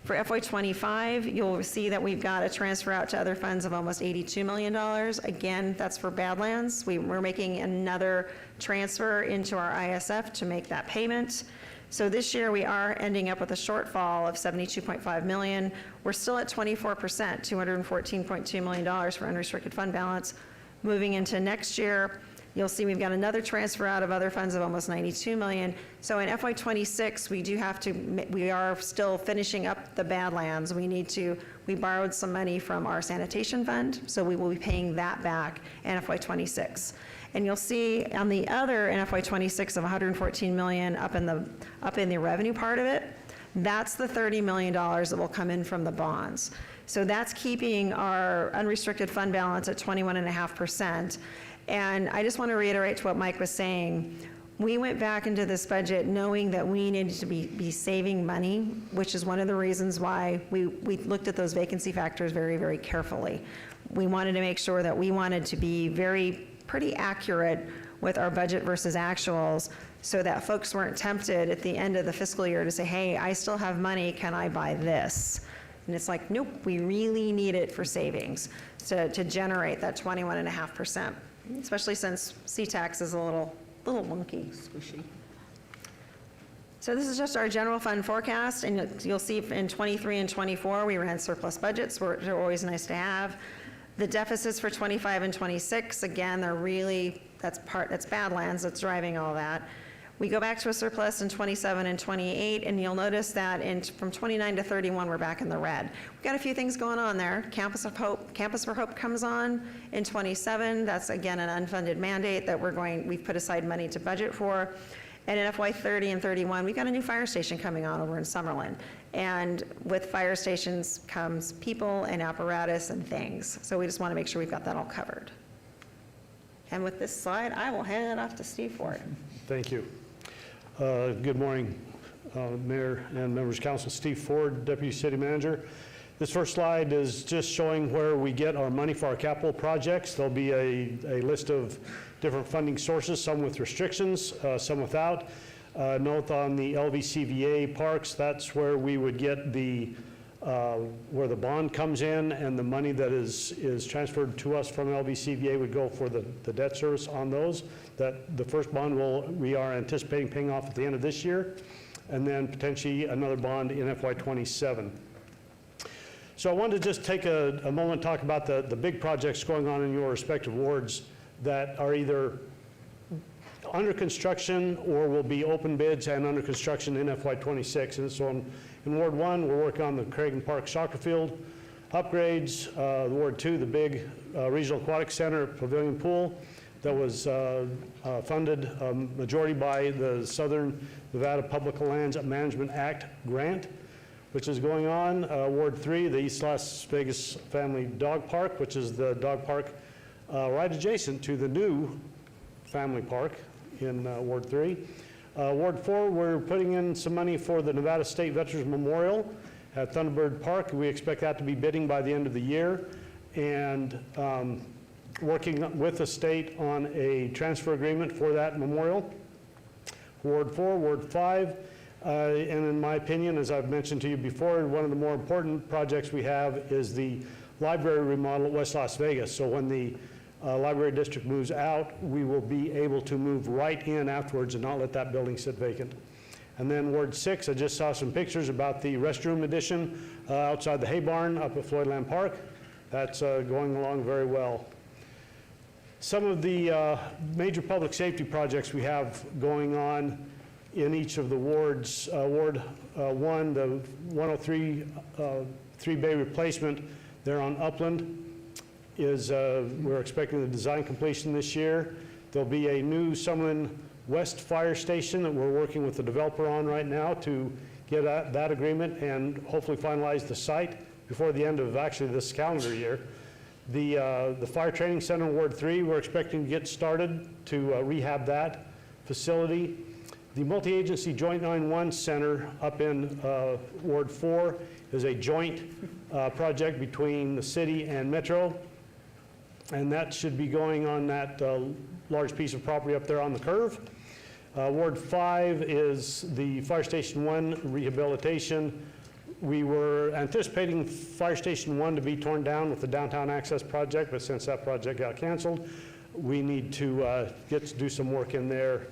For FY25, you'll see that we've got a transfer out to other funds of almost $82 million. Again, that's for Badlands. We're making another transfer into our ISF to make that payment. So this year we are ending up with a shortfall of $72.5 million. We're still at 24%, $214.2 million for unrestricted fund balance. Moving into next year, you'll see we've got another transfer out of other funds of almost $92 million. So in FY26, we are still finishing up the Badlands. We borrowed some money from our sanitation fund, so we will be paying that back in FY26. And you'll see on the other in FY26 of $114 million up in the revenue part of it, that's the $30 million that will come in from the bonds. So that's keeping our unrestricted fund balance at 21.5%. And I just want to reiterate to what Mike was saying. We went back into this budget knowing that we needed to be saving money, which is one of the reasons why we looked at those vacancy factors very, very carefully. We wanted to make sure that we wanted to be pretty accurate with our budget versus actuals so that folks weren't tempted at the end of the fiscal year to say, hey, I still have money, can I buy this? And it's like, nope, we really need it for savings to generate that 21.5%. Especially since C-Tax is a little wonky, squishy. So this is just our general fund forecast, and you'll see in 23 and 24 we ran surplus budgets, which are always nice to have. The deficits for 25 and 26, again, that's Badlands that's driving all that. We go back to a surplus in 27 and 28, and you'll notice that from 29 to 31, we're back in the red. We've got a few things going on there. Campus for Hope comes on in 27. That's, again, an unfunded mandate that we've put aside money to budget for. And in FY 30 and 31, we've got a new fire station coming on over in Summerlin. And with fire stations comes people and apparatus and things. So we just want to make sure we've got that all covered. And with this slide, I will hand it off to Steve Ford. Thank you. Good morning, Mayor and members of council. Steve Ford, Deputy City Manager. This first slide is just showing where we get our money for our capital projects. There'll be a list of different funding sources, some with restrictions, some without. Note on the LVCVA parks, that's where we would get where the bond comes in, and the money that is transferred to us from LVCVA would go for the debt service on those. That the first bond we are anticipating paying off at the end of this year, and then potentially another bond in FY27. So I wanted to just take a moment to talk about the big projects going on in your respective wards that are either under construction or will be open bids and under construction in FY26. And so in Ward 1, we're working on the Cragen Park soccer field upgrades. Ward 2, the big Regional Aquatic Center pavilion pool that was funded majority by the Southern Nevada Public Lands Management Act grant, which is going on. Ward 3, the East Las Vegas Family Dog Park, which is the dog park right adjacent to the new family park in Ward 3. Ward 4, we're putting in some money for the Nevada State Veterans Memorial at Thunderbird Park. We expect that to be bidding by the end of the year, and working with the state on a transfer agreement for that memorial. Ward 4, Ward 5, and in my opinion, as I've mentioned to you before, one of the more important projects we have is the library remodel at West Las Vegas. So when the library district moves out, we will be able to move right in afterwards and not let that building sit vacant. And then Ward 6, I just saw some pictures about the restroom addition outside the hay barn up at Floydland Park. That's going along very well. Some of the major public safety projects we have going on in each of the wards. Ward 1, the 103 three-bay replacement there on Upland is, we're expecting the design completion this year. There'll be a new Summerlin West Fire Station that we're working with the developer on right now to get that agreement and hopefully finalize the site before the end of actually this calendar year. The Fire Training Center in Ward 3, we're expecting to get started to rehab that facility. The Multi-Agency Joint 911 Center up in Ward 4 is a joint project between the city and Metro, and that should be going on that large piece of property up there on the curve. Ward 5 is the Fire Station 1 rehabilitation. We were anticipating Fire Station 1 to be torn down with the downtown access project, but since that project got canceled, we need to do some work in there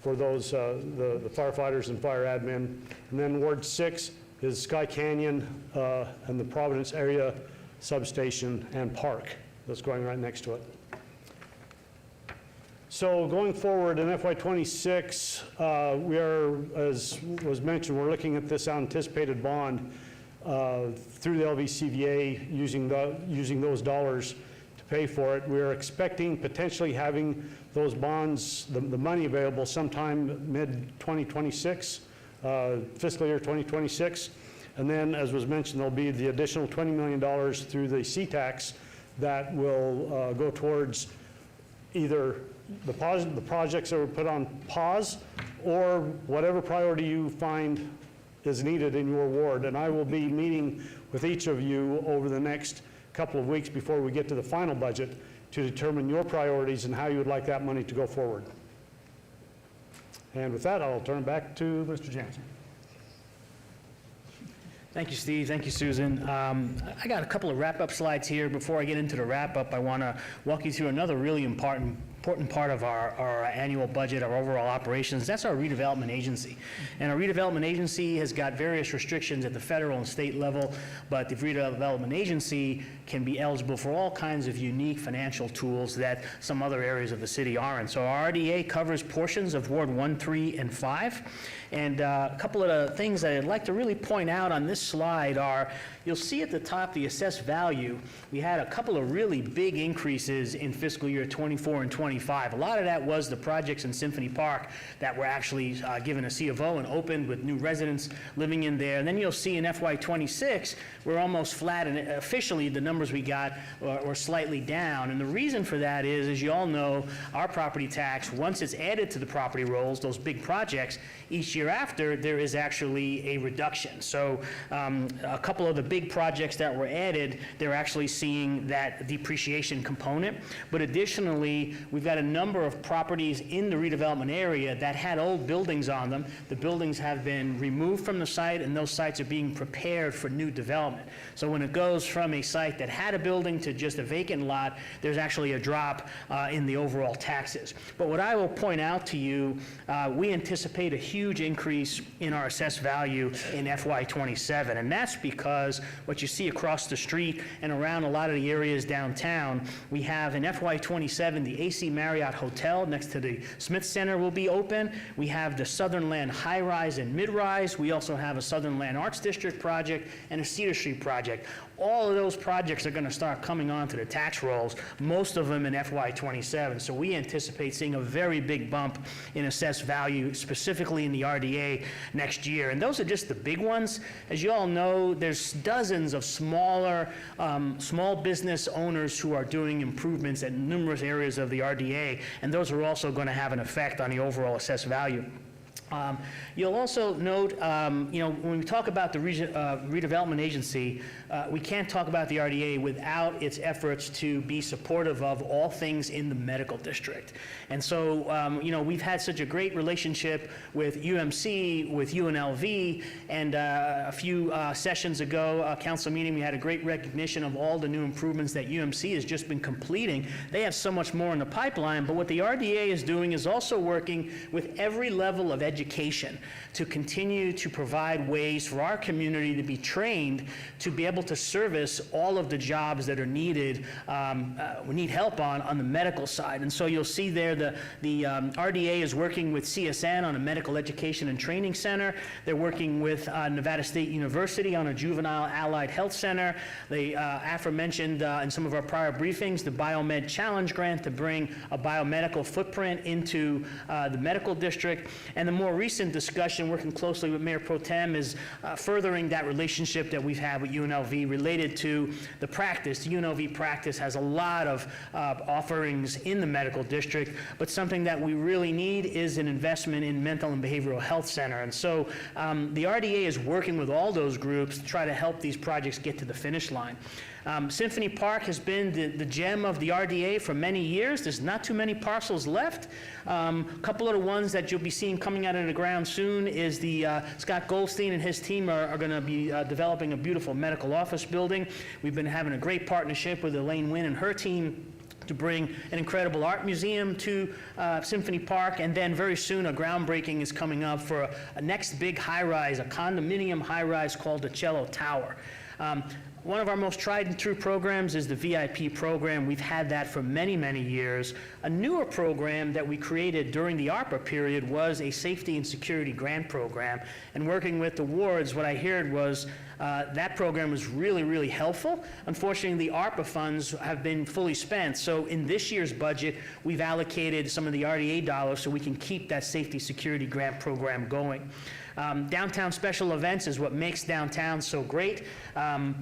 for those, the firefighters and fire admin. And then Ward 6 is Sky Canyon and the Providence area substation and park that's going right next to it. So going forward in FY26, we are, as was mentioned, we're looking at this anticipated bond through the LVCVA using those dollars to pay for it. We're expecting potentially having those bonds, the money available sometime mid-2026, fiscal year 2026. And then, as was mentioned, there'll be the additional $20 million through the C-Tax that will go towards either the projects that were put on pause or whatever priority you find is needed in your ward. And I will be meeting with each of you over the next couple of weeks before we get to the final budget to determine your priorities and how you would like that money to go forward. And with that, I'll turn it back to Mr. Jansen. Thank you, Steve. Thank you, Susan. I got a couple of wrap-up slides here. Before I get into the wrap-up, I want to walk you through another really important part of our annual budget, our overall operations. That's our redevelopment agency. And our redevelopment agency has got various restrictions at the federal and state level, but the redevelopment agency can be eligible for all kinds of unique financial tools that some other areas of the city aren't. So our RDA covers portions of Ward 1, 3, and 5. And a couple of the things that I'd like to really point out on this slide are, you'll see at the top the assessed value. We had a couple of really big increases in fiscal year 24 and 25. A lot of that was the projects in Symphony Park that were actually given a C of O and opened with new residents living in there. And then you'll see in FY26, we're almost flat, and officially the numbers we got were slightly down. And the reason for that is, as you all know, our property tax, once it's added to the property rolls, those big projects, each year after, there is actually a reduction. So a couple of the big projects that were added, they're actually seeing that depreciation component. But additionally, we've got a number of properties in the redevelopment area that had old buildings on them. The buildings have been removed from the site, and those sites are being prepared for new development. So when it goes from a site that that had a building to just a vacant lot, there's actually a drop in the overall taxes. But what I will point out to you, we anticipate a huge increase in our assessed value in FY27, and that's because what you see across the street and around a lot of the areas downtown, we have in FY27 the AC Marriott Hotel next to the Smith Center will be open. We have the Southern Land High Rise and Mid Rise. We also have a Southern Land Arts District project and a Cedar Street project. All of those projects are going to start coming onto the tax rolls, most of them in FY27. So we anticipate seeing a very big bump in assessed value, specifically in the RDA next year. And those are just the big ones. As you all know, there's dozens of smaller, small business owners who are doing improvements at numerous areas of the RDA, and those are also going to have an effect on the overall assessed value. You'll also note, when we talk about the redevelopment agency, we can't talk about the RDA without its efforts to be supportive of all things in the medical district. And so, we've had such a great relationship with UMC, with UNLV, and a few sessions ago, a council meeting, we had a great recognition of all the new improvements that UMC has just been completing. They have so much more in the pipeline, but what the RDA is doing is also working with every level of education to continue to provide ways for our community to be trained to be able to service all of the jobs that are needed, we need help on the medical side. And so you'll see there the RDA is working with CSN on a medical education and training center. They're working with Nevada State University on a juvenile allied health center. The aforementioned in some of our prior briefings, the Biomed Challenge Grant to bring a biomedical footprint into the medical district. And the more recent discussion, working closely with Mayor Pro Tem, is furthering that relationship that we've had with UNLV related to the practice. The UNLV practice has a lot of offerings in the medical district, but something that we really need is an investment in mental and behavioral health center. And so the RDA is working with all those groups to try to help these projects get to the finish line. Symphony Park has been the gem of the RDA for many years. There's not too many parcels left. A couple of the ones that you'll be seeing coming out of the ground soon is the Scott Goldstein and his team are going to be developing a beautiful medical office building. We've been having a great partnership with Elaine Wynn and her team to bring an incredible art museum to Symphony Park, and then very soon a groundbreaking is coming up for a next big high-rise, a condominium high-rise called the Cello Tower. One of our most tried and true programs is the VIP program. We've had that for many, many years. A newer program that we created during the ARPA period was a safety and security grant program. And working with the wards, what I heard was that program was really, really helpful. Unfortunately, the ARPA funds have been fully spent. So in this year's budget, we've allocated some of the RDA dollars so we can keep that safety security grant program going. Downtown special events is what makes downtown so great.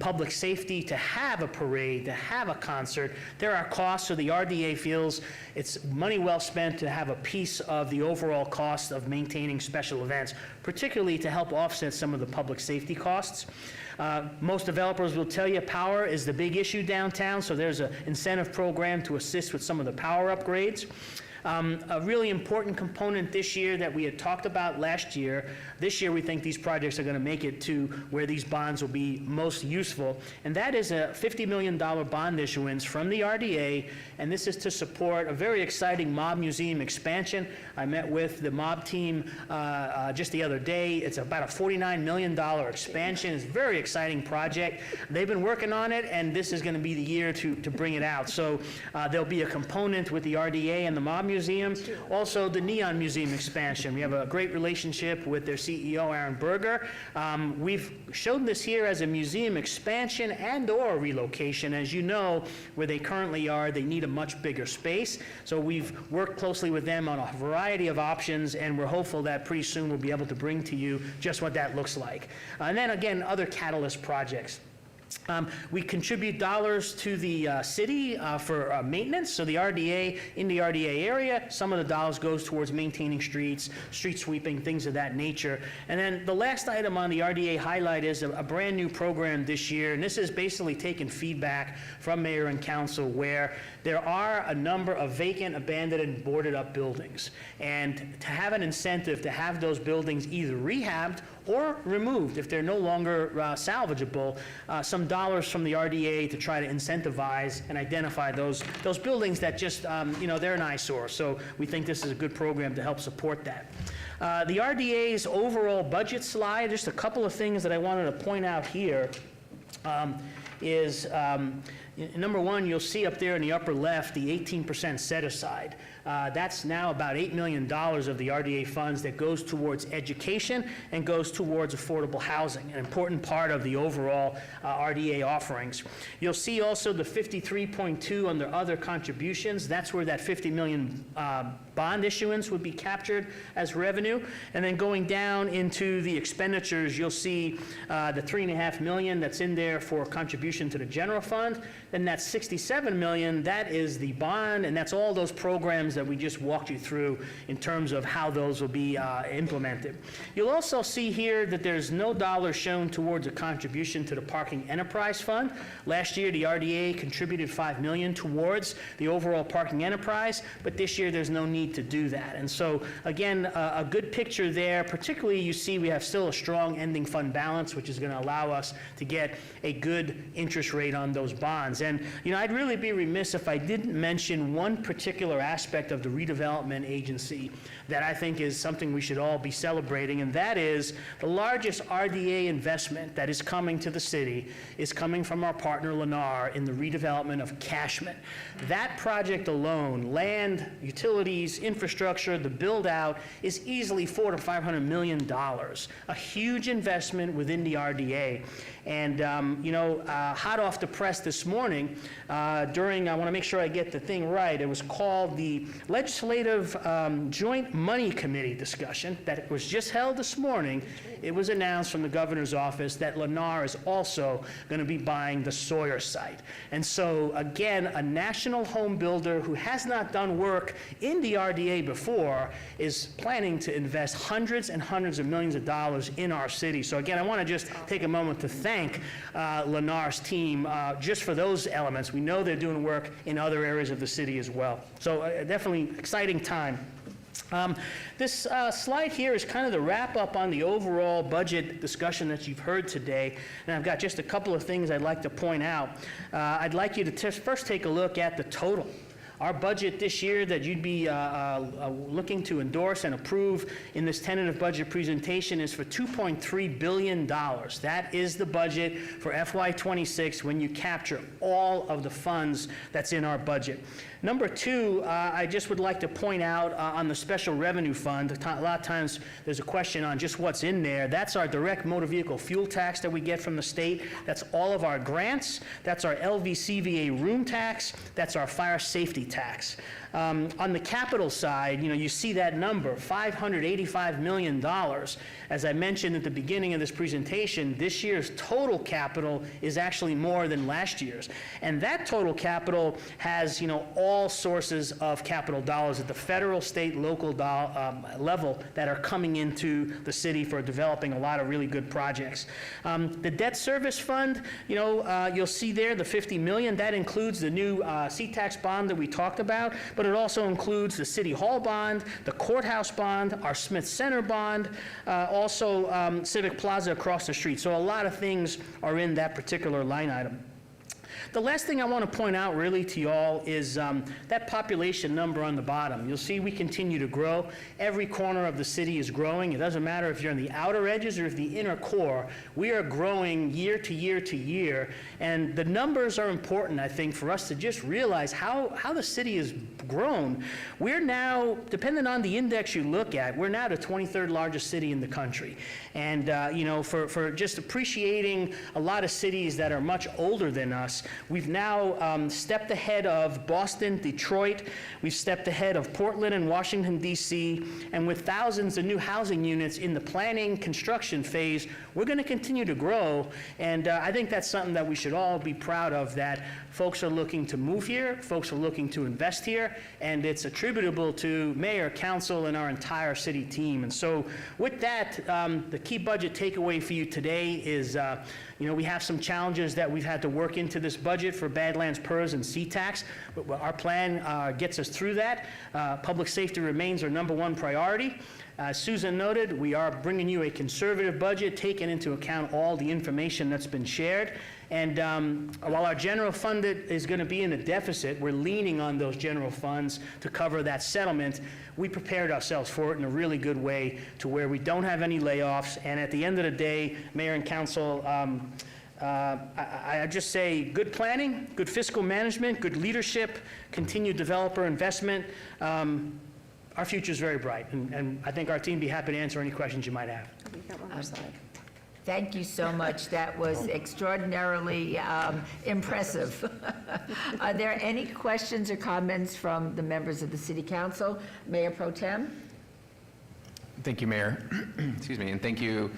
Public safety, to have a parade, to have a concert, there are costs, so the RDA feels it's money well spent to have a piece of the overall cost of maintaining special events, particularly to help offset some of the public safety costs. Most developers will tell you power is the big issue downtown, so there's an incentive program to assist with some of the power upgrades. A really important component this year that we had talked about last year, this year we think these projects are going to make it to where these bonds will be most useful, and that is a $50 million bond issuance from the RDA, and this is to support a very exciting mob museum expansion. I met with the mob team just the other day. It's about a $49 million expansion. It's a very exciting project. They've been working on it, and this is going to be the year to bring it out. So there'll be a component with the RDA and the mob museum. Also, the Neon Museum expansion. We have a great relationship with their CEO, Aaron Berger. We've shown this here as a museum expansion and or relocation. As you know, where they currently are, they need a much bigger space. So we've worked closely with them on a variety of options, and we're hopeful that pretty soon we'll be able to bring to you just what that looks like. And then again, other catalyst projects. We contribute dollars to the city for maintenance, so the RDA, in the RDA area, some of the dollars goes towards maintaining streets, street sweeping, things of that nature. And then the last item on the RDA highlight is a brand new program this year, and this is basically taking feedback from mayor and council where there are a number of vacant, abandoned, and boarded up buildings. And to have an incentive to have those buildings either rehabbed or removed if they're no longer salvageable, some dollars from the RDA to try to incentivize and identify those buildings that just, they're an eyesore. So we think this is a good program to help support that. The RDA's overall budget slide, just a couple of things that I wanted to point out here, is number one, you'll see up there in the upper left the 18% set aside. That's now about $8 million of the RDA funds that goes towards education and goes towards affordable housing, an important part of the overall RDA offerings. You'll see also the 53.2 under other contributions. That's where that 50 million bond issuance would be captured as revenue. And then going down into the expenditures, you'll see the $3.5 million that's in there for contribution to the general fund. Then that $67 million, that is the bond, and that's all those programs that we just walked you through in terms of how those will be implemented. You'll also see here that there's no dollars shown towards a contribution to the Parking Enterprise Fund. Last year, the RDA contributed $5 million towards the overall parking enterprise, but this year there's no need to do that. And so, again, a good picture there. Particularly, you see we have still a strong ending fund balance, which is going to allow us to get a good interest rate on those bonds. And, I'd really be remiss if I didn't mention one particular aspect of the redevelopment agency that I think is something we should all be celebrating, and that is the largest RDA investment that is coming to the city is coming from our partner Lennar in the redevelopment of Cashman. That project alone, land, utilities, infrastructure, the build out, is easily $400 to $500 million, a huge investment within the RDA. And, hot off the press this morning, I want to make sure I get the thing right, it was called the Legislative Joint Money Committee discussion that was just held this morning. It was announced from the governor's office that Lennar is also going to be buying the Sawyer site. And so, again, a national home builder who has not done work in the RDA before is planning to invest hundreds and hundreds of millions of dollars in our city. So again, I want to just take a moment to thank Lennar's team just for those elements. We know they're doing work in other areas of the city as well. So definitely exciting time. This slide here is kind of the wrap up on the overall budget discussion that you've heard today, and I've got just a couple of things I'd like to point out. I'd like you to first take a look at the total. Our budget this year that you'd be looking to endorse and approve in this tentative budget presentation is for $2.3 billion. That is the budget for FY26 when you capture all of the funds that's in our budget. Number two, I just would like to point out on the special revenue fund, a lot of times there's a question on just what's in there. That's our direct motor vehicle fuel tax that we get from the state. That's all of our grants. That's our LVCVA room tax. That's our fire safety tax. On the capital side, you see that number, $585 million. As I mentioned at the beginning of this presentation, this year's total capital is actually more than last year's. And that total capital has, all sources of capital dollars at the federal, state, local level that are coming into the city for developing a lot of really good projects. The debt service fund, you'll see there the $50 million. That includes the new C-tax bond that we talked about, but it also includes the City Hall bond, the courthouse bond, our Smith Center bond, also Civic Plaza across the street. So a lot of things are in that particular line item. The last thing I want to point out really to y'all is that population number on the bottom. You'll see we continue to grow. Every corner of the city is growing. It doesn't matter if you're in the outer edges or if the inner core. We are growing year to year to year. And the numbers are important, I think, for us to just realize how the city has grown. We're now, depending on the index you look at, we're now the 23rd largest city in the country. And, for just appreciating a lot of cities that are much older than us, we've now stepped ahead of Boston, Detroit. We've stepped ahead of Portland and Washington, D.C. And with thousands of new housing units in the planning, construction phase, we're going to continue to grow. And I think that's something that we should all be proud of, that folks are looking to move here, folks are looking to invest here, and it's attributable to mayor, council, and our entire city team. And so with that, the key budget takeaway for you today is, we have some challenges that we've had to work into this budget for Badlands PERS and C-Tax, but our plan gets us through that. Public safety remains our #1 priority. As Susan noted, we are bringing you a conservative budget, taking into account all the information that's been shared. And while our general fund is going to be in a deficit, we're leaning on those general funds to cover that settlement. We prepared ourselves for it in a really good way to where we don't have any layoffs. And at the end of the day, Mayor and Council, I just say good planning, good fiscal management, good leadership, continued developer investment. Our future is very bright, and I think our team would be happy to answer any questions you might have. We've got one more slide. Thank you so much. That was extraordinarily impressive. Are there any questions or comments from the members of the City Council? Mayor Pro Tem? Thank you, Mayor. Excuse me, and thank you,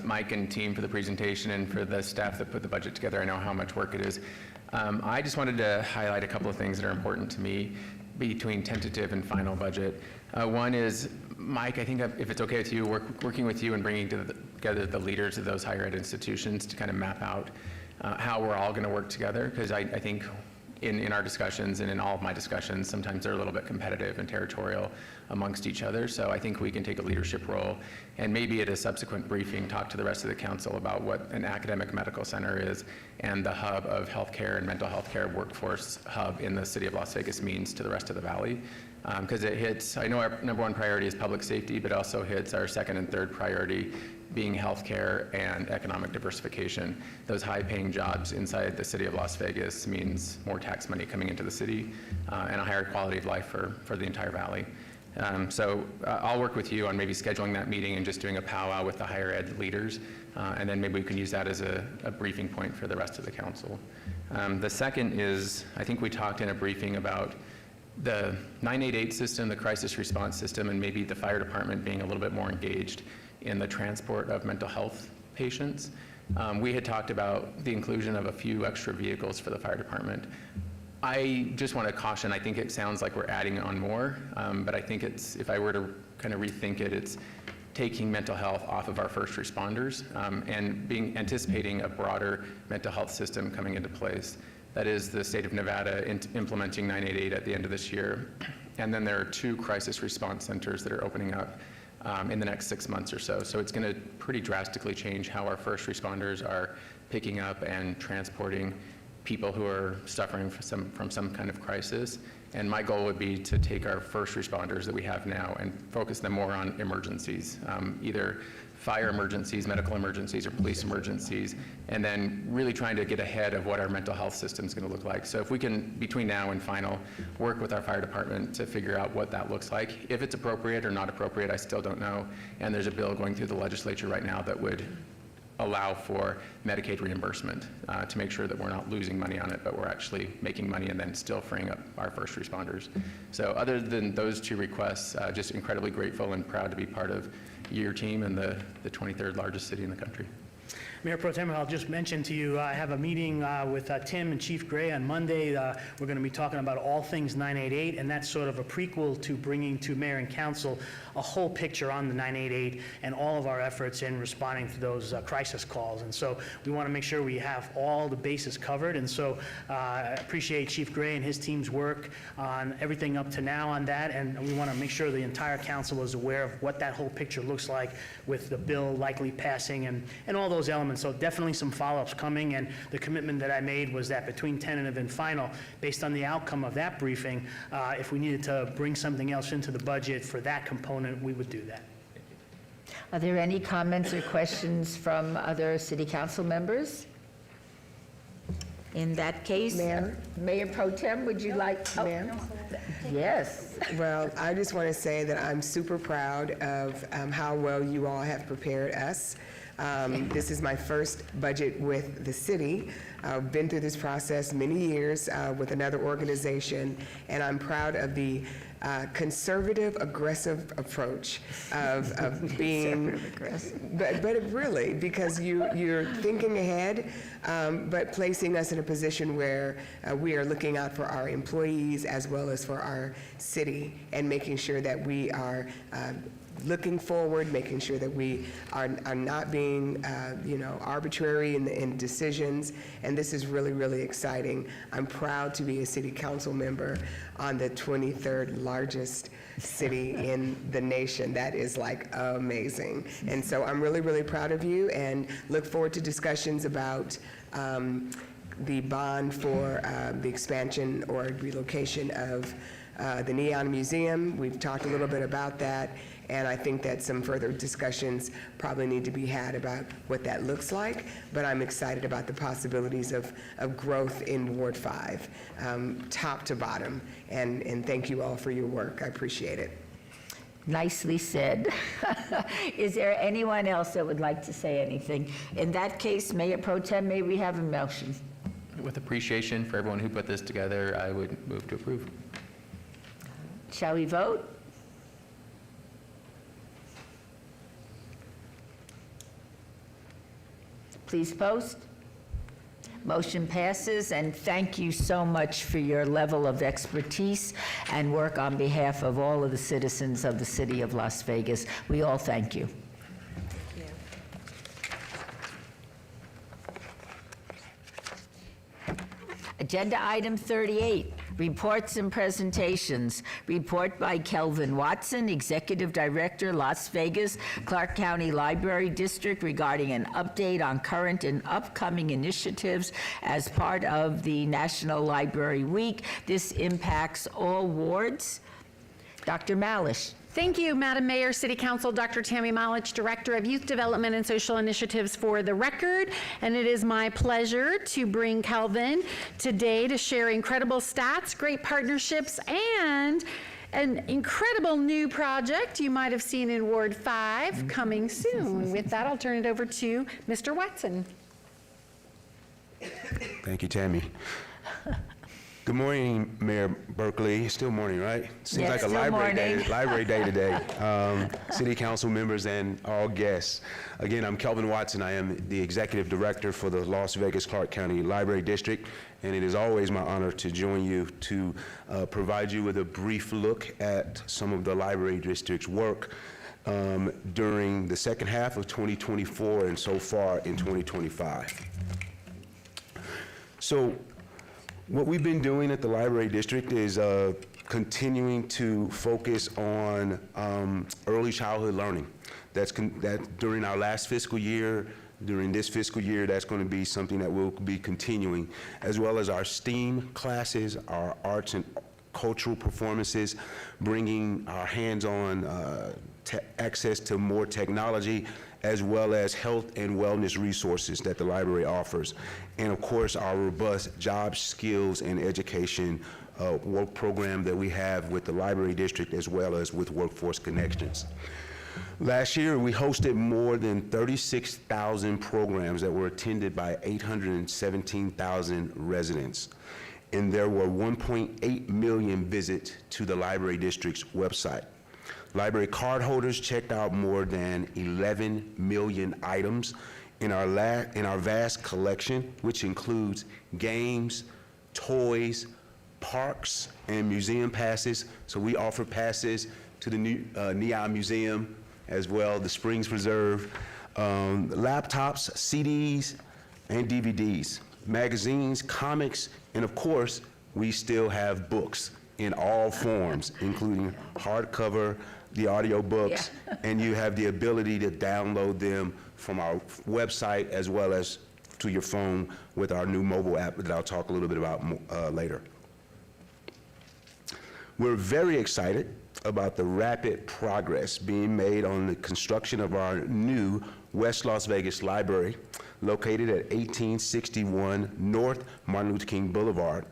Mike and team, for the presentation and for the staff that put the budget together. I know how much work it is. I just wanted to highlight a couple of things that are important to me between tentative and final budget. One is, Mike, I think if it's okay with you, working with you and bringing together the leaders of those higher ed institutions to kind of map out how we're all going to work together, because I think in our discussions and in all of my discussions, sometimes they're a little bit competitive and territorial amongst each other. So I think we can take a leadership role and maybe at a subsequent briefing talk to the rest of the council about what an academic medical center is and the hub of healthcare and mental health care workforce hub in the city of Las Vegas means to the rest of the valley. Because it hits, I know our #1 priority is public safety, but also hits our second and third priority being healthcare and economic diversification. Those high-paying jobs inside the city of Las Vegas means more tax money coming into the city and a higher quality of life for the entire valley. So I'll work with you on maybe scheduling that meeting and just doing a powwow with the higher ed leaders, and then maybe we can use that as a briefing point for the rest of the council. The second is, I think we talked in a briefing about the 988 system, the crisis response system, and maybe the fire department being a little bit more engaged in the transport of mental health patients. We had talked about the inclusion of a few extra vehicles for the fire department. I just want to caution, I think it sounds like we're adding on more, but I think it's, if I were to kind of rethink it, it's taking mental health off of our first responders and anticipating a broader mental health system coming into place. That is the state of Nevada implementing 988 at the end of this year. And then there are 2 crisis response centers that are opening up in the next 6 months or so. So it's going to pretty drastically change how our first responders are picking up and transporting people who are suffering from some kind of crisis. And my goal would be to take our first responders that we have now and focus them more on emergencies, either fire emergencies, medical emergencies, or police emergencies, and then really trying to get ahead of what our mental health system is going to look like. So if we can, between now and final, work with our fire department to figure out what that looks like. If it's appropriate or not appropriate, I still don't know. And there's a bill going through the legislature right now that would allow for Medicaid reimbursement to make sure that we're not losing money on it, but we're actually making money and then still freeing up our first responders. So other than those 2 requests, just incredibly grateful and proud to be part of your team and the 23rd largest city in the country. Mayor Pro Tem, I'll just mention to you, I have a meeting with Tim and Chief Gray on Monday. We're going to be talking about all things 988, and that's sort of a prequel to bringing to Mayor and Council a whole picture on the 988 and all of our efforts in responding to those crisis calls. And so we want to make sure we have all the bases covered. And so I appreciate Chief Gray and his team's work on everything up to now on that. And we want to make sure the entire council is aware of what that whole picture looks like with the bill likely passing and all those elements. So definitely some follow-ups coming. And the commitment that I made was that between tentative and final, based on the outcome of that briefing, if we needed to bring something else into the budget for that component, we would do that. Are there any comments or questions from other city council members? In that case, Mayor Pro Tem, would you like? Ma'am? Yes. Well, I just want to say that I'm super proud of how well you all have prepared us. This is my first budget with the city. I've been through this process many years with another organization, and I'm proud of the conservative, aggressive approach of being, but really, because you're thinking ahead, but placing us in a position where we are looking out for our employees as well as for our city and making sure that we are looking forward, making sure that we are not being, arbitrary in decisions, and this is really, really exciting. I'm proud to be a city council member on the 23rd largest city in the nation. That is like amazing. And so I'm really, really proud of you and look forward to discussions about the bond for the expansion or relocation of the Neon Museum. We've talked a little bit about that, and I think that some further discussions probably need to be had about what that looks like, but I'm excited about the possibilities of growth in Ward 5, top to bottom, and thank you all for your work. I appreciate it. Nicely said. Is there anyone else that would like to say anything? In that case, Mayor Pro Tem, may we have a motion? With appreciation for everyone who put this together, I would move to approve. Shall we vote? Please post. Motion passes, and thank you so much for your level of expertise and work on behalf of all of the citizens of the city of Las Vegas. We all thank you. Agenda item 38, reports and presentations. Report by Kelvin Watson, Executive Director, Las Vegas, Clark County Library District, regarding an update on current and upcoming initiatives as part of the National Library Week. This impacts all wards. Dr. Malish. Thank you, Madam Mayor, City Council, Dr. Tammy Malich, Director of Youth Development and Social Initiatives for the record. And it is my pleasure to bring Calvin today to share incredible stats, great partnerships, and an incredible new project you might have seen in Ward 5 coming soon. With that, I'll turn it over to Mr. Watson. Thank you, Tammy. Good morning, Mayor Berkeley. It's still morning, right? Seems like a library day today. City council members and all guests. Again, I'm Kelvin Watson. I am the Executive Director for the Las Vegas Clark County Library District, and it is always my honor to join you to provide you with a brief look at some of the Library District's work during the second half of 2024 and so far in 2025. So, what we've been doing at the Library District is continuing to focus on early childhood learning. That during our last fiscal year, during this fiscal year, that's going to be something that we'll be continuing, as well as our STEAM classes, our arts and cultural performances, bringing our hands-on access to more technology, as well as health and wellness resources that the library offers. And of course, our robust job skills and education work program that we have with the Library District, as well as with Workforce Connections. Last year, we hosted more than 36,000 programs that were attended by 817,000 residents. And there were 1.8 million visits to the Library District's website. Library card holders checked out more than 11 million items in our vast collection, which includes games, toys, parks, and museum passes. So we offer passes to the new Neon Museum, as well the Springs Preserve, laptops, CDs, and DVDs, magazines, comics, and of course, we still have books in all forms, including hardcover, the audio books, and you have the ability to download them from our website as well as to your phone with our new mobile app that I'll talk a little bit about later. We're very excited about the rapid progress being made on the construction of our new West Las Vegas Library, located at 1861 North Martin Luther King Boulevard.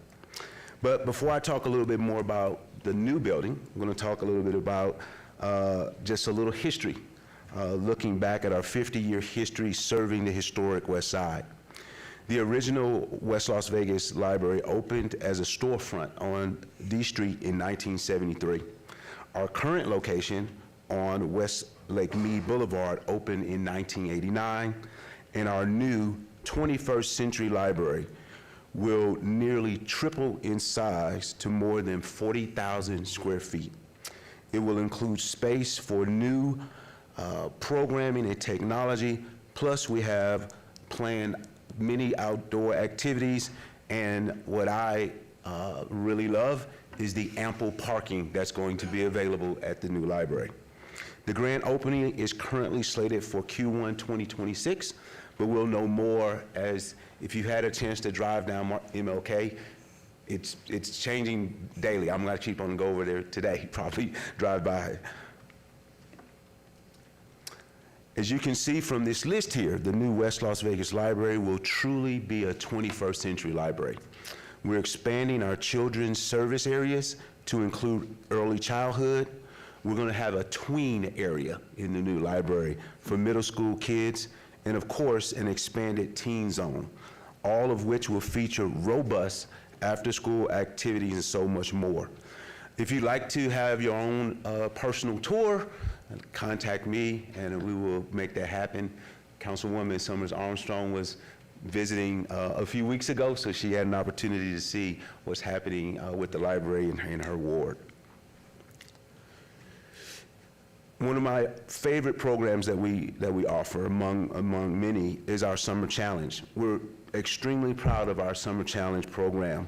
But before I talk a little bit more about the new building, I'm going to talk a little bit about just a little history, looking back at our 50-year history serving the historic West Side. The original West Las Vegas Library opened as a storefront on D Street in 1973. Our current location on West Lake Mead Boulevard opened in 1989, and our new 21st Century Library will nearly triple in size to more than 40,000 square feet. It will include space for new programming and technology, plus we have planned many outdoor activities, and what I really love is the ample parking that's going to be available at the new library. The grand opening is currently slated for Q1 2026, but we'll know more as, if you've had a chance to drive down MLK, it's changing daily. I'm gonna keep on go over there today, probably drive by. As you can see from this list here, the new West Las Vegas Library will truly be a 21st century library. We're expanding our children's service areas to include early childhood. We're gonna have a tween area in the new library for middle school kids, and of course, an expanded teen zone, all of which will feature robust after-school activities and so much more. If you'd like to have your own personal tour, contact me and we will make that happen. Councilwoman Summers Armstrong was visiting a few weeks ago, so she had an opportunity to see what's happening with the library in her ward. One of my favorite programs that we offer among many is our Summer Challenge. We're extremely proud of our Summer Challenge program,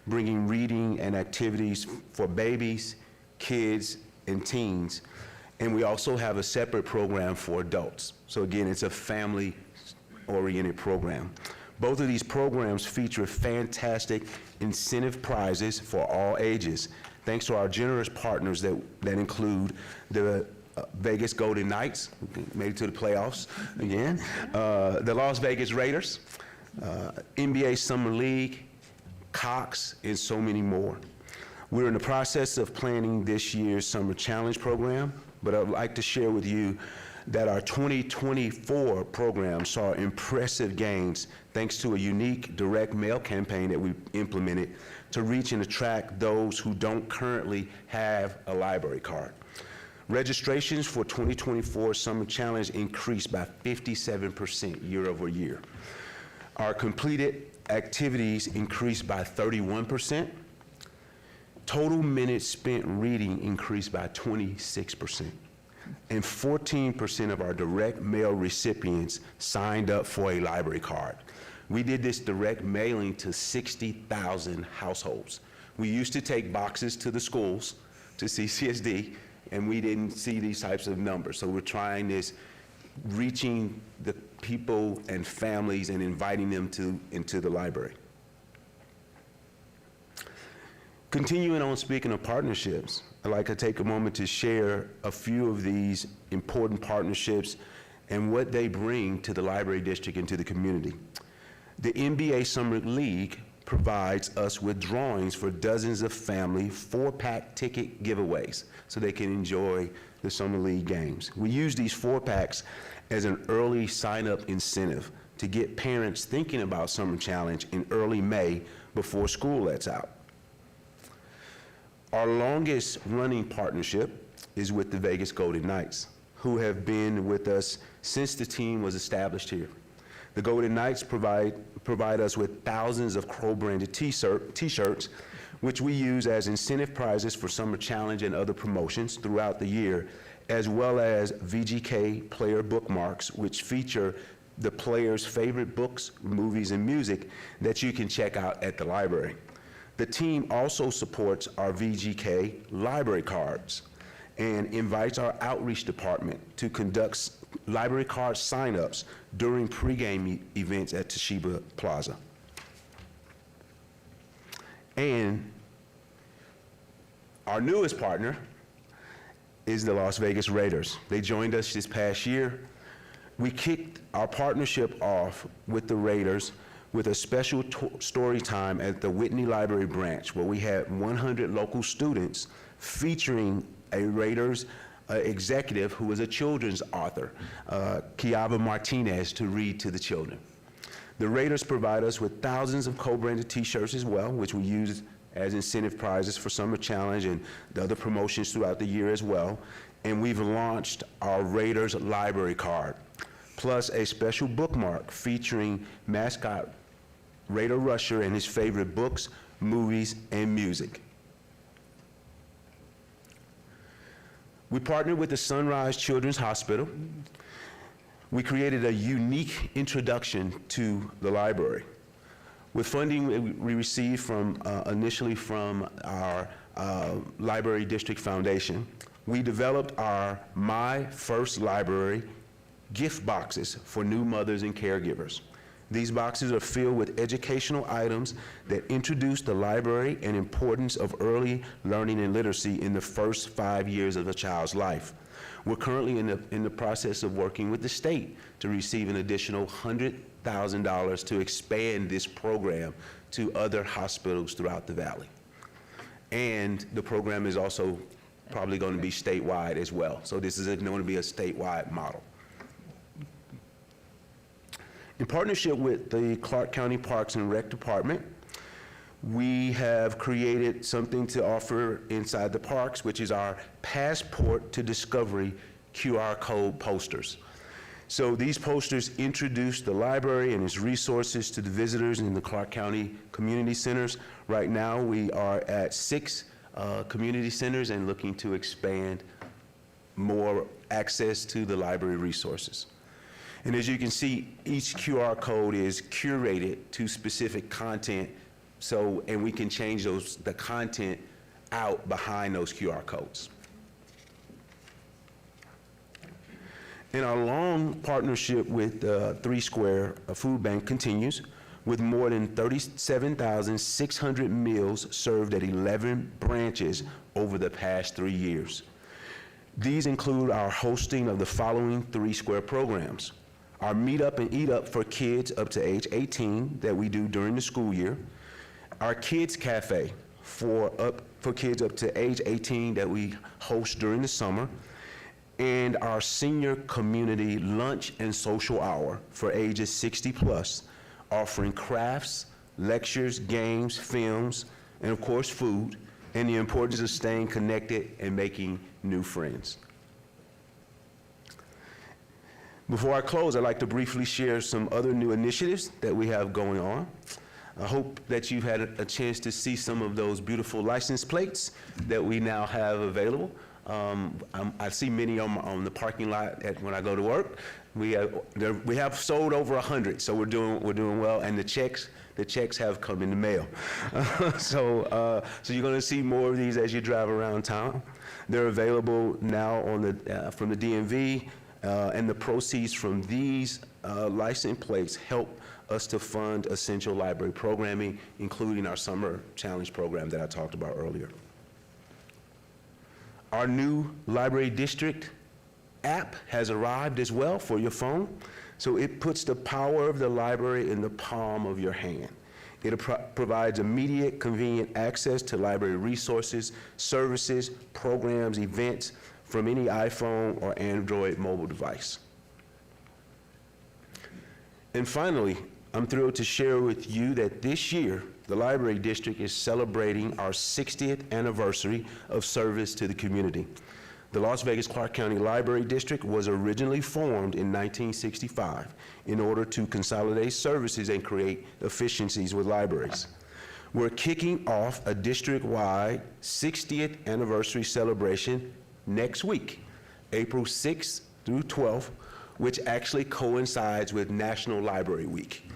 bringing reading and activities for babies, kids, and teens. And we also have a separate program for adults. So again, it's a family-oriented program. Both of these programs feature fantastic incentive prizes for all ages, thanks to our generous partners that include the Vegas Golden Knights, who made it to the playoffs again, the Las Vegas Raiders, NBA Summer League, Cox, and so many more. We're in the process of planning this year's Summer Challenge program, but I'd like to share with you that our 2024 program saw impressive gains thanks to a unique direct mail campaign that we implemented to reach and attract those who don't currently have a library card. Registrations for 2024 Summer Challenge increased by 57% year over year. Our completed activities increased by 31%. Total minutes spent reading increased by 26%. And 14% of our direct mail recipients signed up for a library card. We did this direct mailing to 60,000 households. We used to take boxes to the schools, to CCSD, and we didn't see these types of numbers. So we're trying this, reaching the people and families and inviting them into the library. Continuing on, speaking of partnerships, I'd like to take a moment to share a few of these important partnerships and what they bring to the library district and to the community. The NBA Summer League provides us with drawings for dozens of family 4-pack ticket giveaways so they can enjoy the Summer League games. We use these 4-packs as an early sign-up incentive to get parents thinking about Summer Challenge in early May before school lets out. Our longest running partnership is with the Vegas Golden Knights, who have been with us since the team was established here. The Golden Knights provide us with thousands of Crow-branded t-shirts, which we use as incentive prizes for Summer Challenge and other promotions throughout the year, as well as VGK player bookmarks, which feature the players' favorite books, movies, and music that you can check out at the library. The team also supports our VGK library cards and invites our outreach department to conduct library card signups during pregame events at Toshiba Plaza. And our newest partner is the Las Vegas Raiders. They joined us this past year. We kicked our partnership off with the Raiders with a special story time at the Whitney Library branch, where we had 100 local students featuring a Raiders executive who was a children's author, Kiava Martinez, to read to the children. The Raiders provide us with thousands of co-branded t-shirts as well, which we use as incentive prizes for Summer Challenge and the other promotions throughout the year as well. And we've launched our Raiders library card, plus a special bookmark featuring mascot Raider Rusher and his favorite books, movies, and music. We partnered with the Sunrise Children's Hospital. We created a unique introduction to the library. With funding we received from, initially from our Library District Foundation, we developed our My First Library gift boxes for new mothers and caregivers. These boxes are filled with educational items that introduce the library and importance of early learning and literacy in the first 5 years of a child's life. We're currently in the process of working with the state to receive an additional $100,000 to expand this program to other hospitals throughout the valley. And the program is also probably going to be statewide as well. So this is going to be a statewide model. In partnership with the Clark County Parks and Rec Department, we have created something to offer inside the parks, which is our Passport to Discovery QR code posters. So these posters introduce the library and its resources to the visitors in the Clark County community centers. Right now, we are at 6 community centers and looking to expand more access to the library resources. And as you can see, each QR code is curated to specific content, and we can change the content out behind those QR codes. And our long partnership with 3 Square Food Bank continues, with more than 37,600 meals served at 11 branches over the past 3 years. These include our hosting of the following 3 Square programs: our Meet Up and Eat Up for kids up to age 18 that we do during the school year, our Kids Cafe for kids up to age 18 that we host during the summer, and our Senior Community Lunch and Social Hour for ages 60 plus, offering crafts, lectures, games, films, and of course food, and the importance of staying connected and making new friends. Before I close, I'd like to briefly share some other new initiatives that we have going on. I hope that you've had a chance to see some of those beautiful license plates that we now have available. I see many on the parking lot when I go to work. We have sold over 100, so we're doing well, and the checks have come in the mail. So you're going to see more of these as you drive around town. They're available now from the DMV, and the proceeds from these license plates help us to fund essential library programming, including our Summer Challenge program that I talked about earlier. Our new Library District app has arrived as well for your phone. So it puts the power of the library in the palm of your hand. It provides immediate, convenient access to library resources, services, programs, events from any iPhone or Android mobile device. And finally, I'm thrilled to share with you that this year, the Library District is celebrating our 60th anniversary of service to the community. The Las Vegas Clark County Library District was originally formed in 1965 in order to consolidate services and create efficiencies with libraries. We're kicking off a district-wide 60th anniversary celebration next week, April 6th through 12th, which actually coincides with National Library Week.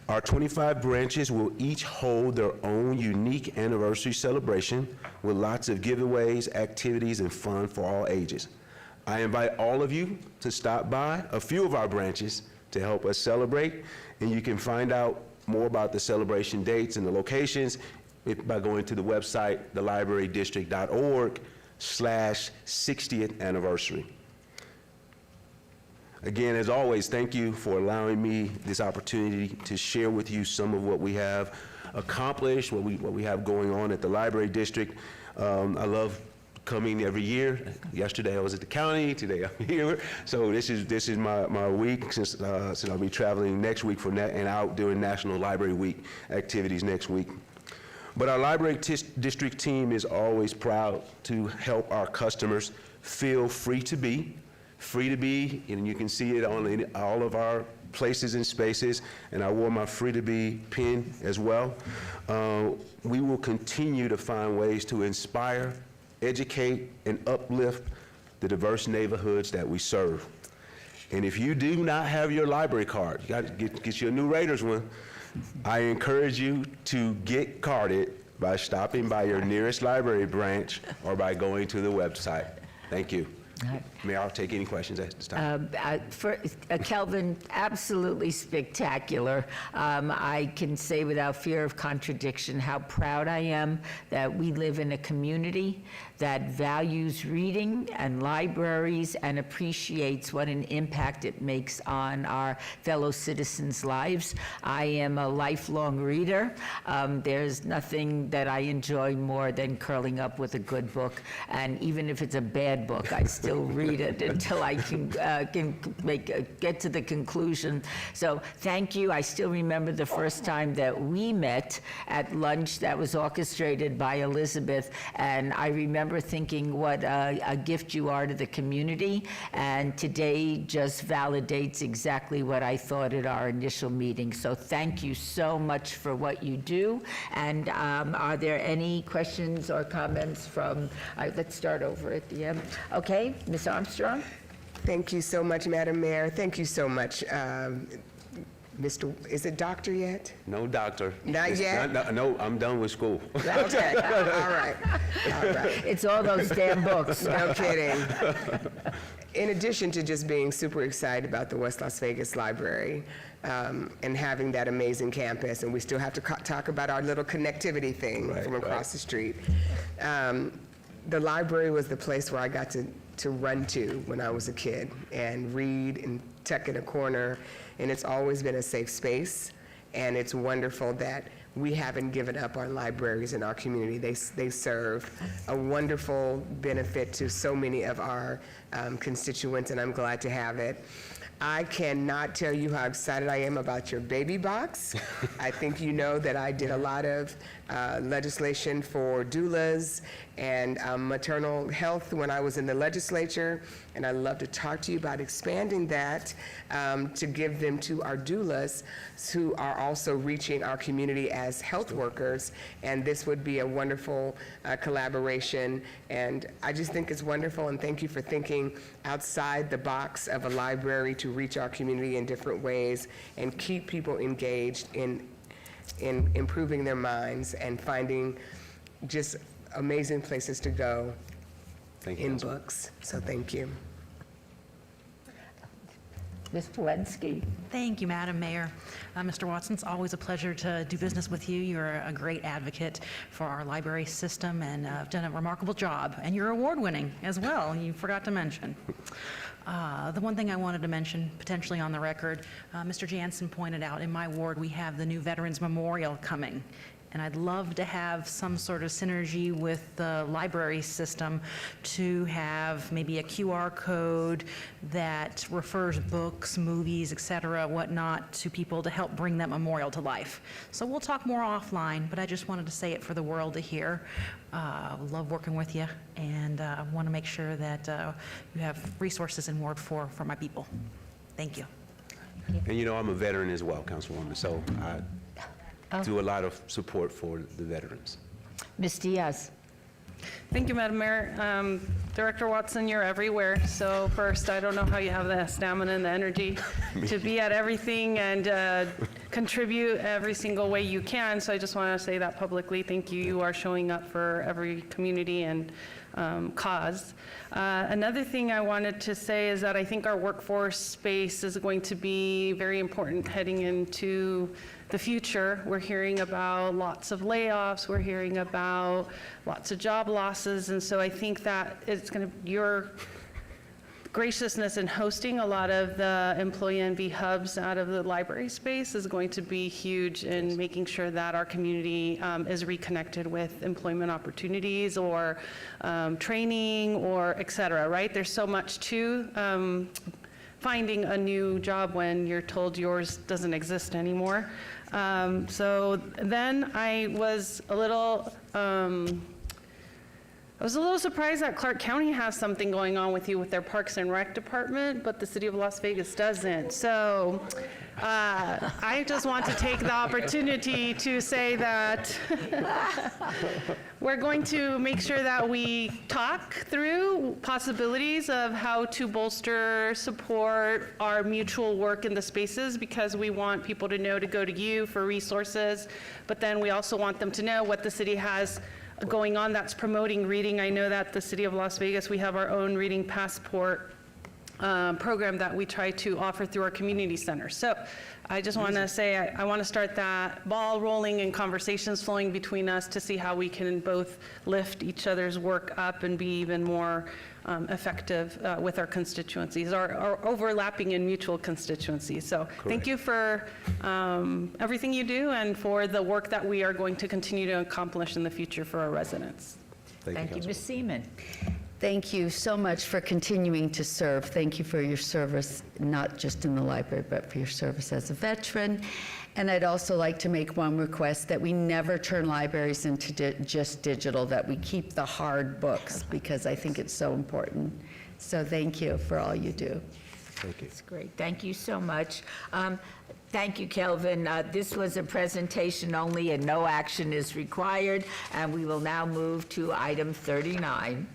Our 25 branches will each hold their own unique anniversary celebration with lots of giveaways, activities, and fun for all ages. I invite all of you to stop by a few of our branches to help us celebrate, and you can find out more about the celebration dates and the locations by going to the website, thelibrarydistrict.org/60th anniversary. Again, as always, thank you for allowing me this opportunity to share with you some of what we have accomplished, what we have going on at the Library District. I love coming every year. Yesterday I was at the county, today I'm here. So this is my week since I'll be traveling next week and out doing National Library Week activities next week. But our Library District team is always proud to help our customers feel free to be, and you can see it on all of our places and spaces, and I wore my Free to Be pin as well. We will continue to find ways to inspire, educate, and uplift the diverse neighborhoods that we serve. And if you do not have your library card, you got to get you a new Raiders one, I encourage you to get carded by stopping by your nearest library branch or by going to the website. Thank you. Mayor, I'll take any questions at this time. Kelvin, absolutely spectacular. I can say without fear of contradiction how proud I am that we live in a community that values reading and libraries and appreciates what an impact it makes on our fellow citizens' lives. I am a lifelong reader. There's nothing that I enjoy more than curling up with a good book, and even if it's a bad book, I still read it until I can get to the conclusion. So thank you. I still remember the first time that we met at lunch that was orchestrated by Elizabeth, and I remember thinking what a gift you are to the community, and today just validates exactly what I thought at our initial meeting. So thank you so much for what you do. And are there any questions or comments from, let's start over at the end. Okay, Ms. Armstrong? Thank you so much, Madam Mayor. Thank you so much, Mr., is it doctor yet? No doctor. Not yet? No, I'm done with school. Okay, all right. It's all those damn books. No kidding. In addition to just being super excited about the West Las Vegas Library and having that amazing campus, and we still have to talk about our little connectivity thing from across the street. The library was the place where I got to run to when I was a kid and read and tuck in a corner, and it's always been a safe space, and it's wonderful that we haven't given up our libraries in our community. They serve a wonderful benefit to so many of our constituents, and I'm glad to have it. I cannot tell you how excited I am about your baby box. I think you know that I did a lot of legislation for doulas and maternal health when I was in the legislature, and I'd love to talk to you about expanding that to give them to our doulas who are also reaching our community as health workers, and this would be a wonderful collaboration, and I just think it's wonderful, and thank you for thinking outside the box of a library to reach our community in different ways and keep people engaged in improving their minds and finding just amazing places to go in books. So thank you. Ms. Walensky. Thank you, Madam Mayor. Mr. Watson, it's always a pleasure to do business with you. You're a great advocate for our library system and have done a remarkable job. And you're award-winning as well, you forgot to mention. The one thing I wanted to mention, potentially on the record, Mr. Jansen pointed out, in my ward, we have the new Veterans Memorial coming. And I'd love to have some sort of synergy with the library system to have maybe a QR code that refers books, movies, et cetera, whatnot, to people to help bring that memorial to life. So we'll talk more offline, but I just wanted to say it for the world to hear. Love working with you, and I want to make sure that you have resources in Ward 4 for my people. Thank you. And you know, I'm a veteran as well, Councilwoman, so I do a lot of support for the veterans. Ms. Diaz. Thank you, Madam Mayor. Director Watson, you're everywhere. So first, I don't know how you have the stamina and the energy to be at everything and contribute every single way you can. So I just want to say that publicly. Thank you. You are showing up for every community and cause. Another thing I wanted to say is that I think our workforce space is going to be very important heading into the future. We're hearing about lots of layoffs, we're hearing about lots of job losses, and so I think that it's going to, your graciousness in hosting a lot of the employee envy hubs out of the library space is going to be huge in making sure that our community is reconnected with employment opportunities or training or et cetera, right? There's so much to finding a new job when you're told yours doesn't exist anymore. So then I was a little surprised that Clark County has something going on with you with their Parks and Rec department, but the city of Las Vegas doesn't. So I just want to take the opportunity to say that we're going to make sure that we talk through possibilities of how to bolster, support our mutual work in the spaces, because we want people to know to go to you for resources, but then we also want them to know what the city has going on that's promoting reading. I know that the City of Las Vegas, we have our own Reading Passport program that we try to offer through our community center. So I just want to say I want to start that ball rolling and conversations flowing between us to see how we can both lift each other's work up and be even more effective with our constituencies, our overlapping and mutual constituencies. So thank you for everything you do and for the work that we are going to continue to accomplish in the future for our residents. Thank you, Ms. Seaman. Thank you so much for continuing to serve. Thank you for your service, not just in the library, but for your service as a veteran. And I'd also like to make one request, that we never turn libraries into just digital, that we keep the hard books, because I think it's so important. So thank you for all you do. Thank you. That's great. Thank you so much. Thank you, Kelvin. This was a presentation only and no action is required. And we will now move to item 39.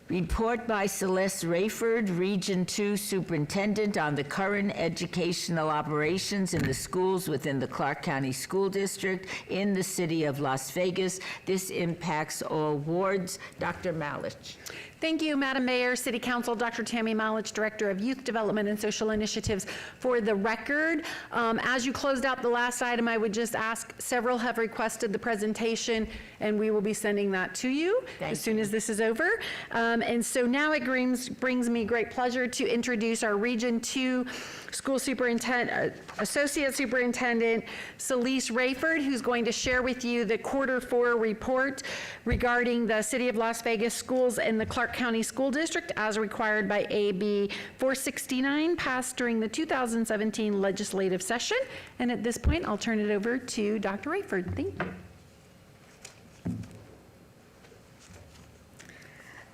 Report by Celeste Rayford, Region 2 Superintendent, on the current educational operations in the schools within the Clark County School District in the city of Las Vegas. This impacts all wards. Dr. Malich. Thank you, Madam Mayor, City Council, Dr. Tammy Malich, Director of Youth Development and Social Initiatives. For the record, as you closed out the last item, I would just ask, several have requested the presentation, and we will be sending that to you as soon as this is over. And so now it brings me great pleasure to introduce our Region 2 School Superintendent, Associate Superintendent Celeste Rayford, who's going to share with you the Q4 report regarding the City of Las Vegas schools and the Clark County School District as required by AB 469, passed during the 2017 legislative session. And at this point, I'll turn it over to Dr. Rayford. Thank you.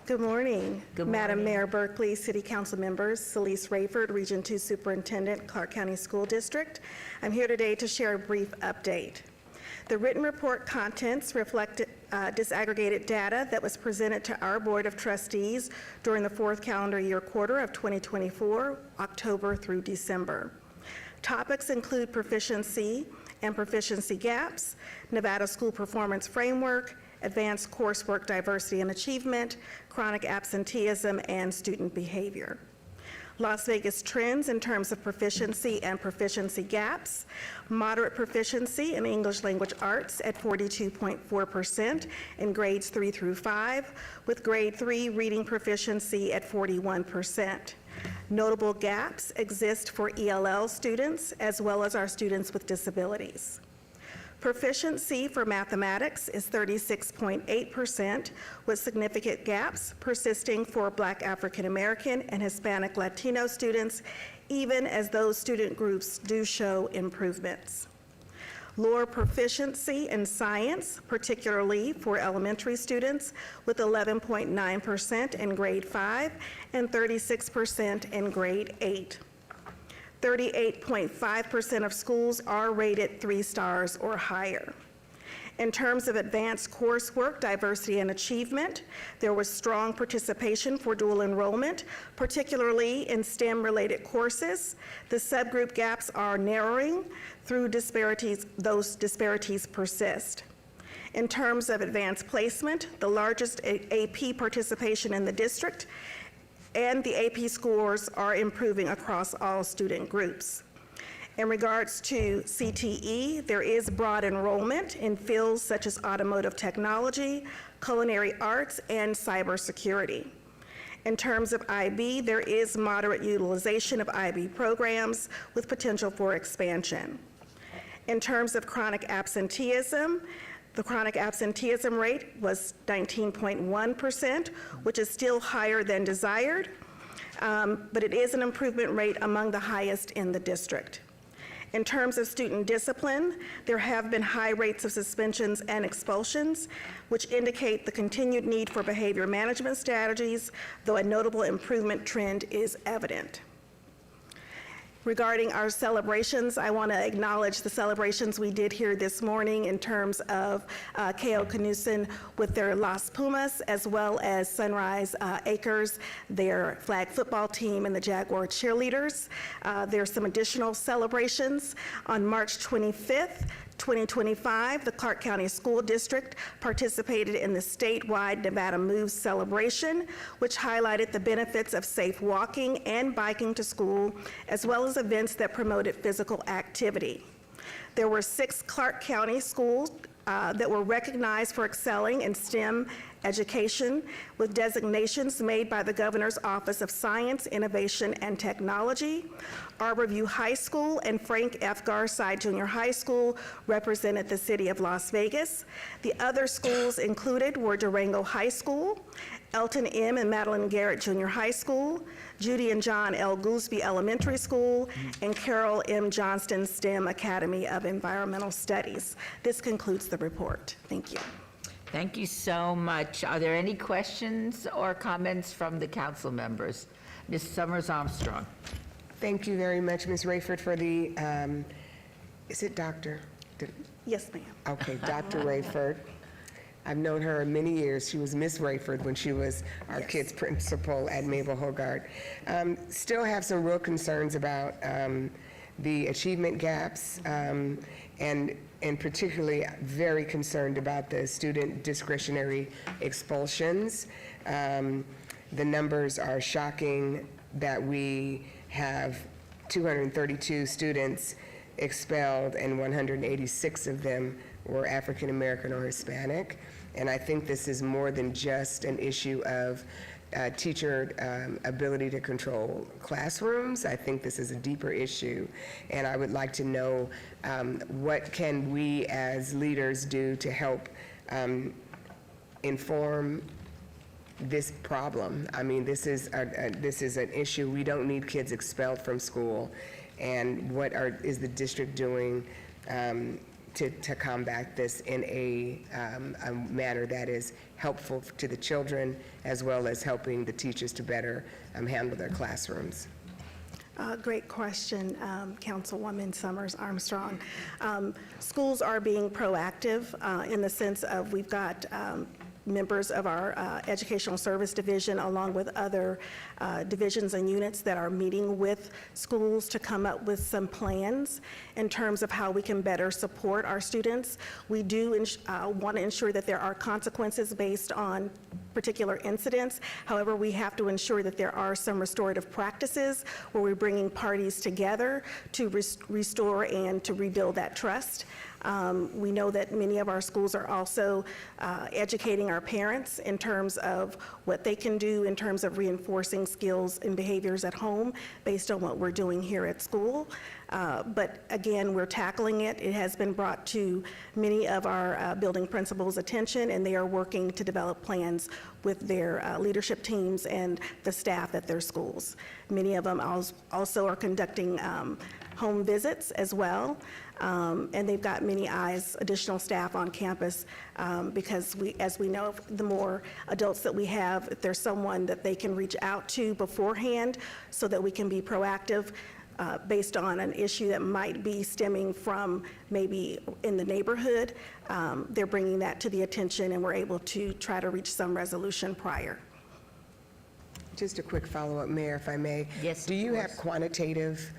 Good morning, Good Madam morning. Mayor Berkeley, City Council members, Celeste Rayford, Region 2 Superintendent, Clark County School District. I'm here today to share a brief update. The written report contents reflect disaggregated data that was presented to our Board of Trustees during the fourth calendar year quarter of 2024, October through December. Topics include proficiency and proficiency gaps, Nevada School Performance Framework, advanced coursework diversity and achievement, chronic absenteeism, and student behavior. Las Vegas trends in terms of proficiency and proficiency gaps: moderate proficiency in English language arts at 42.4% in grades 3 through 5, with grade 3 reading proficiency at 41%. Notable gaps exist for ELL students as well as our students with disabilities. Proficiency for mathematics is 36.8%, with significant gaps persisting for Black African American and Hispanic Latino students, even as those student groups do show improvements. Lower proficiency in science, particularly for elementary students, with 11.9% in grade 5 and 36% in grade 8. 38.5% of schools are rated 3 stars or higher. In terms of advanced coursework, diversity and achievement, there was strong participation for dual enrollment, particularly in STEM-related courses. The subgroup gaps are narrowing through disparities, those disparities persist. In terms of advanced placement, the largest AP participation in the district, and the AP scores are improving across all student groups. In regards to CTE, there is broad enrollment in fields such as automotive technology, culinary arts, and cybersecurity. In terms of IB, there is moderate utilization of IB programs with potential for expansion. In terms of chronic absenteeism, the chronic absenteeism rate was 19.1%, which is still higher than desired, but it is an improvement rate among the highest in the district. In terms of student discipline, there have been high rates of suspensions and expulsions, which indicate the continued need for behavior management strategies, though a notable improvement trend is evident. Regarding our celebrations, I want to acknowledge the celebrations we did here this morning in terms of K.O. Knusen with their Las Pumas, as well as Sunrise Acres, their flag football team, and the Jaguar cheerleaders. There's some additional celebrations. On March 25th, 2025, the Clark County School District participated in the statewide Nevada Moves celebration, which highlighted the benefits of safe walking and biking to school, as well as events that promoted physical activity. There were 6 Clark County schools that were recognized for excelling in STEM education with designations made by the Governor's Office of Science, Innovation, and Technology. Arborview High School and Frank F. Garside Junior High School represented the city of Las Vegas. The other schools included were Durango High School, Elton M. and Madeline Garrett Junior High School, Judy and John L. Goolsby Elementary School, and Carol M. Johnston STEM Academy of Environmental Studies. This concludes the report. Thank you. Thank you so much. Are there any questions or comments from the council members? Ms. Summers Armstrong. Thank you very much, Ms. Rayford, for the, is it Dr.? Yes, ma'am. Okay, Dr. Rayford. I've known her many years. She was Miss Rayford when she was our kids' principal at Mabel Hogard. Still have some real concerns about the achievement gaps, and particularly very concerned about the student discretionary expulsions. The numbers are shocking that we have 232 students expelled and 186 of them were African American or Hispanic. And I think this is more than just an issue of teacher ability to control classrooms. I think this is a deeper issue, and I would like to know what can we as leaders do to help inform this problem. I mean, this is an issue. We don't need kids expelled from school, and what is the district doing to combat this in a manner that is helpful to the children, as well as helping the teachers to better handle their classrooms? Great question, Councilwoman Summers Armstrong. Schools are being proactive in the sense of we've got members of our Educational Service Division, along with other divisions and units that are meeting with schools to come up with some plans in terms of how we can better support our students. We do want to ensure that there are consequences based on particular incidents. However, we have to ensure that there are some restorative practices where we're bringing parties together to restore and to rebuild that trust. We know that many of our schools are also educating our parents in terms of what they can do in terms of reinforcing skills and behaviors at home based on what we're doing here at school. But again, we're tackling it. It has been brought to many of our building principals' attention, and they are working to develop plans with their leadership teams and the staff at their schools. Many of them also are conducting home visits as well. And they've got many eyes, additional staff on campus, because as we know, the more adults that we have, if there's someone that they can reach out to beforehand so that we can be proactive based on an issue that might be stemming from maybe in the neighborhood, they're bringing that to the attention, and we're able to try to reach some resolution prior. Just a quick follow-up, Mayor, if I may. Yes, Do you have quantitative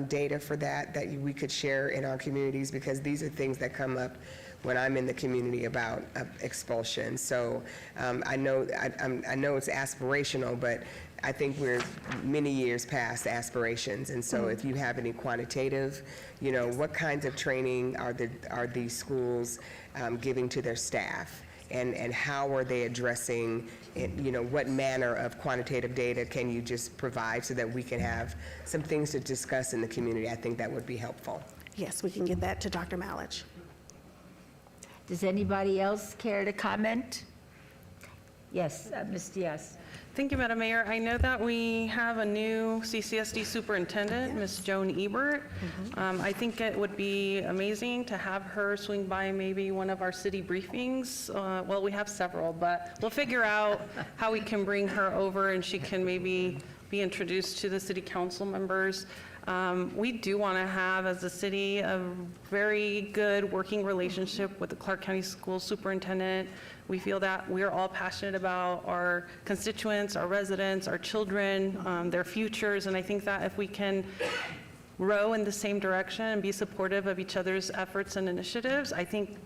data for that we could share in our communities? Because these are things that come up when I'm in the community about expulsion. So I know it's aspirational, but I think we're many years past aspirations. And so if you have any quantitative, what kinds of training are these schools giving to their staff? And how are they addressing, what manner of quantitative data can you just provide so that we can have some things to discuss in the community? I think that would be helpful. Yes, we can get that to Dr. Malich. Does anybody else care to comment? Yes, Ms. Diaz. Thank you, Madam Mayor. I know that we have a new CCSD superintendent, Ms. Joan Ebert. I think it would be amazing to have her swing by maybe one of our city briefings. Well, we have several, but we'll figure out how we can bring her over and she can maybe be introduced to the city council members. We do want to have, as a city, a very good working relationship with the Clark County School Superintendent. We feel that we're all passionate about our constituents, our residents, our children, their futures, and I think that if we can row in the same direction and be supportive of each other's efforts and initiatives, I think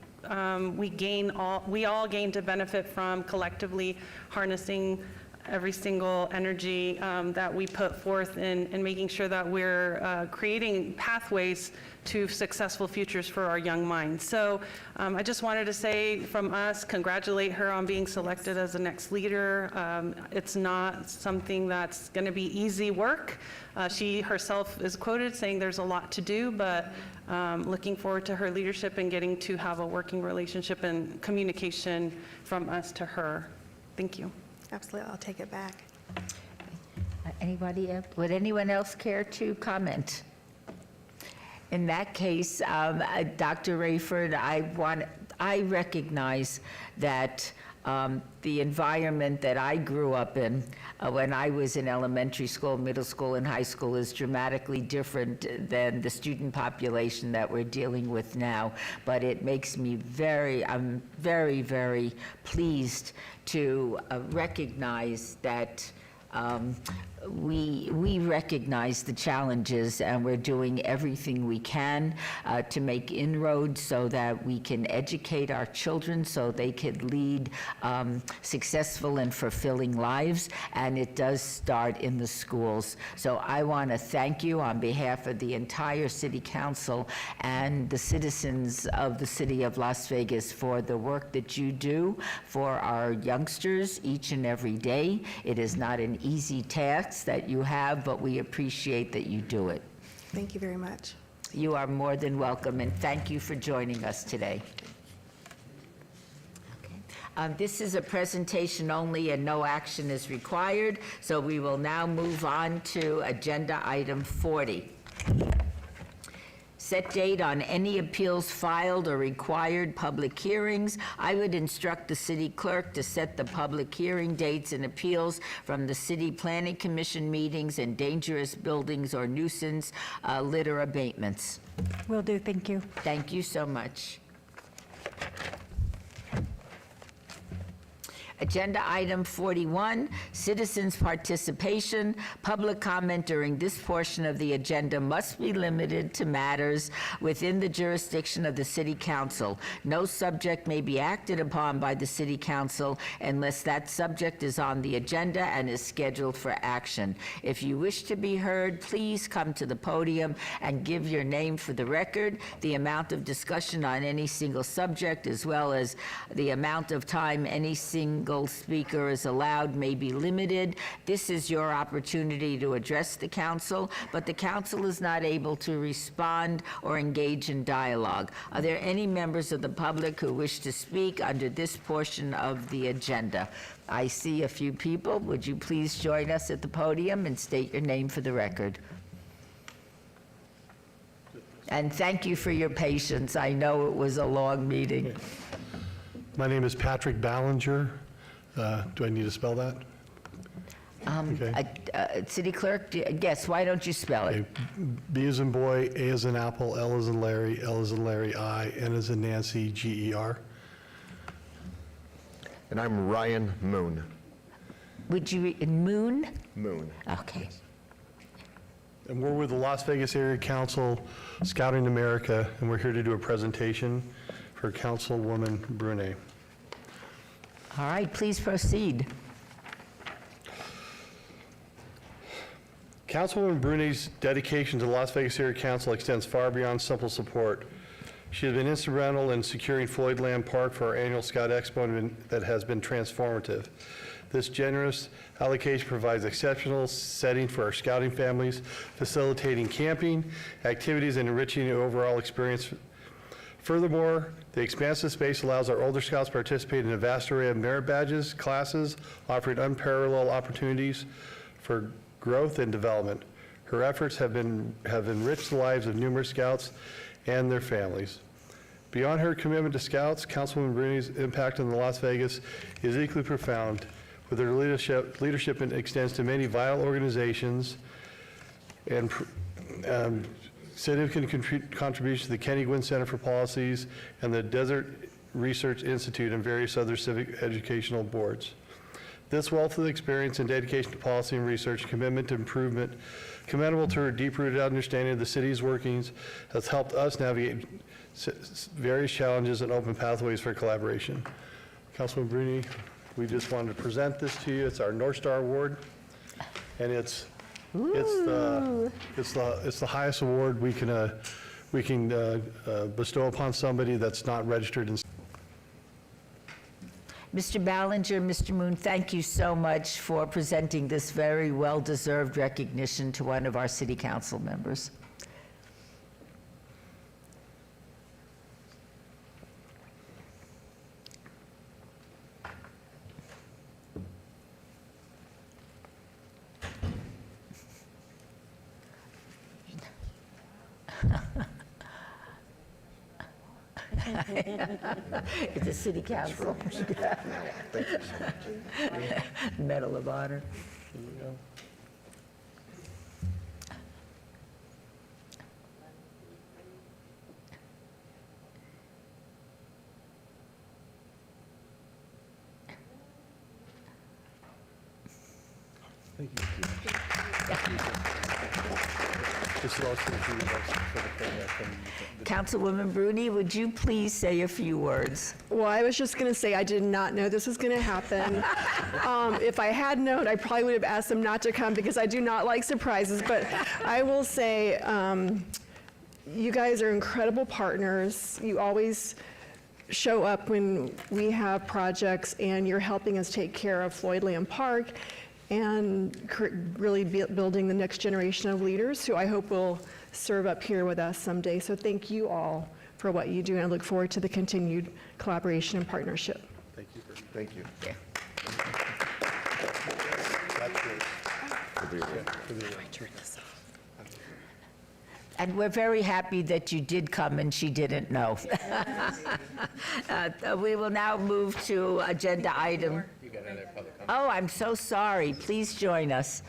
we all gain to benefit from collectively harnessing every single energy that we put forth in making sure that we're creating pathways to successful futures for our young minds. So I just wanted to say from us, congratulate her on being selected as the next leader. It's not something that's going to be easy work. She herself is quoted saying there's a lot to do, but looking forward to her leadership and getting to have a working relationship and communication from us to her. Thank you. Absolutely, I'll take it back. Anybody else? Would anyone else care to comment? In that case, Dr. Rayford, I recognize that the environment that I grew up in when I was in elementary school, middle school, and high school is dramatically different than the student population that we're dealing with now. But it makes me I'm very, very pleased to recognize that we recognize the challenges, and we're doing everything we can to make inroads so that we can educate our children so they could lead successful and fulfilling lives, and it does start in the schools. So I want to thank you on behalf of the entire City Council and the citizens of the City of Las Vegas for the work that you do for our youngsters each and every day. It is not an easy task that you have, but we appreciate that you do it. Thank you very much. You are more than welcome, and thank you for joining us today. This is a presentation only, and no action is required, so we will now move on to agenda item 40. Set date on any appeals filed or required public hearings. I would instruct the city clerk to set the public hearing dates and appeals from the City Planning Commission meetings and dangerous buildings or nuisance litter abatements. Will do, thank you. Thank you so much. Agenda item 41, citizens' participation. Public comment during this portion of the agenda must be limited to matters within the jurisdiction of the City Council. No subject may be acted upon by the City Council unless that subject is on the agenda and is scheduled for action. If you wish to be heard, please come to the podium and give your name for the record. The amount of discussion on any single subject, as well as the amount of time any single speaker is allowed, may be limited. This is your opportunity to address the council, but the council is not able to respond or engage in dialogue. Are there any members of the public who wish to speak under this portion of the agenda? I see a few people. Would you please join us at the podium and state your name for the record? And thank you for your patience. I know it was a long meeting. My name is Patrick Ballinger. Do I need to spell that? Okay. City Clerk, yes, why don't you spell it? B as in boy, A as in apple, L as in Larry, L as in Larry, I, N as in Nancy, G-E-R. And I'm Ryan Moon. Would you, Moon? Moon. Okay. And we're with the Las Vegas Area Council, Scouting America, and we're here to do a presentation for Councilwoman Brune. All right, please proceed. Councilwoman Brune's dedication to the Las Vegas Area Council extends far beyond simple support. She has been instrumental in securing Floyd Lamb Park for our annual Scout Expo that has been transformative. This generous allocation provides exceptional setting for our scouting families, facilitating camping, activities, and enriching the overall experience. Furthermore, the expansive space allows our older scouts to participate in a vast array of merit badges, classes, offering unparalleled opportunities for growth and development. Her efforts have enriched the lives of numerous scouts and their families. Beyond her commitment to scouts, Councilwoman Brune's impact on Las Vegas is equally profound. with their leadership extends to many vital organizations and significant contributions to the Kenny Gwynn Center for Policies and the Desert Research Institute and various other civic educational boards. This wealth of experience and dedication to policy and research, commitment to improvement, commendable to her deep-rooted understanding of the city's workings, has helped us navigate various challenges and open pathways for collaboration. Councilman Bruni, we just wanted to present this to you. It's our North Star Award, and it's the highest award we can bestow upon somebody that's not registered in. Mr. Ballinger, Mr. Moon, thank you so much for presenting this very well-deserved recognition to one of our city council members. It's a city council. Medal of Honor. Thank you. This is also for the program. Councilwoman Bruni, would you please say a few words? Well, I was just going to say I did not know this was going to happen. If I had known, I probably would have asked them not to come because I do not like surprises. But I will say you guys are incredible partners. You always show up when we have projects, and you're helping us take care of Floydland Park and really building the next generation of leaders who I hope will serve up here with us someday. So thank you all for what you do, and I look forward to the continued collaboration and partnership. Thank you. Thank you. Yeah. And we're very happy that you did come and she didn't know. We will now move to agenda item. Oh, I'm so sorry. Please join us.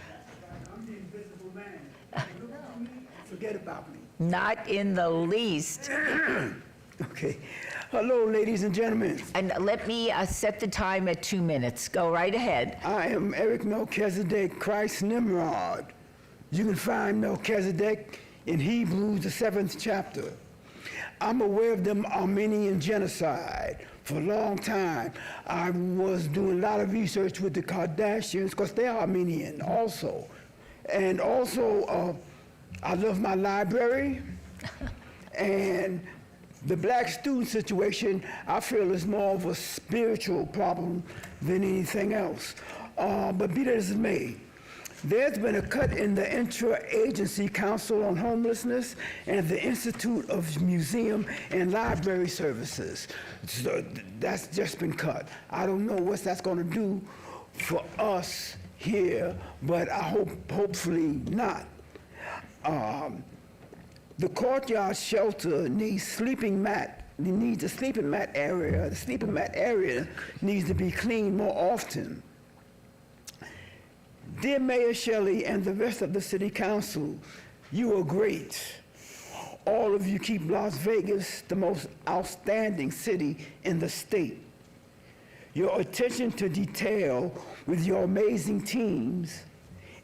Forget about me. Not in the least. Okay. Hello, ladies and gentlemen. And let me set the time at 2 minutes. Go right ahead. I am Eric Melchizedek Christ Nimrod. You can find Melchizedek in Hebrews, the 7th chapter. I'm aware of the Armenian genocide. For a long time, I was doing a lot of research with the Kardashians because they're Armenian also. And also, I love my library. And the black student situation, I feel, is more of a spiritual problem than anything else. But be that as it may, there's been a cut in the Intra-Agency Council on Homelessness and the Institute of Museum and Library Services. So that's just been cut. I don't know what that's going to do for us here, but I hopefully not. The courtyard shelter needs sleeping mat. It needs a sleeping mat area. The sleeping mat area needs to be cleaned more often. Dear Mayor Shelley and the rest of the City Council, you are great. All of you keep Las Vegas the most outstanding city in the state. Your attention to detail with your amazing teams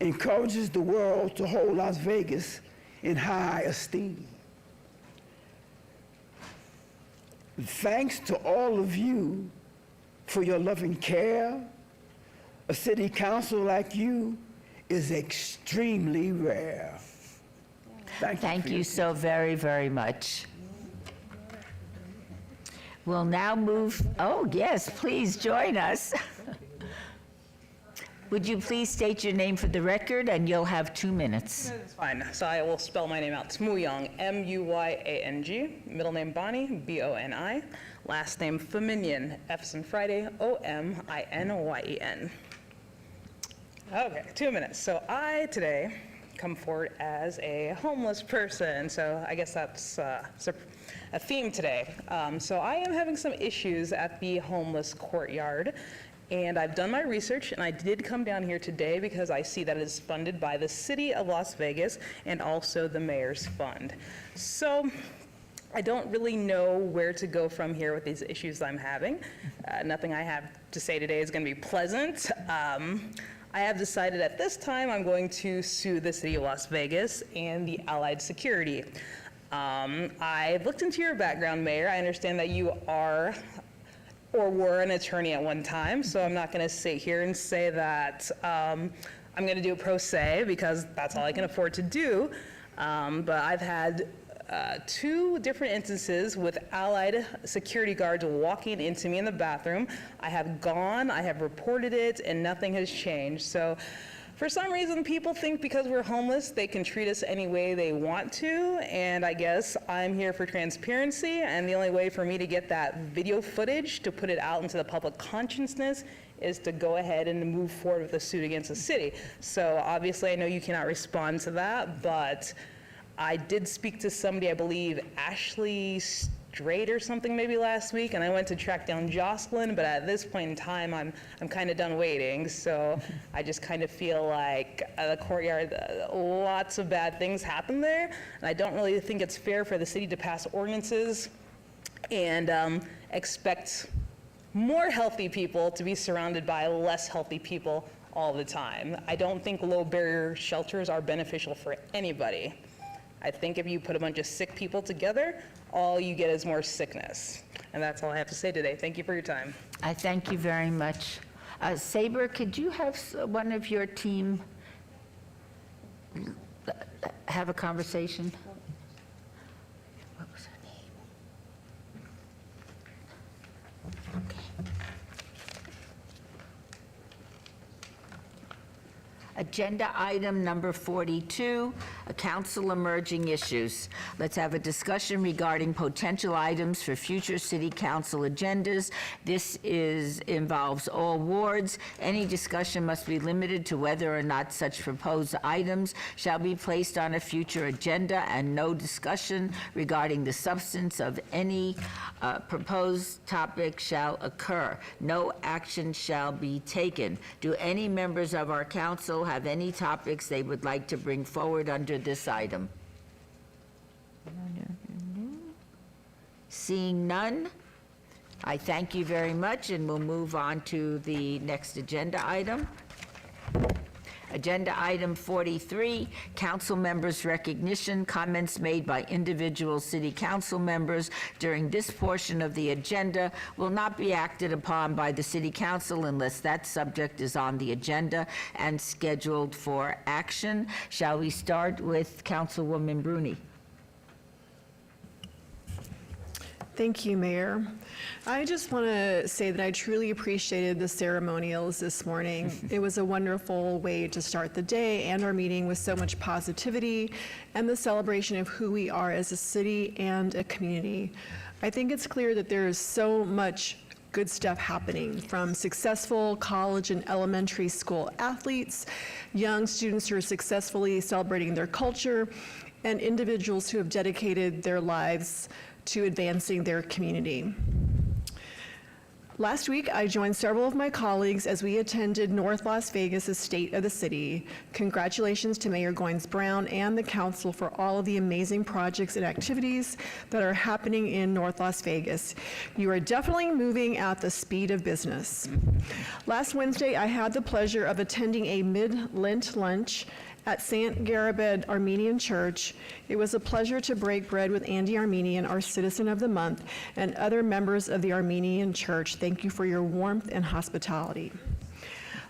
encourages the world to hold Las Vegas in high esteem. Thanks to all of you for your loving care. A city council like you is extremely rare. Thank you so very, very much. We'll now move, oh yes, please join us. Would you please state your name for the record, and you'll have 2 minutes. That's fine. So I will spell my name out. It's Muyang, M-U-Y-A-N-G. Middle name Bonnie, B-O-N-I. Last name Feminian, F as in Friday, O-M-I-N-Y-E-N. Okay, 2 minutes. So I today come forward as a homeless person. So I guess that's a theme today. So I am having some issues at the homeless courtyard. And I've done my research, and I did come down here today because I see that it is funded by the City of Las Vegas and also the Mayor's Fund. So I don't really know where to go from here with these issues I'm having. Nothing I have to say today is going to be pleasant. I have decided at this time I'm going to sue the City of Las Vegas and the Allied Security. I looked into your background, Mayor. I understand that you are or were an attorney at one time, so I'm not going to sit here and say that I'm going to do it pro se, because that's all I can afford to do. But I've had 2 different instances with Allied security guards walking into me in the bathroom. I have gone, I have reported it, and nothing has changed. So for some reason, people think because we're homeless, they can treat us any way they want to, and I guess I'm here for transparency, and the only way for me to get that video footage to put it out into the public consciousness is to go ahead and move forward with a suit against the city. So obviously, I know you cannot respond to that, but I did speak to somebody, I believe Ashley Straight or something maybe last week, and I went to track down Jocelyn, but at this point in time, I'm kind of done waiting. So I just kind of feel like the courtyard, lots of bad things happen there, and I don't really think it's fair for the city to pass ordinances and expect more healthy people to be surrounded by less healthy people all the time. I don't think low barrier shelters are beneficial for anybody. I think if you put a bunch of sick people together, all you get is more sickness. And that's all I have to say today. Thank you for your time. I thank you very much. Saber, could you have one of your team have a conversation? What was her name? Okay. Agenda item number 42, council emerging issues. Let's have a discussion regarding potential items for future city council agendas. This involves all wards. Any discussion must be limited to whether or not such proposed items shall be placed on a future agenda, and no discussion regarding the substance of any proposed topic shall occur. No action shall be taken. Do any members of our council have any topics they would like to bring forward under this item? Seeing none, I thank you very much, and we'll move on to the next agenda item. Agenda item 43, council members' recognition. Comments made by individual city council members during this portion of the agenda will not be acted upon by the city council unless that subject is on the agenda and scheduled for action. Shall we start with Councilwoman Bruni? Thank you, Mayor. I just want to say that I truly appreciated the ceremonials this morning. It was a wonderful way to start the day and our meeting with so much positivity and the celebration of who we are as a city and a community. I think it's clear that there is so much good stuff happening, from successful college and elementary school athletes, young students who are successfully celebrating their culture, and individuals who have dedicated their lives to advancing their community. Last week, I joined several of my colleagues as we attended North Las Vegas' State of the City. Congratulations to Mayor Goins-Brown and the council for all of the amazing projects and activities that are happening in North Las Vegas. You are definitely moving at the speed of business. Last Wednesday, I had the pleasure of attending a mid-Lent lunch at St. Garabed Armenian Church. It was a pleasure to break bread with Andy Armenian, our Citizen of the Month, and other members of the Armenian Church. Thank you for your warmth and hospitality.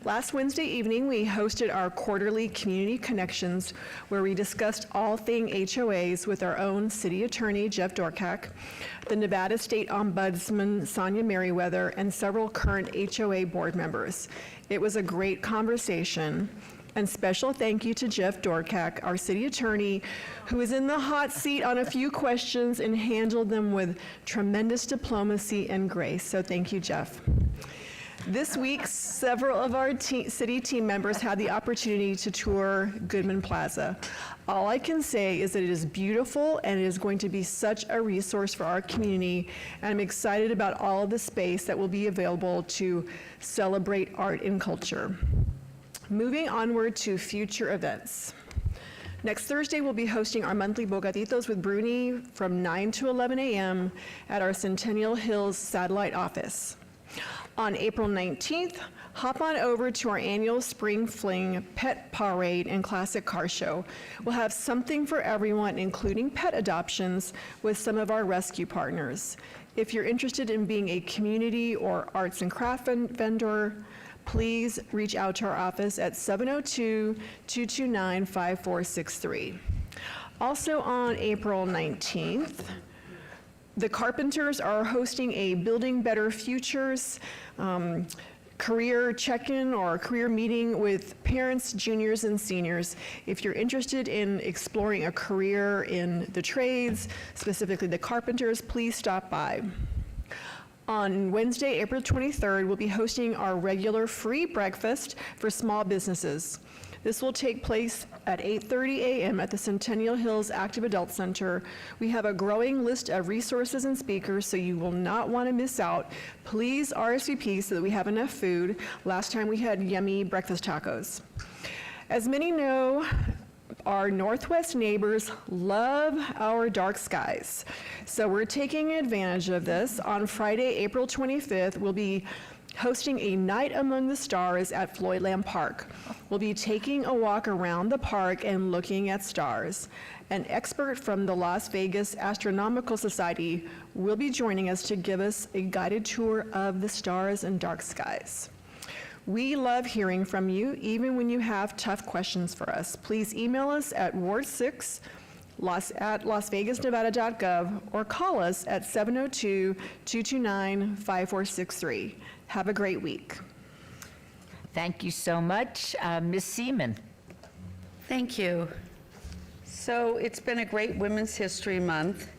Last Wednesday evening, we hosted our quarterly Community Connections, where we discussed all thing HOAs with our own city attorney, Jeff Dorkak, the Nevada State Ombudsman, Sonia Merriweather, and several current HOA board members. It was a great conversation. And special thank you to Jeff Dorkak, our city attorney, who was in the hot seat on a few questions and handled them with tremendous diplomacy and grace. So thank you, Jeff. This week, several of our city team members had the opportunity to tour Goodman Plaza. All I can say is that it is beautiful and it is going to be such a resource for our community, and I'm excited about all of the space that will be available to celebrate art and culture. Moving onward to future events. Next Thursday, we'll be hosting our monthly Bocaditos with Bruni from 9 to 11 a.m. at our Centennial Hills satellite office. On April 19th, hop on over to our annual Spring Fling Pet Parade and Classic Car Show. We'll have something for everyone, including pet adoptions, with some of our rescue partners. If you're interested in being a community or arts and craft vendor, please reach out to our office at 702-229-5463. Also on April 19th, the Carpenters are hosting a Building Better Futures career check-in or career meeting with parents, juniors, and seniors. If you're interested in exploring a career in the trades, specifically the carpenters, please stop by. On Wednesday, April 23rd, we'll be hosting our regular free breakfast for small businesses. This will take place at 8:30 a.m. at the Centennial Hills Active Adult Center. We have a growing list of resources and speakers, so you will not want to miss out. Please RSVP so that we have enough food. Last time we had yummy breakfast tacos. As many know, our Northwest neighbors love our dark skies. So we're taking advantage of this. On Friday, April 25th, we'll be hosting a Night Among the Stars at Floydland Park. We'll be taking a walk around the park and looking at stars. An expert from the Las Vegas Astronomical Society will be joining us to give us a guided tour of the stars and dark skies. We love hearing from you, even when you have tough questions for us. Please email us at ward6 at lasvegasnevada.gov or call us at 702-229-5463. Have a great week. Thank you so much. Ms. Seaman. Thank you. So it's been a great Women's History Month,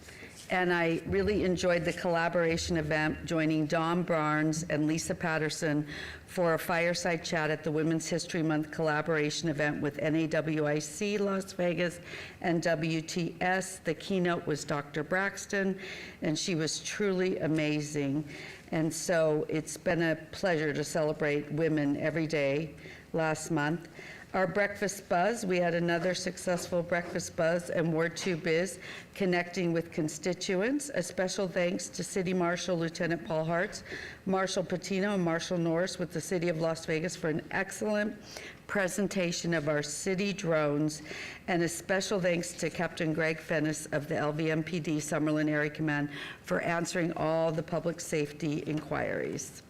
and I really enjoyed the collaboration event joining Dawn Barnes and Lisa Patterson for a fireside chat at the Women's History Month collaboration event with NAWIC Las Vegas and WTS. The keynote was Dr. Braxton, and she was truly amazing. And so it's been a pleasure to celebrate women every day last month. Our breakfast buzz, we had another successful breakfast buzz and Ward 2 Biz connecting with constituents. A special thanks to City Marshal Lieutenant Paul Hartz, Marshal Patino, and Marshal Norris with the City of Las Vegas for an excellent presentation of our city drones, and a special thanks to Captain Greg Fennis of the LVMPD Summerlin Area Command for answering all the public safety inquiries.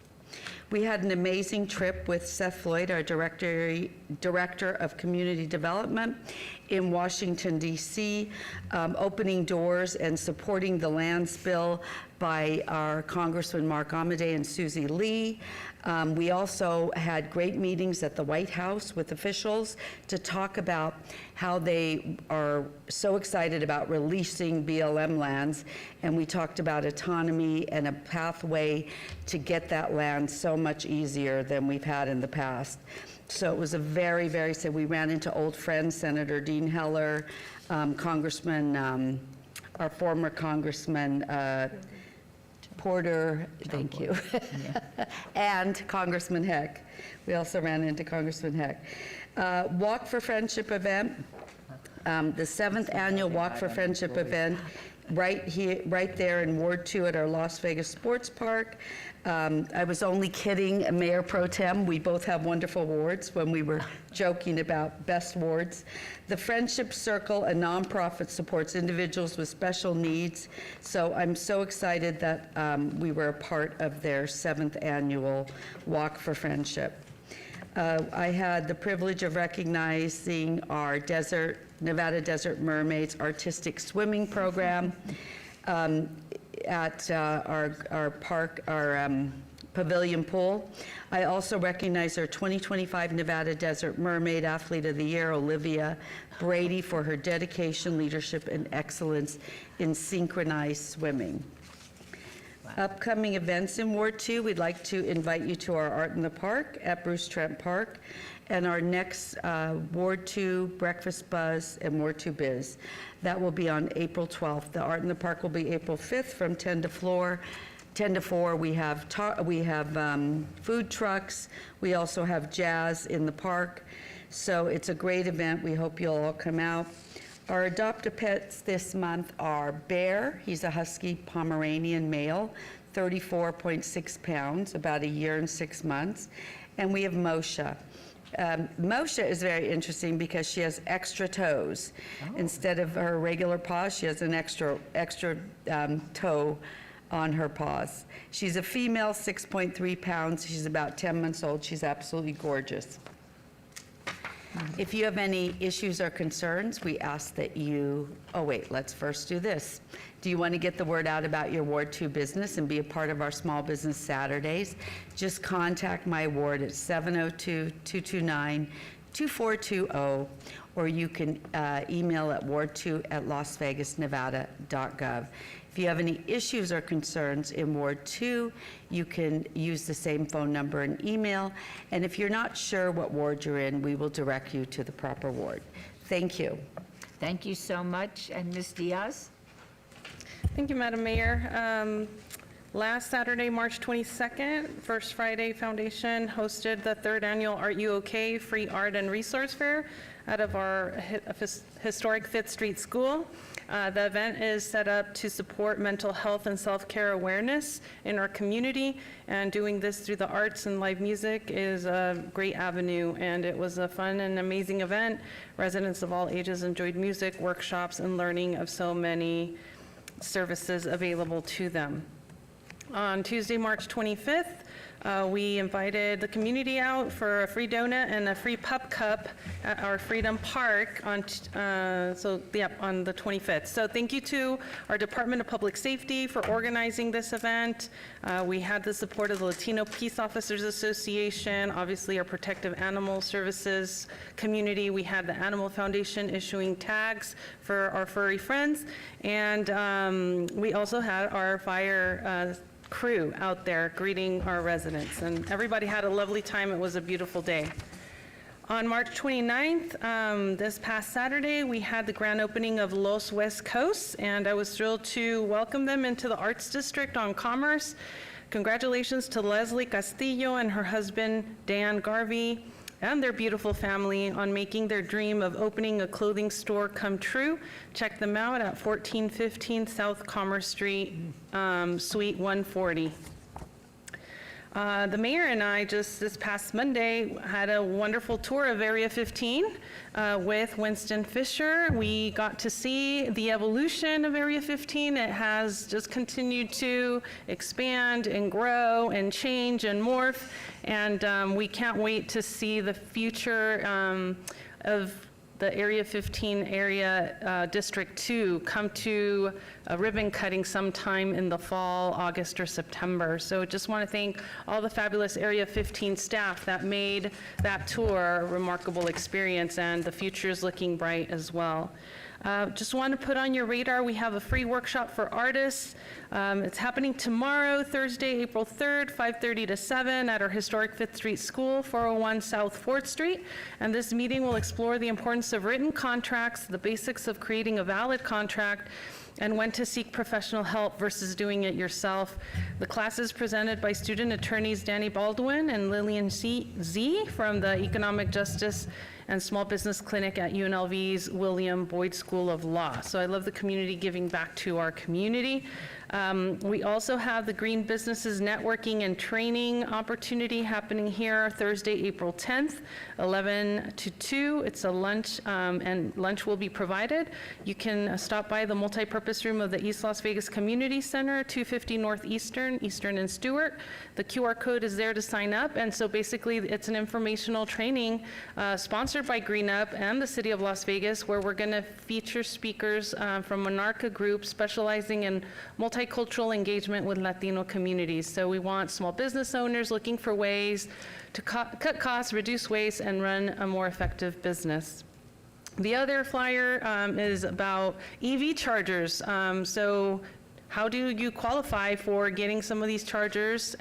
We had an amazing trip with Seth Floyd, our Director of Community Development in Washington, D.C., opening doors and supporting the lands bill by our Congressman Mark Amodei and Susie Lee. We also had great meetings at the White House with officials to talk about how they are so excited about releasing BLM lands, and we talked about autonomy and a pathway to get that land so much easier than we've had in the past. So it was a very, very, so we ran into old friends, Senator Dean Heller, Congressman, our former Congressman, Porter, thank you, and Congressman Heck. We also ran into Congressman Heck. Walk for Friendship event, the 7th annual Walk for Friendship event, right there in Ward 2 at our Las Vegas Sports Park. I was only kidding Mayor Pro Tem. We both have wonderful wards when we were joking about best wards. The Friendship Circle, a nonprofit, supports individuals with special needs. So I'm so excited that we were a part of their 7th annual Walk for Friendship. I had the privilege of recognizing our Nevada Desert Mermaids artistic swimming program at our park, our pavilion pool. I also recognize our 2025 Nevada Desert Mermaid Athlete of the Year, Olivia Brady, for her dedication, leadership, and excellence in synchronized swimming. Upcoming events in Ward 2, we'd like to invite you to our Art in the Park at Bruce Trent Park, and our next Ward 2 Breakfast Buzz and Ward 2 Biz. That will be on April 12th. The Art in the Park will be April 5th from 10 to 4. We have food trucks. We also have jazz in the park. So it's a great event. We hope you'll all come out. Our adopt-a-pets this month are Bear. He's a husky Pomeranian male, 34.6 pounds, about a year and 6 months. And we have Moshe. Moshe is very interesting because she has extra toes. Instead of her regular paws, she has an extra toe on her paws. She's a female, 6.3 pounds. She's about 10 months old. She's absolutely gorgeous. If you have any issues or concerns, we ask that you, let's first do this. Do you want to get the word out about your Ward 2 business and be a part of our Small Business Saturdays? Just contact my ward at 702-229-2420, or you can email at ward2@lasvegasnevada.gov. If you have any issues or concerns in Ward 2, you can use the same phone number and email. And if you're not sure what ward you're in, we will direct you to the proper ward. Thank you. Thank you so much. And Ms. Diaz? Thank you, Madam Mayor. Last Saturday, March 22nd, First Friday Foundation hosted the 3rd annual Art U OK Free Art and Resource Fair out of our historic 5th Street School. The event is set up to support mental health and self-care awareness in our community, and doing this through the arts and live music is a great avenue, and it was a fun and amazing event. Residents of all ages enjoyed music, workshops, and learning of so many services available to them. On Tuesday, March 25th, we invited the community out for a free donut and a free pup cup at our Freedom Park on the 25th. So thank you to our Department of Public Safety for organizing this event. We had the support of the Latino Peace Officers Association, obviously our Protective Animal Services community. We had the Animal Foundation issuing tags for our furry friends, and we also had our fire crew out there greeting our residents, and everybody had a lovely time. It was a beautiful day. On March 29th, this past Saturday, we had the grand opening of Los West Coast, and I was thrilled to welcome them into the Arts District on Commerce. Congratulations to Leslie Castillo and her husband, Dan Garvey, and their beautiful family on making their dream of opening a clothing store come true. Check them out at 1415 South Commerce Street, Suite 140. The mayor and I just this past Monday had a wonderful tour of Area 15 with Winston Fisher. We got to see the evolution of Area 15. It has just continued to expand and grow and change and morph, and we can't wait to see the future of the Area 15 area District 2 come to a ribbon cutting sometime in the fall, August or September. So just want to thank all the fabulous Area 15 staff that made that tour a remarkable experience, and the future is looking bright as well. Just want to put on your radar, we have a free workshop for artists. It's happening tomorrow, Thursday, April 3rd, 5:30 to 7 at our historic 5th Street School, 401 South 4th Street. And this meeting will explore the importance of written contracts, the basics of creating a valid contract, and when to seek professional help versus doing it yourself. The class is presented by student attorneys Danny Baldwin and Lillian Z from the Economic Justice and Small Business Clinic at UNLV's William Boyd School of Law. So I love the community giving back to our community. We also have the Green Businesses Networking and Training opportunity happening here Thursday, April 10th, 11 to 2. It's a lunch, and lunch will be provided. You can stop by the multipurpose room of the East Las Vegas Community Center, 250 Northeastern, Eastern and Stewart. The QR code is there to sign up, and so basically it's an informational training sponsored by Green Up and the City of Las Vegas, where we're going to feature speakers from Monarca Group specializing in multicultural engagement with Latino communities. So we want small business owners looking for ways to cut costs, reduce waste, and run a more effective business. The other flyer is about EV chargers. So how do you qualify for getting some of these chargers?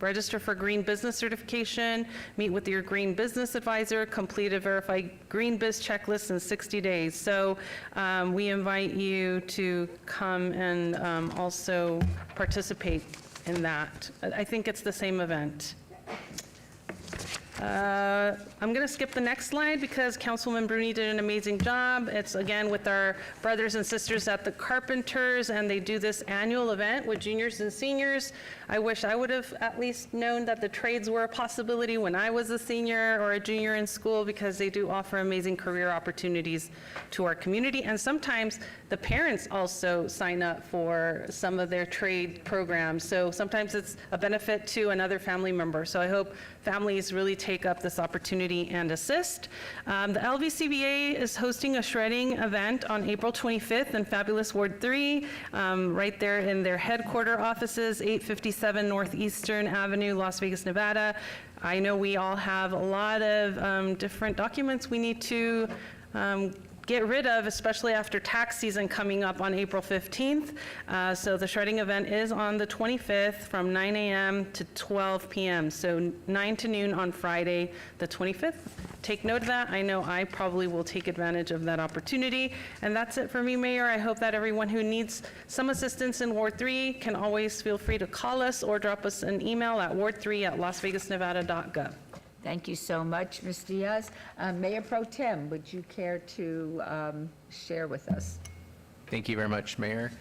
Register for green business certification, meet with your green business advisor, complete a verified green biz checklist in 60 days. So we invite you to come and also participate in that. I think it's the same event. I'm going to skip the next slide because Councilwoman Bruni did an amazing job. It's again with our brothers and sisters at the Carpenters, and they do this annual event with juniors and seniors. I wish I would have at least known that the trades were a possibility when I was a senior or a junior in school, because they do offer amazing career opportunities to our community. And sometimes the parents also sign up for some of their trade programs. So sometimes it's a benefit to another family member. So I hope families really take up this opportunity and assist. The LVCBA is hosting a shredding event on April 25th in Fabulous Ward 3, right there in their headquarter offices, 857 Northeastern Avenue, Las Vegas, Nevada. I know we all have a lot of different documents we need to get rid of, especially after tax season coming up on April 15th. So the shredding event is on the 25th from 9 a.m. to 12 p.m. So 9 to noon on Friday, the 25th. Take note of that. I know I probably will take advantage of that opportunity. And that's it for me, Mayor. I hope that everyone who needs some assistance in Ward 3 can always feel free to call us or drop us an email at ward3@lasvegasnevada.gov. Thank you so much, Ms. Diaz. Mayor Pro Tem, would you care to share with us? Thank you very much, Mayor.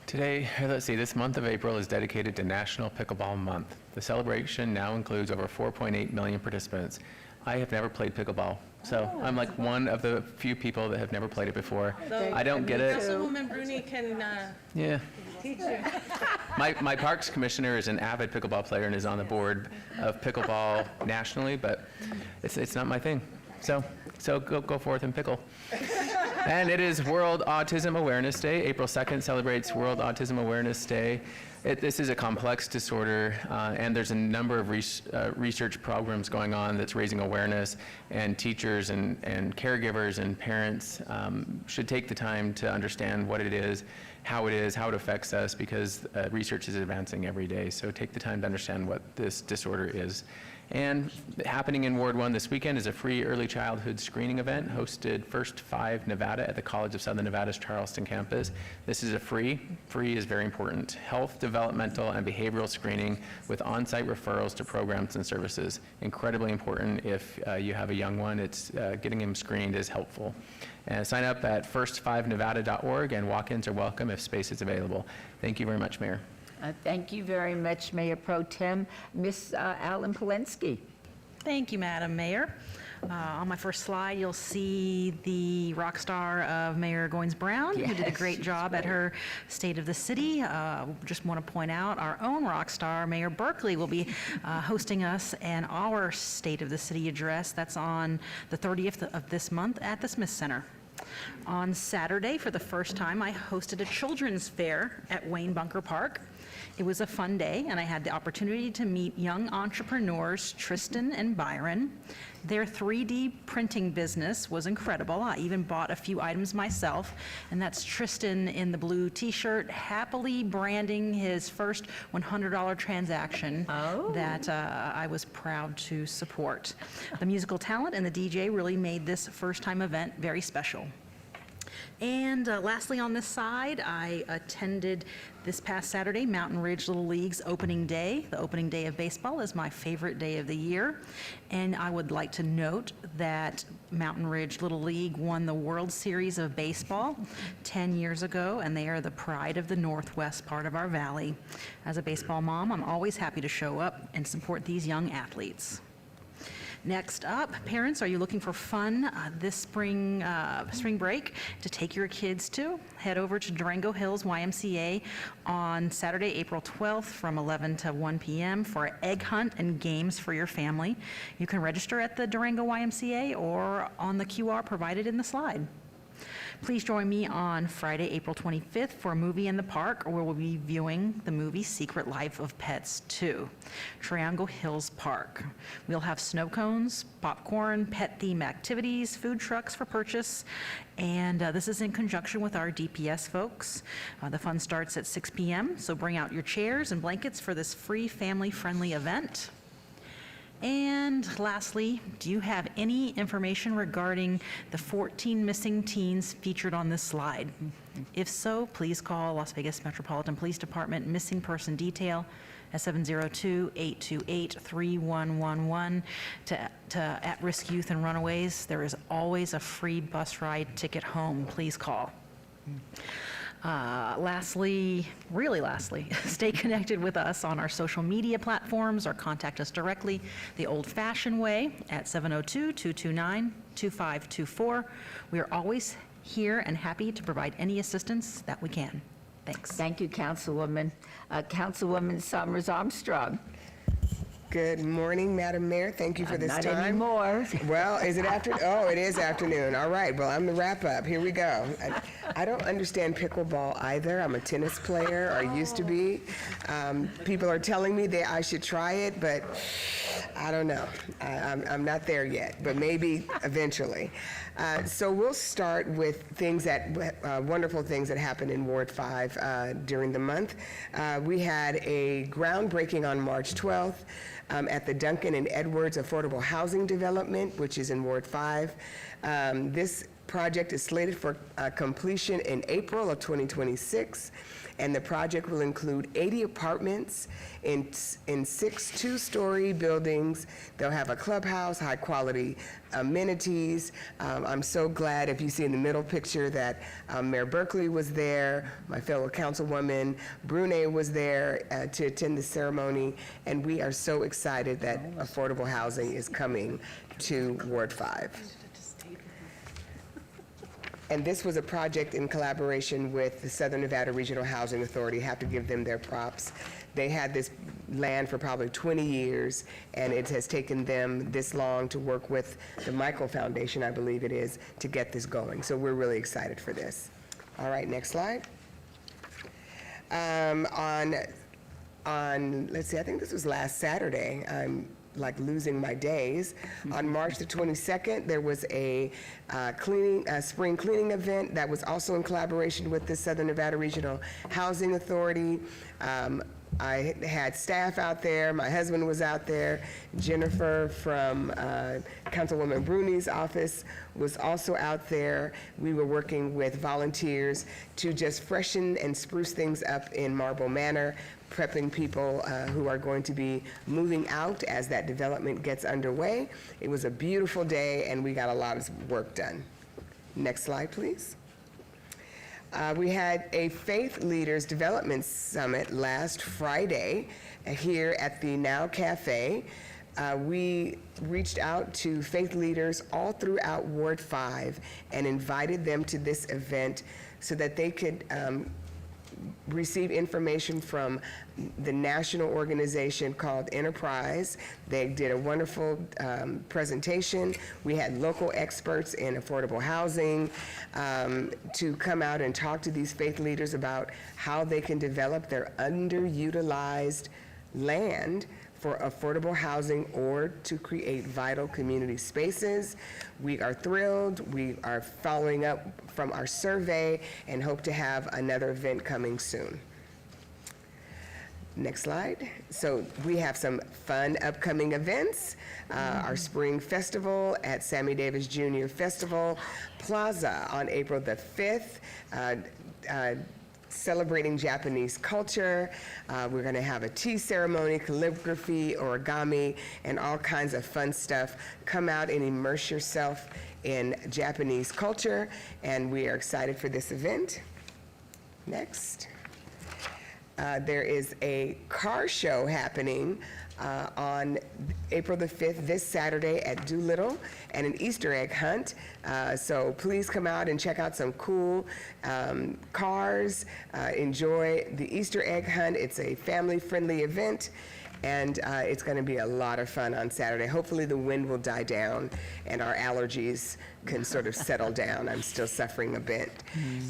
Today, let's see, this month of April is dedicated to National Pickleball Month. The celebration now includes over 4.8 million participants. I have never played pickleball, so I'm like one of the few people that have never played it before. I don't get it. Councilwoman Bruni can Yeah. teach you. My Parks Commissioner is an avid pickleball player and is on the board of pickleball nationally, but it's not my thing. So go forth and pickle. And it is World Autism Awareness Day. April 2nd celebrates World Autism Awareness Day. This is a complex disorder, and there's a number of research programs going on that's raising awareness, and teachers and caregivers and parents should take the time to understand what it is, how it affects us, because research is advancing every day. So take the time to understand what this disorder is. And happening in Ward 1 this weekend is a free early childhood screening event hosted First 5 Nevada at the College of Southern Nevada's Charleston campus. This is free is very important, health, developmental, and behavioral screening with on-site referrals to programs and services. Incredibly important if you have a young one. It's getting him screened is helpful. Sign up at first5nevada.org, and walk-ins are welcome if space is available. Thank you very much, Mayor. Thank you very much, Mayor Pro Tem. Ms. Alan Polensky. Thank you, Madam Mayor. On my first slide, you'll see the rock star of Mayor Goins Brown, who did a great job at her State of the City. Just want to point out our own rock star, Mayor Berkeley, will be hosting us in our State of the City address. That's on the 30th of this month at the Smith Center. On Saturday, for the first time, I hosted a children's fair at Wayne Bunker Park. It was a fun day, and I had the opportunity to meet young entrepreneurs, Tristan and Byron. Their 3D printing business was incredible. I even bought a few items myself, and that's Tristan in the blue t-shirt, happily branding his first $100 transaction that I was proud to support. The musical talent and the DJ really made this first-time event very special. And lastly on this side, I attended this past Saturday Mountain Ridge Little League's opening day. The opening day of baseball is my favorite day of the year. And I would like to note that Mountain Ridge Little League won the World Series of Baseball 10 years ago, and they are the pride of the northwest part of our valley. As a baseball mom, I'm always happy to show up and support these young athletes. Next up, parents, are you looking for fun this spring break to take your kids to? Head over to Durango Hills YMCA on Saturday, April 12th from 11 to 1 p.m. for an egg hunt and games for your family. You can register at the Durango YMCA or on the QR provided in the slide. Please join me on Friday, April 25th for a movie in the park, where we'll be viewing the movie Secret Life of Pets 2, Triangle Hills Park. We'll have snow cones, popcorn, pet-themed activities, food trucks for purchase, and this is in conjunction with our DPS folks. The fun starts at 6 p.m., so bring out your chairs and blankets for this free family-friendly event. And lastly, do you have any information regarding the 14 missing teens featured on this slide? If so, please call Las Vegas Metropolitan Police Department Missing Person Detail at 702-828-3111 to at-risk youth and runaways. There is always a free bus ride ticket home. Please call. Lastly, stay connected with us on our social media platforms or contact us directly the old-fashioned way at 702-229-2524. We are always here and happy to provide any assistance that we can. Thanks. Thank you, Councilwoman. Councilwoman Summers Armstrong. Good morning, Madam Mayor. Thank you for this Not time. anymore. Well, is it afternoon? Oh, it is afternoon. All right, well, I'm the wrap-up. Here we go. I don't understand pickleball either. I'm a tennis player, or used to be. People are telling me that I should try it, but I don't know. I'm not there yet, but maybe eventually. So we'll start with things wonderful things that happened in Ward 5 during the month. We had a groundbreaking on March 12th at the Duncan and Edwards Affordable Housing Development, which is in Ward 5. This project is slated for completion in April of 2026. And the project will include 80 apartments in 6 two-story buildings. They'll have a clubhouse, high-quality amenities. I'm so glad, if you see in the middle picture, that Mayor Berkeley was there, my fellow councilwoman Brune was there to attend the ceremony, and we are so excited that affordable housing is coming to Ward 5. And this was a project in collaboration with the Southern Nevada Regional Housing Authority. Have to give them their props. They had this land for probably 20 years, and it has taken them this long to work with the Michael Foundation, I believe it is, to get this going. So we're really excited for this. All right, next slide. Let's see, I think this was last Saturday. I'm like losing my days. On March the 22nd, there was a spring cleaning event that was also in collaboration with the Southern Nevada Regional Housing Authority. I had staff out there. My husband was out there. Jennifer from Councilwoman Bruni's office was also out there. We were working with volunteers to just freshen and spruce things up in Marble Manor, prepping people who are going to be moving out as that development gets underway. It was a beautiful day, and we got a lot of work done. Next slide, please. We had a Faith Leaders Development Summit last Friday here at the Now Cafe. We reached out to faith leaders all throughout Ward 5 and invited them to this event so that they could receive information from the national organization called Enterprise. They did a wonderful presentation. We had local experts in affordable housing to come out and talk to these faith leaders about how they can develop their underutilized land for affordable housing or to create vital community spaces. We are thrilled. We are following up from our survey and hope to have another event coming soon. Next slide. So we have some fun upcoming events. Our spring festival at Sammy Davis Jr. Festival Plaza on April the 5th. Celebrating Japanese culture. We're going to have a tea ceremony, calligraphy, origami, and all kinds of fun stuff. Come out and immerse yourself in Japanese culture, and we are excited for this event. Next. There is a car show happening on April the 5th, this Saturday at Doolittle, and an Easter egg hunt. So please come out and check out some cool cars. Enjoy the Easter egg hunt. It's a family-friendly event. and it's going to be a lot of fun on Saturday. Hopefully the wind will die down and our allergies can sort of settle down. I'm still suffering a bit.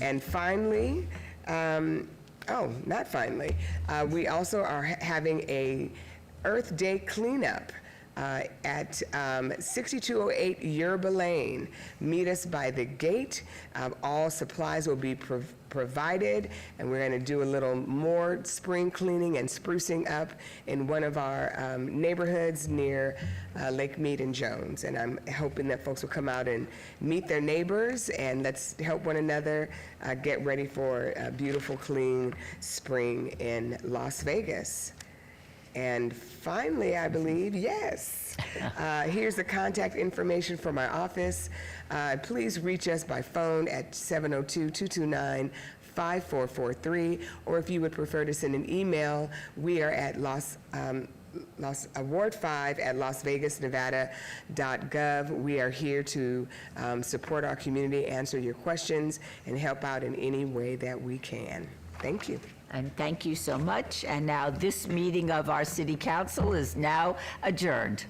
And finally, not finally, we also are having a Earth Day cleanup at 6208 Yerba Lane. Meet us by the gate. All supplies will be provided, and we're going to do a little more spring cleaning and sprucing up in one of our neighborhoods near Lake Mead and Jones. And I'm hoping that folks will come out and meet their neighbors, and let's help one another get ready for a beautiful, clean spring in Las Vegas. And finally, I believe, yes, here's the contact information for my office. Please reach us by phone at 702-229-5443, or if you would prefer to send an email, we are at Ward 5 at lasvegasnevada.gov. We are here to support our community, answer your questions, and help out in any way that we can. Thank you. And thank you so much. And now this meeting of our city council is now adjourned.